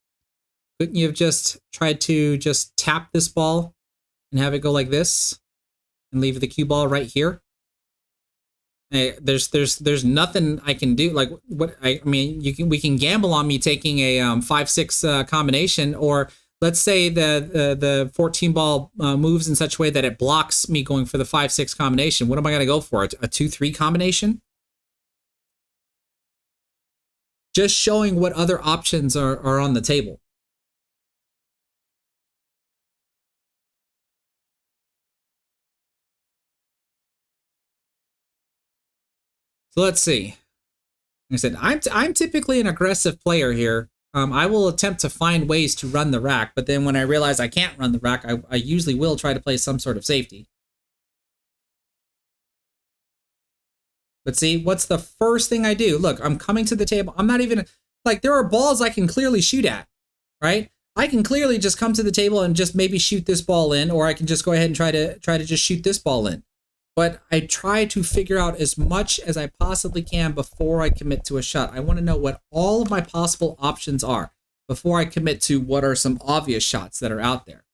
couldn't you have just tried to just tap this ball and have it go like this and leave the cue ball right here? There's nothing I can do. Like what I mean, we can gamble on me taking a 5-6 combination, or let's say the 14 ball moves in such a way that it blocks me going for the 5-6 combination. What am I going to go for? A 2-3 combination? Just showing what other options are on the table. So let's see. Like I said, I'm typically an aggressive player here. I will attempt to find ways to run the rack, but then when I realize I can't run the rack, I usually will try to play some sort of safety. But see, what's the first thing I do? Look, I'm coming to the table. I'm not even, like, there are balls I can clearly shoot at, right? I can clearly just come to the table and just maybe shoot this ball in, or I can just go ahead and try to just shoot this ball in. But I try to figure out as much as I possibly can before I commit to a shot. I want to know what all of my possible options are before I commit to what are some obvious shots that are out there.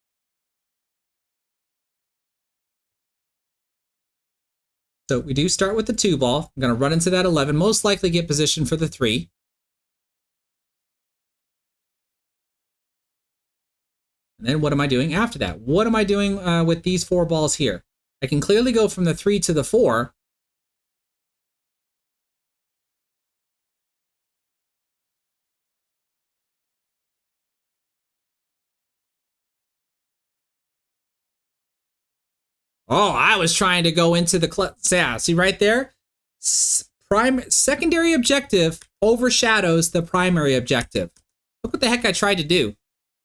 So we do start with the 2 ball. I'm going to run into that 11, most likely get positioned for the 3. And then what am I doing after that? What am I doing with these 4 balls here? I can clearly go from the 3 to the 4. Oh, I was trying to go into the yeah, see right there? Secondary objective overshadows the primary objective. Look what the heck I tried to do.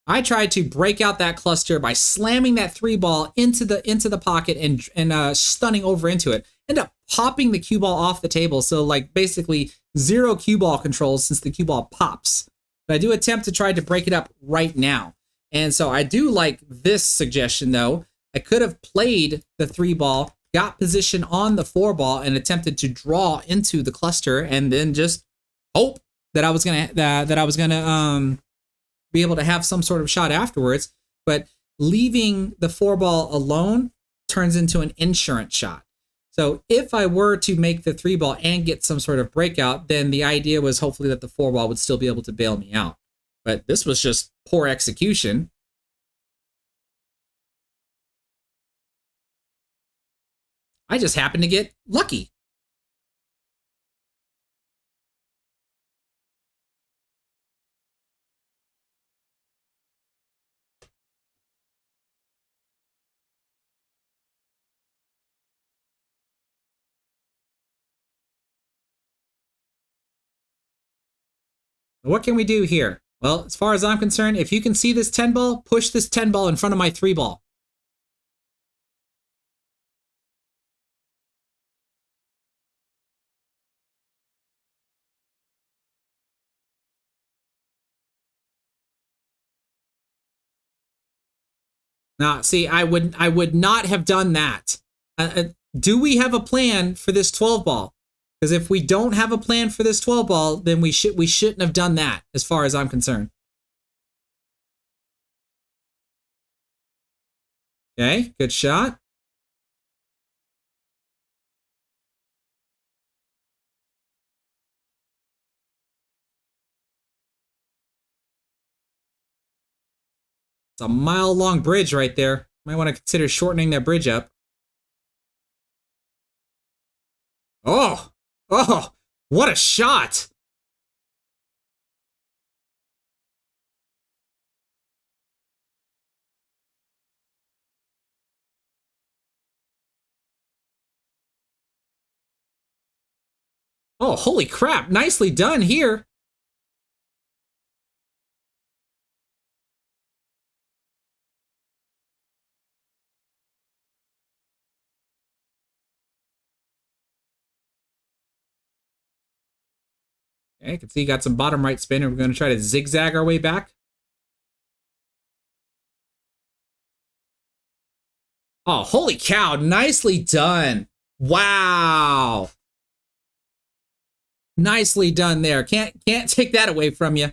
I tried to break out that cluster by slamming that 3 ball into the pocket and stunning over into it. End up popping the cue ball off the table, so like basically 0 cue ball controls since the cue ball pops. But I do attempt to try to break it up right now. And so I do like this suggestion though. I could have played the 3 ball, got position on the 4 ball, and attempted to draw into the cluster, and then just hope that I was gonna be able to have some sort of shot afterwards. But leaving the 4 ball alone turns into an insurance shot. So if I were to make the 3 ball and get some sort of breakout, then the idea was hopefully that the 4 ball would still be able to bail me out. But this was just poor execution. I just happened to get lucky. What can we do here? Well, as far as I'm concerned, if you can see this 10 ball, push this 10 ball in front of my 3 ball. Now, see, I would not have done that. Do we have a plan for this 12 ball? Because if we don't have a plan for this 12 ball, then we shouldn't have done that, as far as I'm concerned. Okay, good shot. It's a mile-long bridge right there. Might want to consider shortening that bridge up. Oh, oh, what a shot! Oh, holy crap! Nicely done here. Okay, you can see you got some bottom right spin, and we're going to try to zigzag our way back. Oh, holy cow! Nicely done. Wow. Nicely done there. Can't take that away from you.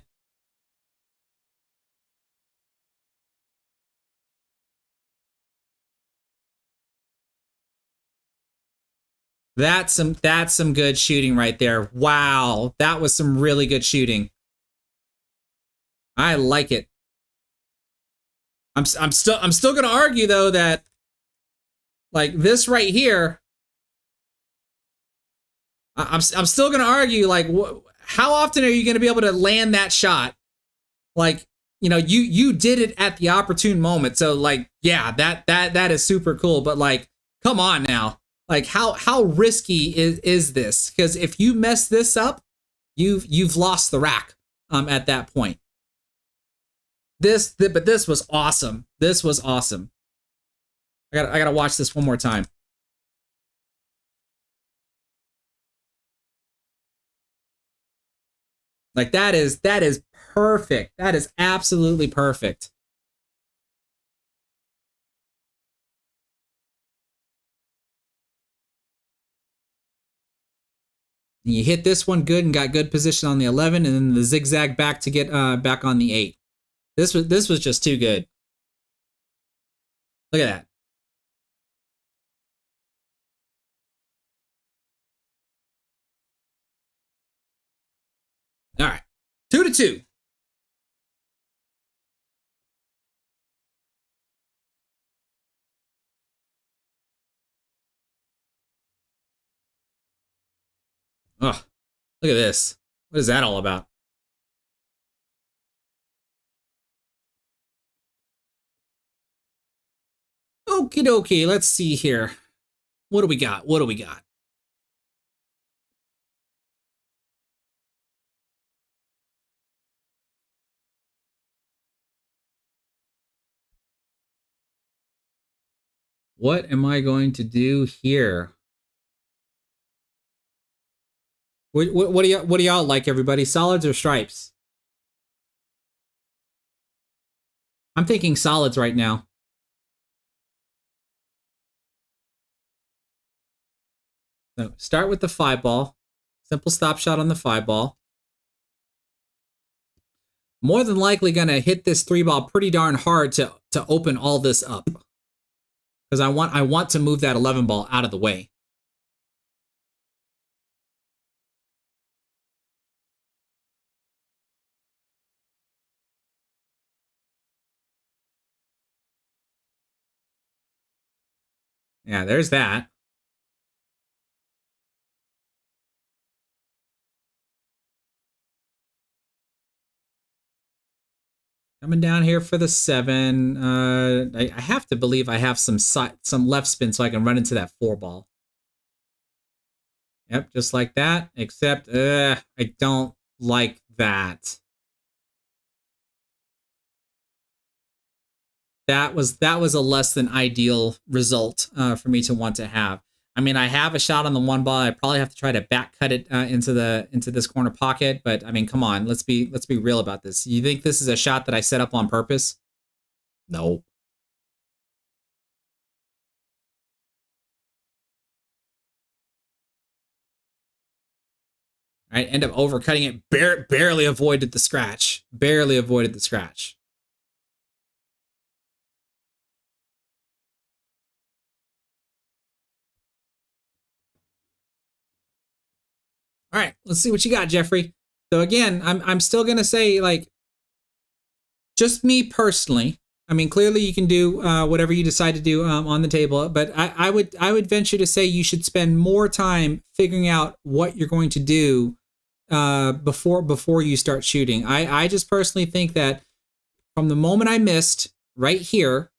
That's some good shooting right there. Wow, that was some really good shooting. I like it. I'm still gonna argue though that like this right here. I'm still gonna argue like how often are you gonna be able to land that shot? Like, you know, you did it at the opportune moment. So like, yeah, that is super cool. But like, come on now. Like how risky is this? Because if you mess this up, you've lost the rack at that point. But this was awesome. This was awesome. I gotta watch this one more time. Like that is perfect. That is absolutely perfect. And you hit this one good and got good position on the 11, and then the zigzag back to get back on the 8. This was just too good. Look at that. All right, 2-2. Oh, look at this. What is that all about? Okie dokie, let's see here. What do we got? What do we got? What am I going to do here? What do y'all like, everybody? Solids or stripes? I'm thinking solids right now. So start with the 5-ball. Simple stop shot on the 5-ball. More than likely gonna hit this 3-ball pretty darn hard to open all this up. Because I want to move that 11-ball out of the way. Yeah, there's that. Coming down here for the 7. I have to believe I have some left spin so I can run into that 4-ball. Yep, just like that. Except, I don't like that. That was a less than ideal result for me to want to have. I mean, I have a shot on the 1-ball. I probably have to try to back cut it into this corner pocket. But I mean, come on, let's be real about this. You think this is a shot that I set up on purpose? No. I end up overcutting it. Barely avoided the scratch. Barely avoided the scratch. All right, let's see what you got, Jeffrey. So again, I'm still gonna say, like, just me personally. I mean, clearly you can do whatever you decide to do on the table, but I would venture to say you should spend more time figuring out what you're going to do before you start shooting. I just personally think that from the moment I missed right here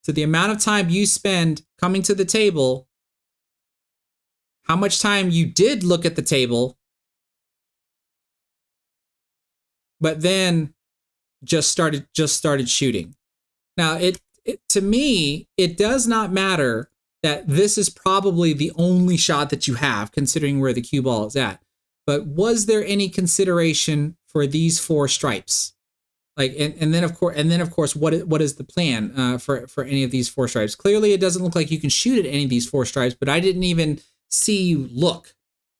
to the amount of time you spend coming to the table, how much time you did look at the table, but then just started shooting. Now, to me, it does not matter that this is probably the only shot that you have, considering where the cue ball is at. But was there any consideration for these 4 stripes? Like, and then of course, what is the plan for any of these 4 stripes? Clearly, it doesn't look like you can shoot at any of these 4 stripes, but I didn't even see you look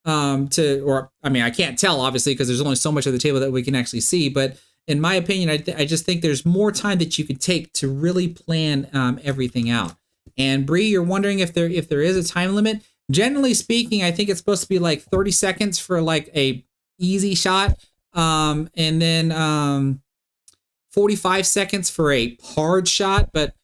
or I mean, I can't tell obviously because there's only so much of the table that we can actually see, but in my opinion, I just think there's more time that you could take to really plan everything out. And Bree, you're wondering if there is a time limit. Generally speaking, I think it's supposed to be like 30 seconds for like a easy shot, and then 45 seconds for a hard shot. But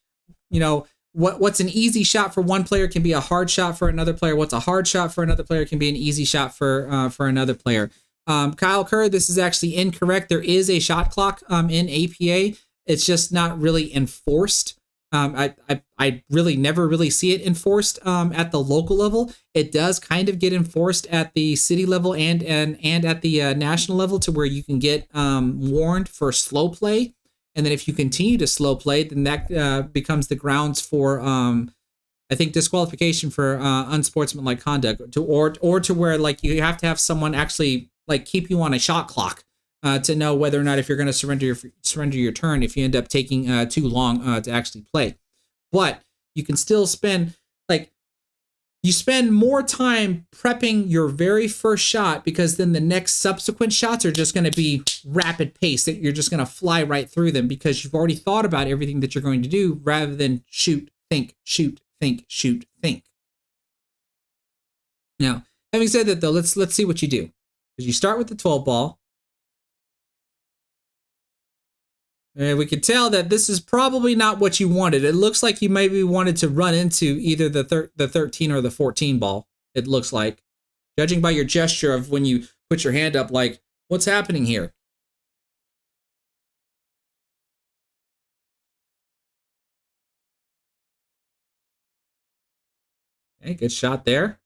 you know, what's an easy shot for one player can be a hard shot for another player. What's a hard shot for another player can be an easy shot for another player. Kyle Kerr, this is actually incorrect. There is a shot clock in APA. It's just not really enforced. I really never really see it enforced at the local level. It does kind of get enforced at the city level and at the national level, to where you can get warned for slow play. And then if you continue to slow play, then that becomes the grounds for, I think, disqualification for unsportsmanlike conduct, or to where like you have to have someone actually like keep you on a shot clock to know whether or not if you're going to surrender your turn if you end up taking too long to actually play. But you can still spend you spend more time prepping your very first shot, because then the next subsequent shots are just going to be rapid pace, that you're just going to fly right through them because you've already thought about everything that you're going to do, rather than shoot, think, shoot, think, shoot, think. Now, having said that though, let's see what you do. Because you start with the 12 ball. And we could tell that this is probably not what you wanted. It looks like you maybe wanted to run into either the 13 or the 14 ball, it looks like. Judging by your gesture of when you put your hand up, like, what's happening here? Okay, good shot there.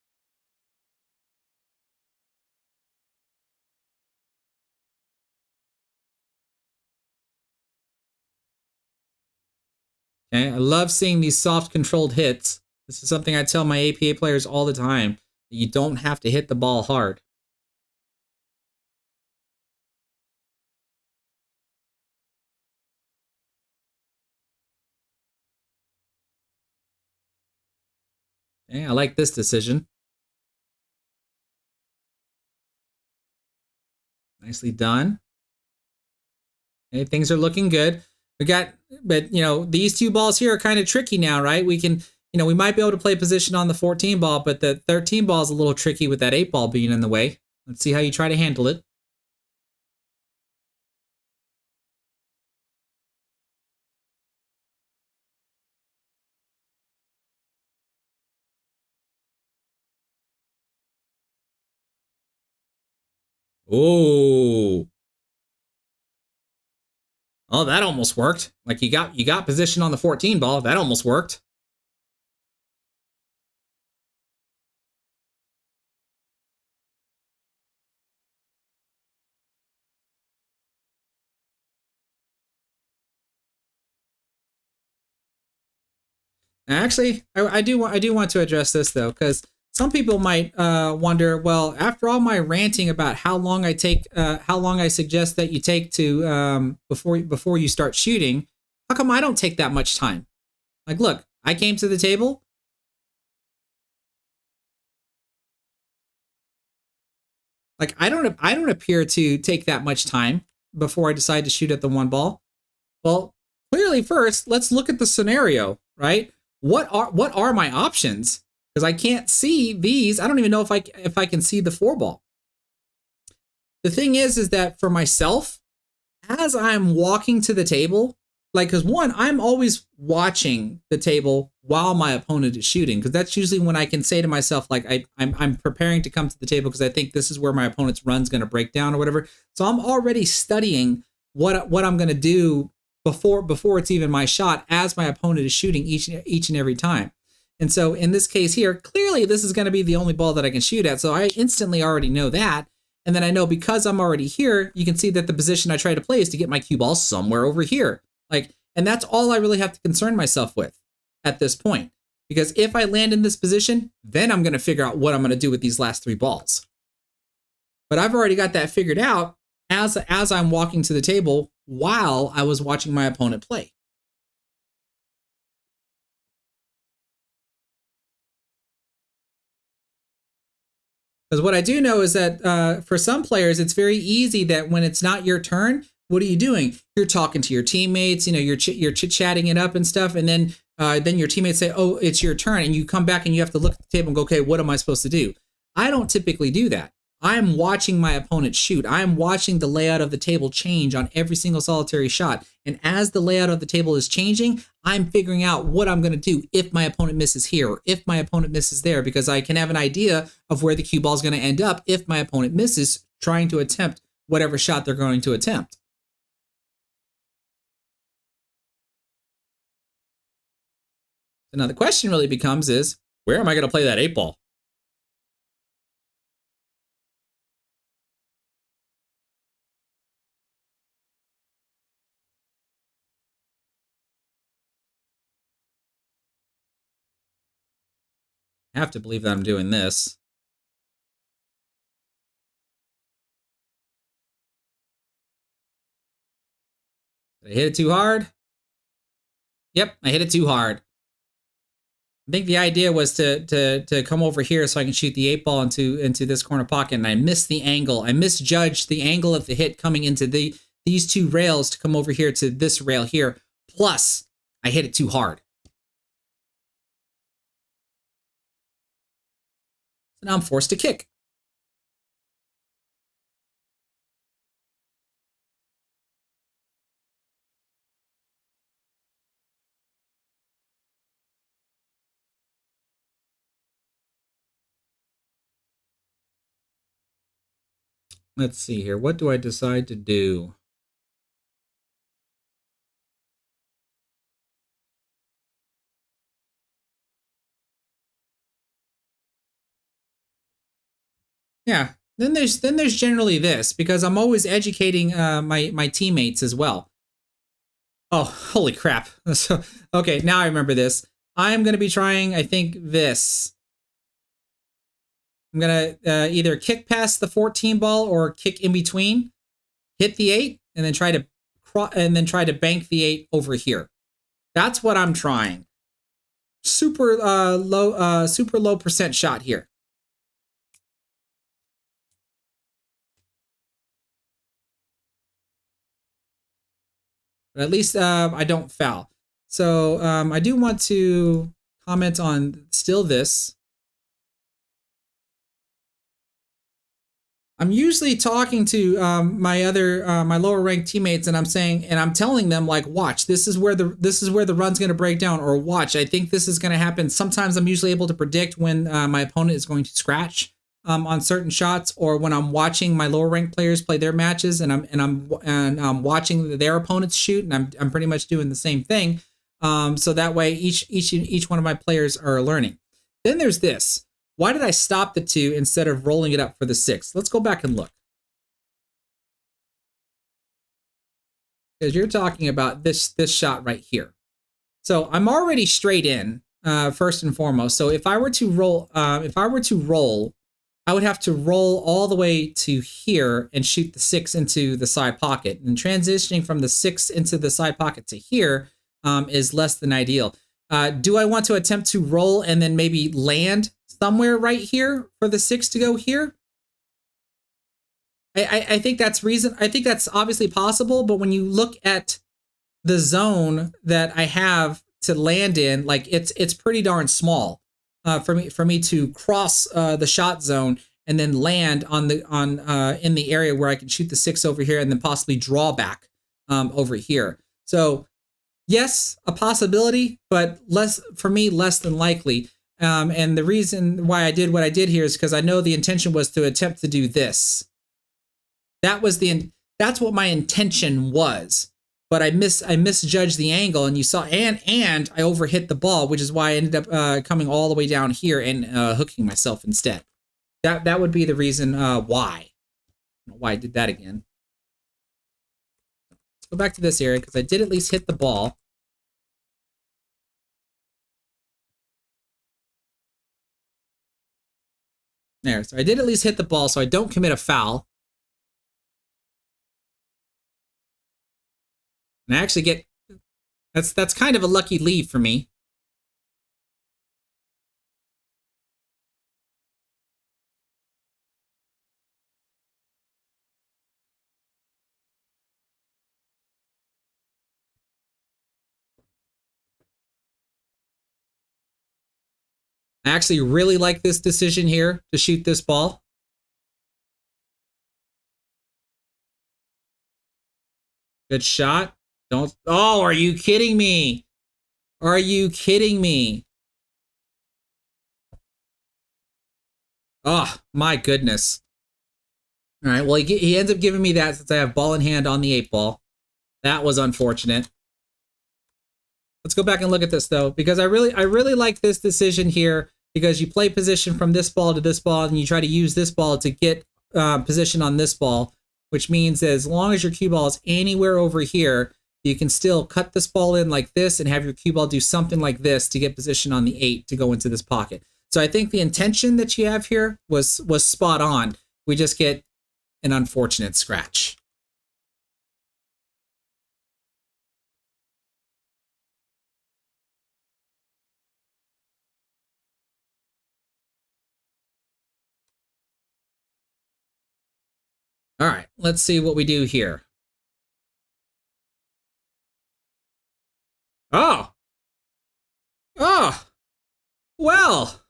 Okay, I love seeing these soft controlled hits. This is something I tell my APA players all the time. You don't have to hit the ball hard. Okay, I like this decision. Nicely done. Okay, things are looking good. But you know, these two balls here are kind of tricky now, right? We can, you know, we might be able to play position on the 14 ball, but the 13 ball is a little tricky with that 8 ball being in the way. Let's see how you try to handle it. Oh, oh, that almost worked. Like you got position on the 14 ball. That almost worked. Actually, I do want to address this though, because some people might wonder, well, after all my ranting about how long I suggest that you take to before you start shooting, how come I don't take that much time? Like, look, I came to the table. Like, I don't appear to take that much time before I decide to shoot at the 1 ball. Well, clearly first, let's look at the scenario, right? What are my options? Because I can't see these. I don't even know if I can see the 4 ball. The thing is that for myself, as I'm walking to the table, like, because one, I'm always watching the table while my opponent is shooting, because that's usually when I can say to myself, like, I'm preparing to come to the table because I think this is where my opponent's run's going to break down or whatever. So I'm already studying what I'm going to do before it's even my shot, as my opponent is shooting each and every time. And so in this case here, clearly this is going to be the only ball that I can shoot at. So I instantly already know that. And then I know, because I'm already here, you can see that the position I try to play is to get my cue ball somewhere over here. Like, and that's all I really have to concern myself with at this point. Because if I land in this position, then I'm going to figure out what I'm going to do with these last 3 balls. But I've already got that figured out as I'm walking to the table while I was watching my opponent play. Because what I do know is that for some players, it's very easy that when it's not your turn, what are you doing? You're talking to your teammates, you know, you're chit-chatting it up and stuff. And then then your teammates say, oh, it's your turn. And you come back and you have to look at the table and go, okay, what am I supposed to do? I don't typically do that. I'm watching my opponent shoot. I'm watching the layout of the table change on every single solitary shot. And as the layout of the table is changing, I'm figuring out what I'm going to do if my opponent misses here or if my opponent misses there, because I can have an idea of where the cue ball is going to end up if my opponent misses trying to attempt whatever shot they're going to attempt. So now the question really becomes is, where am I going to play that 8-ball? I have to believe that I'm doing this. Did I hit it too hard? Yep, I hit it too hard. I think the idea was to come over here so I can shoot the 8-ball into this corner pocket, and I missed the angle. I misjudged the angle of the hit coming into these two rails to come over here to this rail here. Plus, I hit it too hard. So now I'm forced to kick. Let's see here. What do I decide to do? Yeah. Then there's generally this, because I'm always educating my teammates as well. Oh, holy crap. So, okay, now I remember this. I'm going to be trying, I think, this. I'm going to either kick past the 14 ball or kick in between, hit the 8, and then try to bank the 8 over here. That's what I'm trying. Super low percent shot here. But at least I don't foul. So I do want to comment on still this. I'm usually talking to my lower ranked teammates, and I'm telling them, like, watch, this is where the run's going to break down, or watch, I think this is going to happen. Sometimes I'm usually able to predict when my opponent is going to scratch on certain shots, or when I'm watching my lower ranked players play their matches, and I'm watching their opponents shoot, and I'm pretty much doing the same thing. So that way each one of my players are learning. Then there's this. Why did I stop the 2 instead of rolling it up for the 6? Let's go back and look. Because you're talking about this shot right here. So I'm already straight in, first and foremost. So if I were to roll, I would have to roll all the way to here and shoot the 6 into the side pocket. And transitioning from the 6 into the side pocket to here is less than ideal. Do I want to attempt to roll and then maybe land somewhere right here for the 6 to go here? I think that's reason. I think that's obviously possible, but when you look at the zone that I have to land in, like, it's pretty darn small for me to cross the shot zone and then land in the area where I can shoot the 6 over here and then possibly draw back over here. So yes, a possibility, but less than likely. And the reason why I did what I did here is because I know the intention was to attempt to do this. That's what my intention was. But I misjudged the angle, and you saw, and I overhit the ball, which is why I ended up coming all the way down here and hooking myself instead. That would be the reason why. I don't know why I did that again. Let's go back to this area because I did at least hit the ball. There, so I did at least hit the ball, so I don't commit a foul. And I actually get, that's kind of a lucky lead for me. I actually really like this decision here to shoot this ball. Good shot. Don't. Oh, are you kidding me? Are you kidding me? Oh, my goodness. All right, well, he ends up giving me that since I have ball in hand on the 8-ball. That was unfortunate. Let's go back and look at this, though, because I really like this decision here, because you play position from this ball to this ball, and you try to use this ball to get position on this ball, which means that as long as your cue ball is anywhere over here, you can still cut this ball in like this and have your cue ball do something like this to get position on the 8 to go into this pocket. So I think the intention that you have here was spot on. We just get an unfortunate scratch. All right, let's see what we do here. Oh. Oh. Well.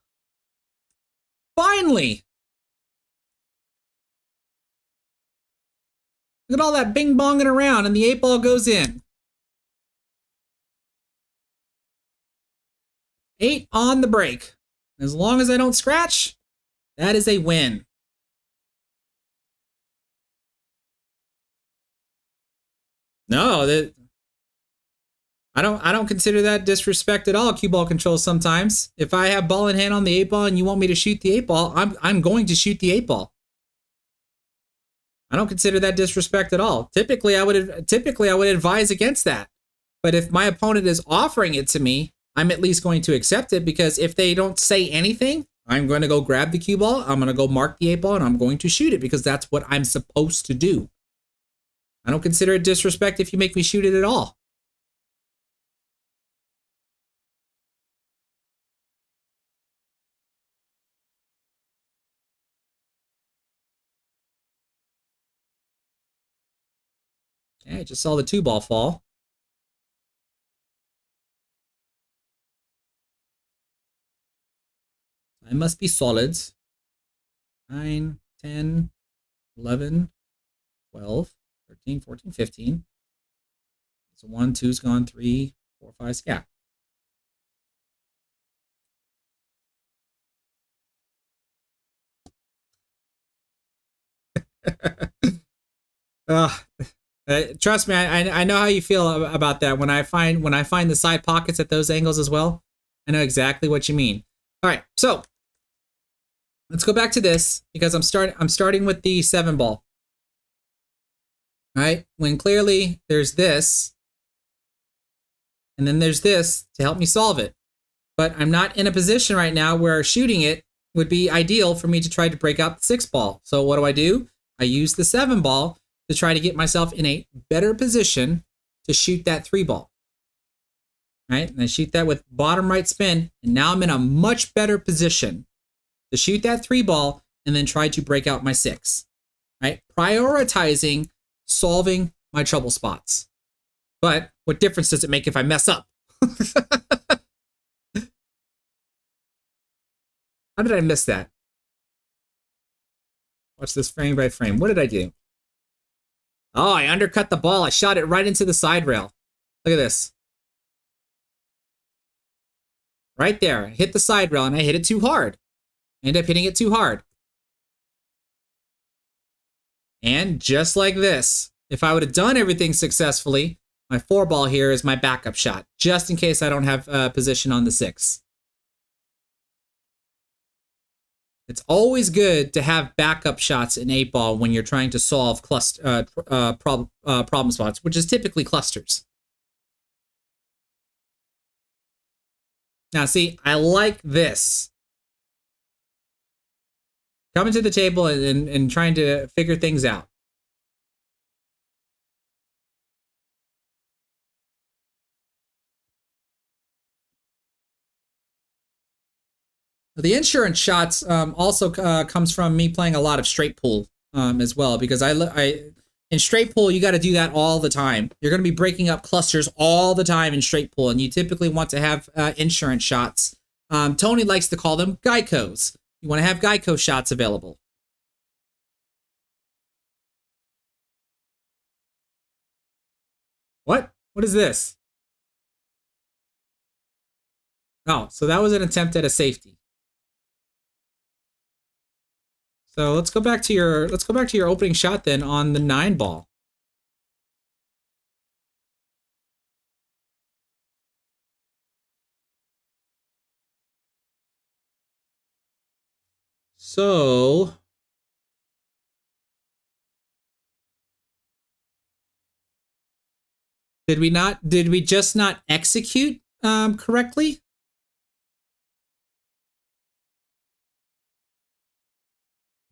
Finally. Look at all that bing-bonging around, and the 8-ball goes in. 8 on the break. As long as I don't scratch, that is a win. No, I don't consider that disrespect at all. Cue ball control sometimes. If I have ball in hand on the 8-ball and you want me to shoot the 8-ball, I'm going to shoot the 8-ball. I don't consider that disrespect at all. Typically I would advise against that. But if my opponent is offering it to me, I'm at least going to accept it, because if they don't say anything, I'm going to go grab the cue ball, I'm going to go mark the 8-ball, and I'm going to shoot it, because that's what I'm supposed to do. I don't consider it disrespect if you make me shoot it at all. Okay, I just saw the 2-ball fall. I must be solids. 9, 10, 11, 12, 13, 14, 15. So 1, 2's gone, 3, 4, 5, yeah. Trust me, I know how you feel about that. When I find the side pockets at those angles as well, I know exactly what you mean. All right, so let's go back to this, because I'm starting with the 7-ball. All right, when clearly there's this, and then there's this to help me solve it. But I'm not in a position right now where shooting it would be ideal for me to try to break out the 6-ball. So what do? I use the 7-ball to try to get myself in a better position to shoot that 3-ball. Right? And I shoot that with bottom right spin, and now I'm in a much better position to shoot that 3-ball and then try to break out my 6. Right? Prioritizing solving my trouble spots. But what difference does it make if I mess up? How did I miss that? Watch this frame by frame. What did I do? Oh, I undercut the ball. I shot it right into the side rail. Look at this. Right there. I hit the side rail, and I hit it too hard. I ended up hitting it too hard. And just like this, if I would have done everything successfully, my 4-ball here is my backup shot, just in case I don't have position on the 6. It's always good to have backup shots in 8-ball when you're trying to solve problem spots, which is typically clusters. Now, see, I like this. Coming to the table and trying to figure things out. The insurance shots also comes from me playing a lot of straight pool as well, because in straight pool you got to do that all the time. You're going to be breaking up clusters all the time in straight pool, and you typically want to have insurance shots Tony likes to call them Geicos. You want to have Geico shots available. What? What is this? Oh, so that was an attempt at a safety. So let's go back to your opening shot then on the 9 ball. So did we just not execute correctly?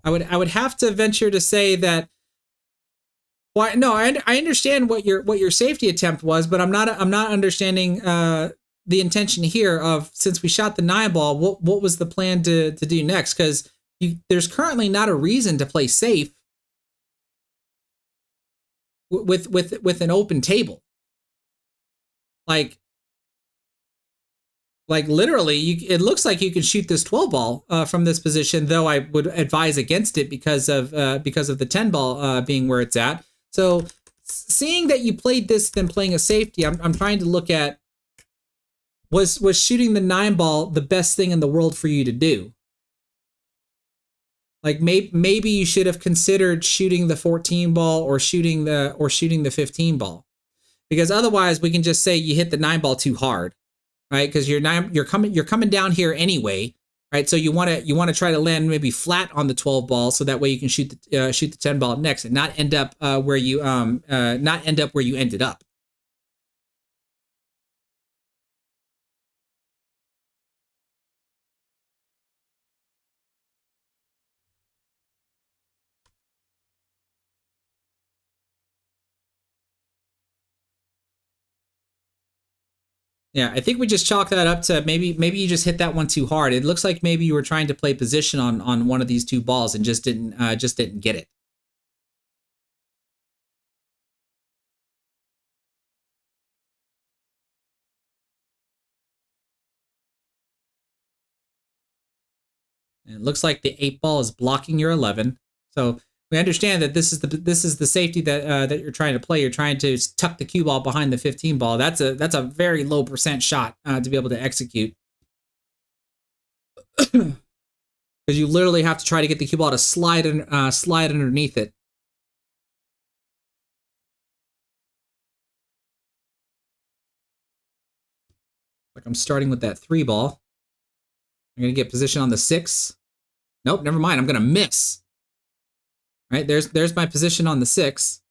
I would have to venture to say that. Why? No, I understand what your safety attempt was, but I'm not understanding the intention here of, since we shot the 9 ball, what was the plan to do next? Because there's currently not a reason to play safe with an open table. Like literally, it looks like you can shoot this 12 ball from this position, though I would advise against it because of the 10 ball being where it's at. So seeing that you played this, then playing a safety, I'm trying to look at, was shooting the 9 ball the best thing in the world for you to do? Like maybe you should have considered shooting the 14 ball or shooting the 15 ball, because otherwise we can just say you hit the 9 ball too hard. Right, because you're coming down here anyway, right? So you want to try to land maybe flat on the 12 ball, so that way you can shoot the 10 ball next and not end up where you ended up. Yeah, I think we just chalk that up to maybe you just hit that one too hard. It looks like maybe you were trying to play position on one of these 2 balls and just didn't get it. And it looks like the 8 ball is blocking your 11. So we understand that this is the safety that you're trying to play. You're trying to tuck the cue ball behind the 15 ball. That's a very low % shot to be able to execute, because you literally have to try to get the cue ball to slide underneath it. Like I'm starting with that 3 ball. I'm gonna get position on the 6. Nope, never mind. I'm gonna miss. Right, there's my position on the 6.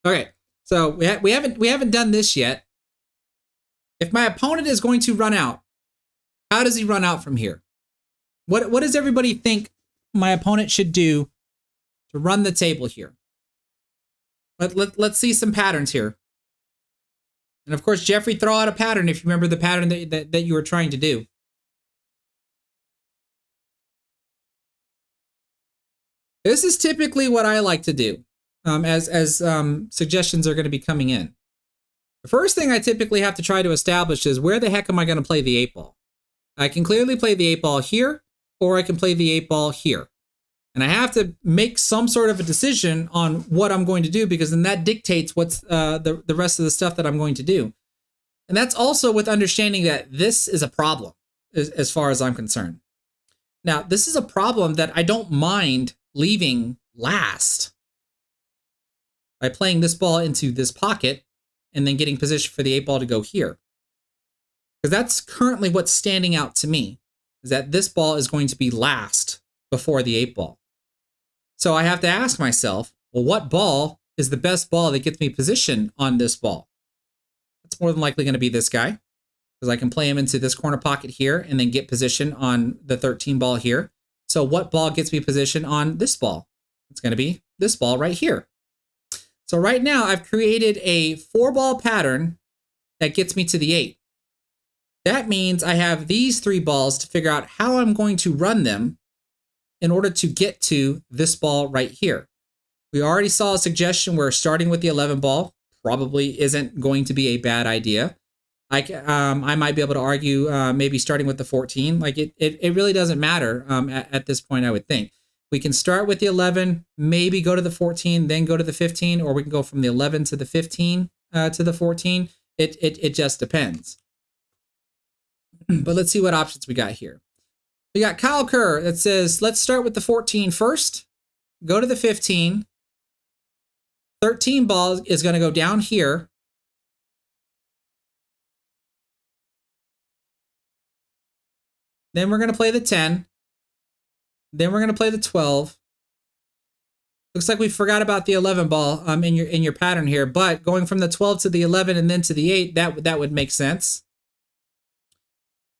Okay, so we haven't done this yet. If my opponent is going to run out, how does he run out from here? What does everybody think my opponent should do to run the table here? Let's see some patterns here. And of course, Jeffrey, throw out a pattern if you remember the pattern that you were trying to do. This is typically what I like to do as suggestions are going to be coming in. The first thing I typically have to try to establish is, where the heck am I going to play the 8 ball? I can clearly play the 8 ball here, or I can play the 8 ball here. And I have to make some sort of a decision on what I'm going to do, because then that dictates what's the rest of the stuff that I'm going to do. And that's also with understanding that this is a problem as far as I'm concerned. Now, this is a problem that I don't mind leaving last by playing this ball into this pocket and then getting position for the 8 ball to go here. Because that's currently what's standing out to me, is that this ball is going to be last before the 8 ball. So I have to ask myself, well, what ball is the best ball that gets me position on this ball? It's more than likely going to be this guy, because I can play him into this corner pocket here and then get position on the 13 ball here. So what ball gets me position on this ball? It's going to be this ball right here. So right now I've created a 4 ball pattern that gets me to the 8. That means I have these 3 balls to figure out how I'm going to run them in order to get to this ball right here. We already saw a suggestion where starting with the 11 ball probably isn't going to be a bad idea. I might be able to argue maybe starting with the 14. Like it really doesn't matter at this point, I would think. We can start with the 11, maybe go to the 14, then go to the 15, or we can go from the 11 to the 15 to the 14. It just depends. But let's see what options we got here. We got Kyle Kerr that says, let's start with the 14 first, go to the 15. 13 ball is going to go down here. Then we're going to play the 10. Then we're going to play the 12. Looks like we forgot about the 11 ball in your pattern here, but going from the 12 to the 11 and then to the 8, that would make sense.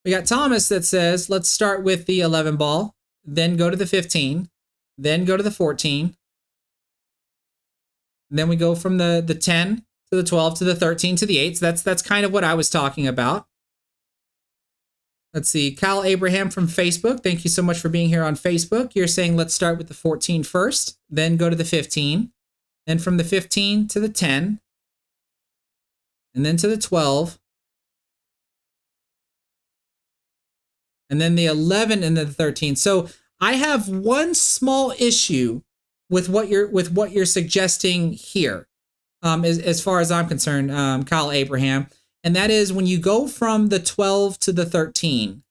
We got Thomas that says, let's start with the 11 ball, then go to the 15, then go to the 14. And then we go from the 10 to the 12 to the 13 to the 8. So that's kind of what I was talking about. Let's see, Kyle Abraham from Facebook. Thank you so much for being here on Facebook. You're saying let's start with the 14 first, then go to the 15, then from the 15 to the 10, and then to the 12, and then the 11 and then the 13. So I have one small issue with what you're suggesting here, as far as I'm concerned, Kyle Abraham. And that is when you go from the 12 to the 13,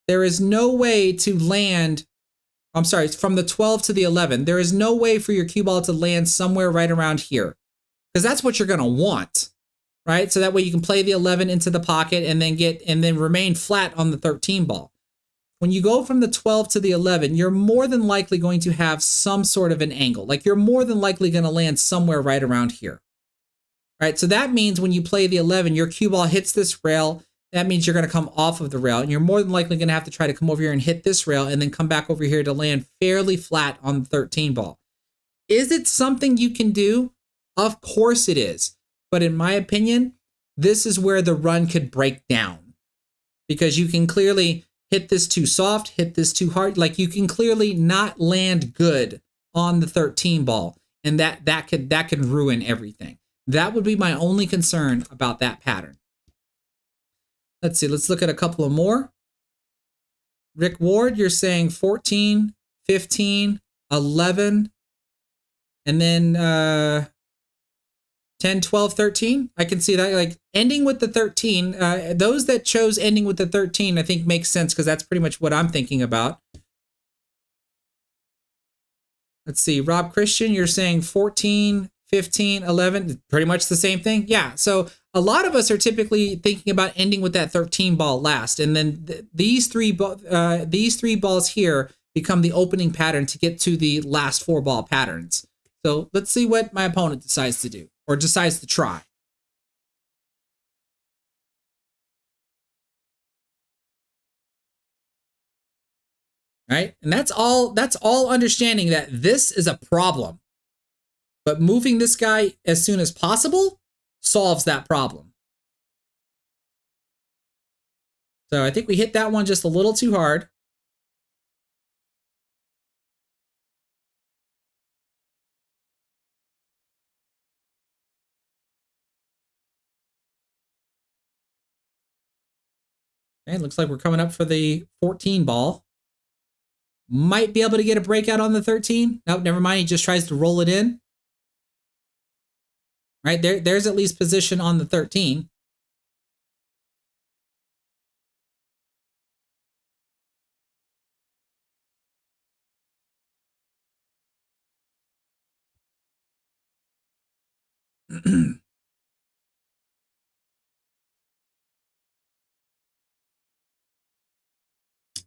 there is no way to land, I'm sorry, from the 12 to the 11, there is no way for your cue ball to land somewhere right around here, because that's what you're going to want, right? So that way you can play the 11 into the pocket and then remain flat on the 13 ball. When you go from the 12 to the 11, you're more than likely going to have some sort of an angle. Like you're more than likely going to land somewhere right around here. Right, so that means when you play the 11, your cue ball hits this rail. That means you're going to come off of the rail, and you're more than likely going to have to try to come over here and hit this rail and then come back over here to land fairly flat on the 13 ball. Is it something you can do? Of course it is. But in my opinion, this is where the run could break down, because you can clearly hit this too soft, hit this too hard. Like you can clearly not land good on the 13 ball, and that could ruin everything. That would be my only concern about that pattern. Let's see. Let's look at a couple of more. Rick Ward, you're saying 14, 15, 11, and then 10, 12, 13. I can see that. Like ending with the 13. Those that chose ending with the 13, I think makes sense, because that's pretty much what I'm thinking about. Let's see. Rob Christian, you're saying 14, 15, 11, pretty much the same thing. Yeah. So a lot of us are typically thinking about ending with that 13 ball last. And then these three balls here become the opening pattern to get to the last 4 ball patterns. So let's see what my opponent decides to do, or decides to try. Right. And that's all understanding that this is a problem. But moving this guy as soon as possible solves that problem. So I think we hit that one just a little too hard. Okay, looks like we're coming up for the 14 ball. Might be able to get a breakout on the 13. Nope, never mind. He just tries to roll it in. Right, there's at least position on the 13.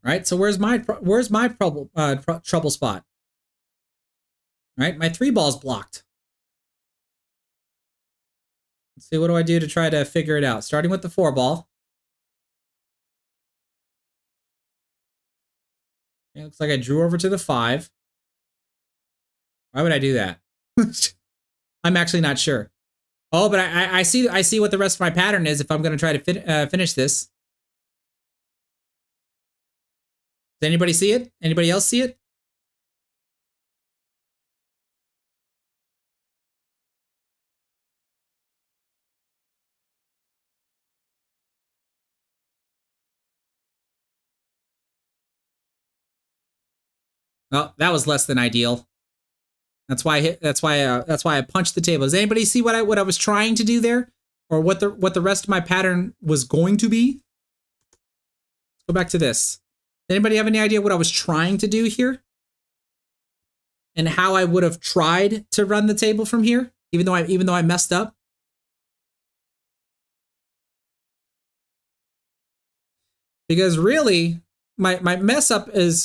Right, so where's my trouble spot? Right, my 3 ball's blocked. Let's see, what do I do to try to figure it out? Starting with the 4 ball. It looks like I drew over to the 5. Why would I do that? I'm actually not sure. Oh, but I see what the rest of my pattern is if I'm going to try to finish this. Does anybody see it? Anybody else see it? Oh, that was less than ideal. That's why I hit, that's why I punched the table. Does anybody see what I was trying to do there, or what the rest of my pattern was going to be? Let's go back to this. Anybody have any idea what I was trying to do here, and how I would have tried to run the table from here, even though I messed up? Because really, my mess up was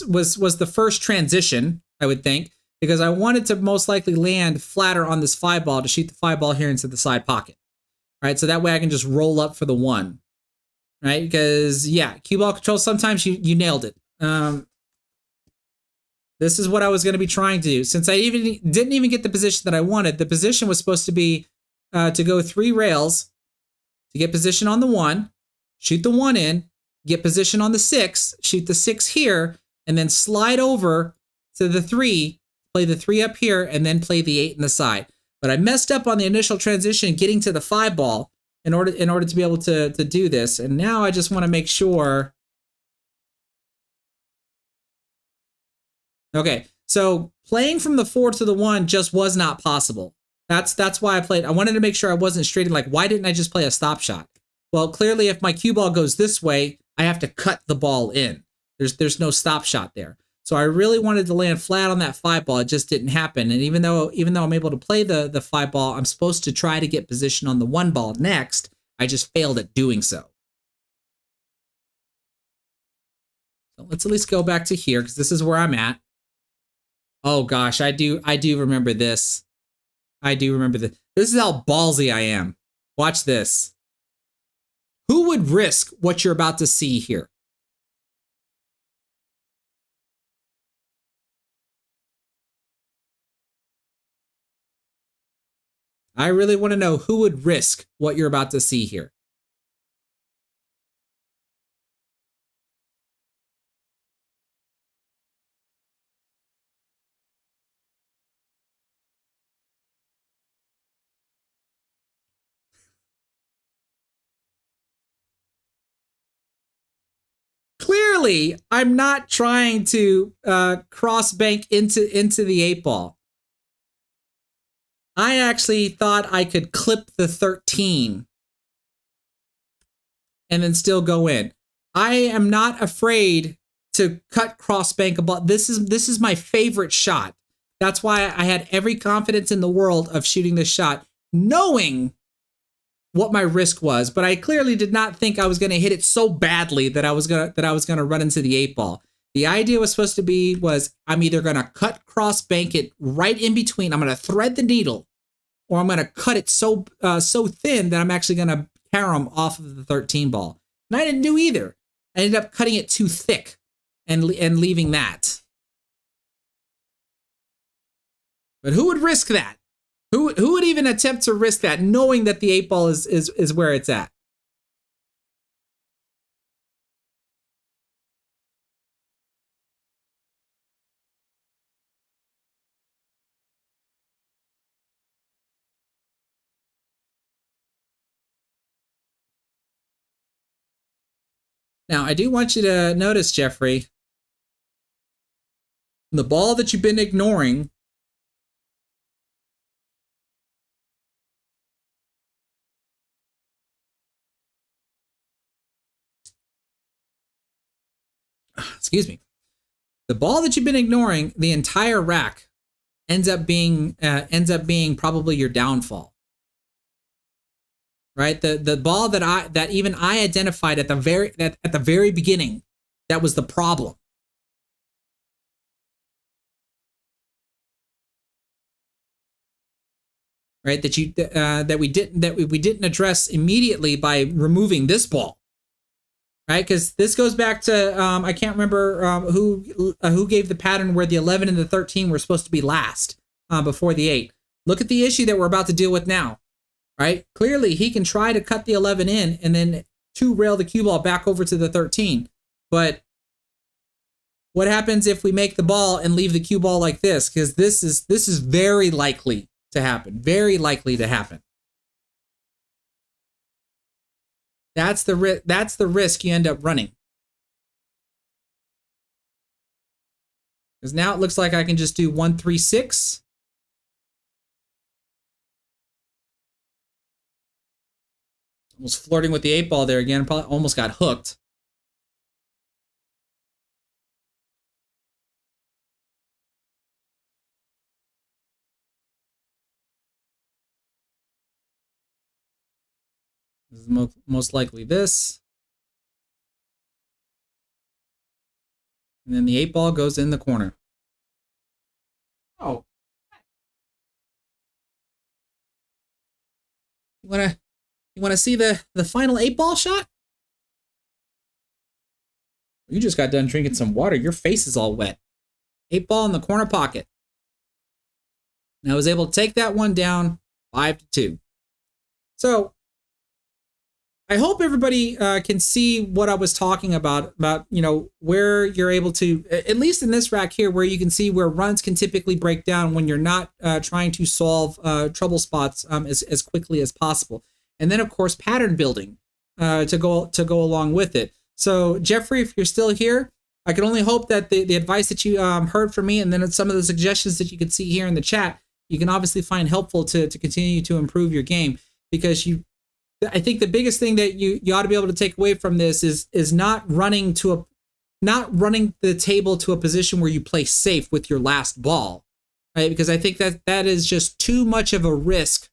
the first transition, I would think, because I wanted to most likely land flatter on this 5-ball to shoot the 5-ball here into the side pocket. Right, so that way I can just roll up for the 1. Right, because yeah, cue ball control, sometimes you nailed it. This is what I was going to be trying to do. Since I didn't even get the position that I wanted, the position was supposed to be to go 3 rails to get position on the 1, shoot the 1 in, get position on the 6, shoot the 6 here, and then slide over to the 3, play the 3 up here, and then play the 8 in the side. But I messed up on the initial transition getting to the 5-ball in order to be able to do this. And now I just want to make sure. Okay, so playing from the 4 to the 1 just was not possible. That's why I played. I wanted to make sure I wasn't straight in, like, why didn't I just play a stop shot? Well, clearly if my cue ball goes this way, I have to cut the ball in. There's no stop shot there. So I really wanted to land flat on that 5-ball. It just didn't happen. And even though I'm able to play the 5-ball, I'm supposed to try to get position on the 1-ball next. I just failed at doing so. So let's at least go back to here, because this is where I'm at. Oh gosh, I do remember this. I do remember this. This is how ballsy I am. Watch this. Who would risk what you're about to see here? I really want to know who would risk what you're about to see here. Clearly, I'm not trying to cross bank into the 8-ball. I actually thought I could clip the 13 and then still go in. I am not afraid to cut cross bank a ball. This is my favorite shot. That's why I had every confidence in the world of shooting this shot, knowing what my risk was, but I clearly did not think I was going to hit it so badly that I was going to run into the 8-ball. The idea was supposed to be I'm either going to cut cross bank it right in between. I'm going to thread the needle, or I'm going to cut it so thin that I'm actually going to carom off of the 13-ball. And I didn't do either. I ended up cutting it too thick and leaving that. But who would risk that? Who would even attempt to risk that, knowing that the 8-ball is where it's at? Now, I do want you to notice, Jeffrey, the ball that you've been ignoring excuse me, the ball that you've been ignoring, the entire rack ends up being probably your downfall. Right? The ball that even I identified at the very beginning, that was the problem. Right? That we didn't address immediately by removing this ball. Right? Because this goes back to I can't remember who gave the pattern where the 11 and the 13 were supposed to be last before the 8. Look at the issue that we're about to deal with now. Right? Clearly, he can try to cut the 11 in and then 2-rail the cue ball back over to the 13. But what happens if we make the ball and leave the cue ball like this? Because this is very likely to happen. Very likely to happen. That's the risk you end up running. Because now it looks like I can just do 1, 3, 6. Almost flirting with the 8-ball there again. Probably almost got hooked. This is most likely this. And then the 8-ball goes in the corner. Oh. You wanna see the final 8-ball shot? You just got done drinking some water. Your face is all wet. 8-ball in the corner pocket. And I was able to take that one down 5-2. So I hope everybody can see what I was talking about, you know, where you're able to, at least in this rack here, where you can see where runs can typically break down when you're not trying to solve trouble spots as quickly as possible. And then, of course, pattern building to go along with it. So, Jeffrey, if you're still here, I can only hope that the advice that you heard from me and then some of the suggestions that you can see here in the chat, you can obviously find helpful to continue to improve your game, because I think the biggest thing that you ought to be able to take away from this is not running the table to a position where you play safe with your last ball, right? Because I think that is just too much of a risk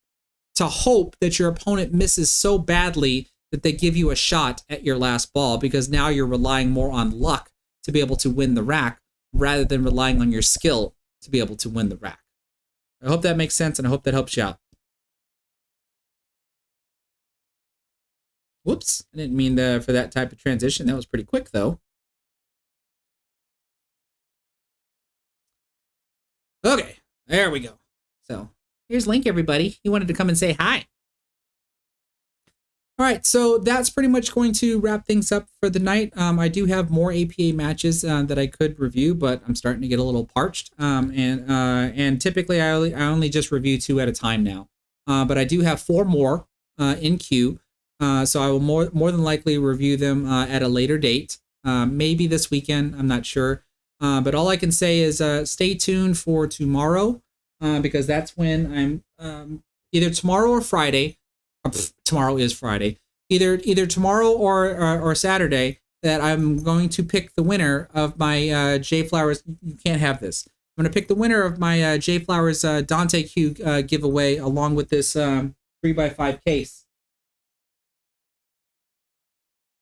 to hope that your opponent misses so badly that they give you a shot at your last ball, because now you're relying more on luck to be able to win the rack rather than relying on your skill to be able to win the rack. I hope that makes sense, and I hope that helps you out. Whoops, I didn't mean for that type of transition. That was pretty quick, though. Okay, there we go. So here's Link, everybody. He wanted to come and say hi. All right, so that's pretty much going to wrap things up for the night. I do have more APA matches that I could review, but I'm starting to get a little parched. And typically I only just review 2 at a time now. But I do have 4 more in queue. So I will more than likely review them at a later date, maybe this weekend. I'm not sure. But all I can say is stay tuned for tomorrow, because that's when I'm either tomorrow or Friday. Tomorrow is Friday. Either tomorrow or Saturday that I'm going to pick the winner of my JFlowers. You can't have this. I'm going to pick the winner of my JFlowers Dante Cue giveaway, along with this 3x5 case.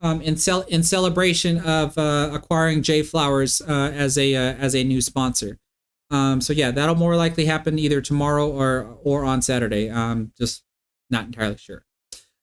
In celebration of acquiring JFlowers as a new sponsor. So yeah, that'll more likely happen either tomorrow or on Saturday. Just not entirely sure.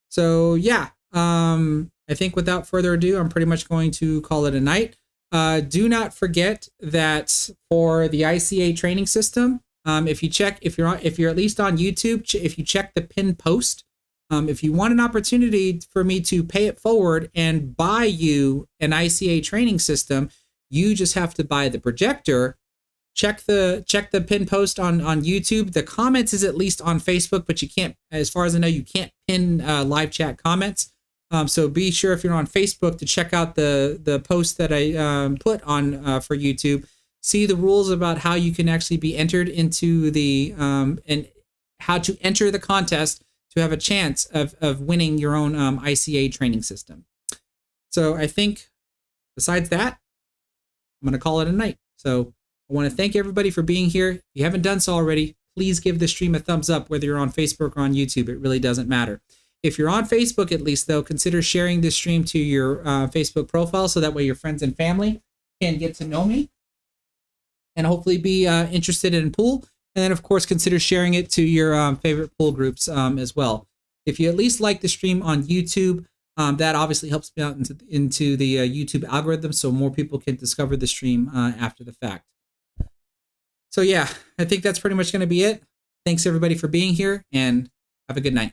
So yeah, I think without further ado, I'm pretty much going to call it a night. Do not forget that for the ICA training system, if you're at least on YouTube, if you check the pinned post, if you want an opportunity for me to pay it forward and buy you an ICA training system, you just have to buy the projector. Check the pin post on YouTube. The comments is at least on Facebook, but you can't, as far as I know, you can't pin live chat comments. So be sure, if you're on Facebook, to check out the post that I put on for YouTube. See the rules about how you can actually be entered into the and how to enter the contest to have a chance of winning your own ICA training system. So I think besides that, I'm going to call it a night. So I want to thank everybody for being here. If you haven't done so already, please give the stream a thumbs up, whether you're on Facebook or on YouTube. It really doesn't matter. If you're on Facebook, at least, though, consider sharing this stream to your Facebook profile, so that way your friends and family can get to know me and hopefully be interested in pool. And then, of course, consider sharing it to your favorite pool groups as well. If you at least like the stream on YouTube, that obviously helps me out into the YouTube algorithm, so more people can discover the stream after the fact. So yeah, I think that's pretty much going to be it. Thanks everybody for being here, and have a good night.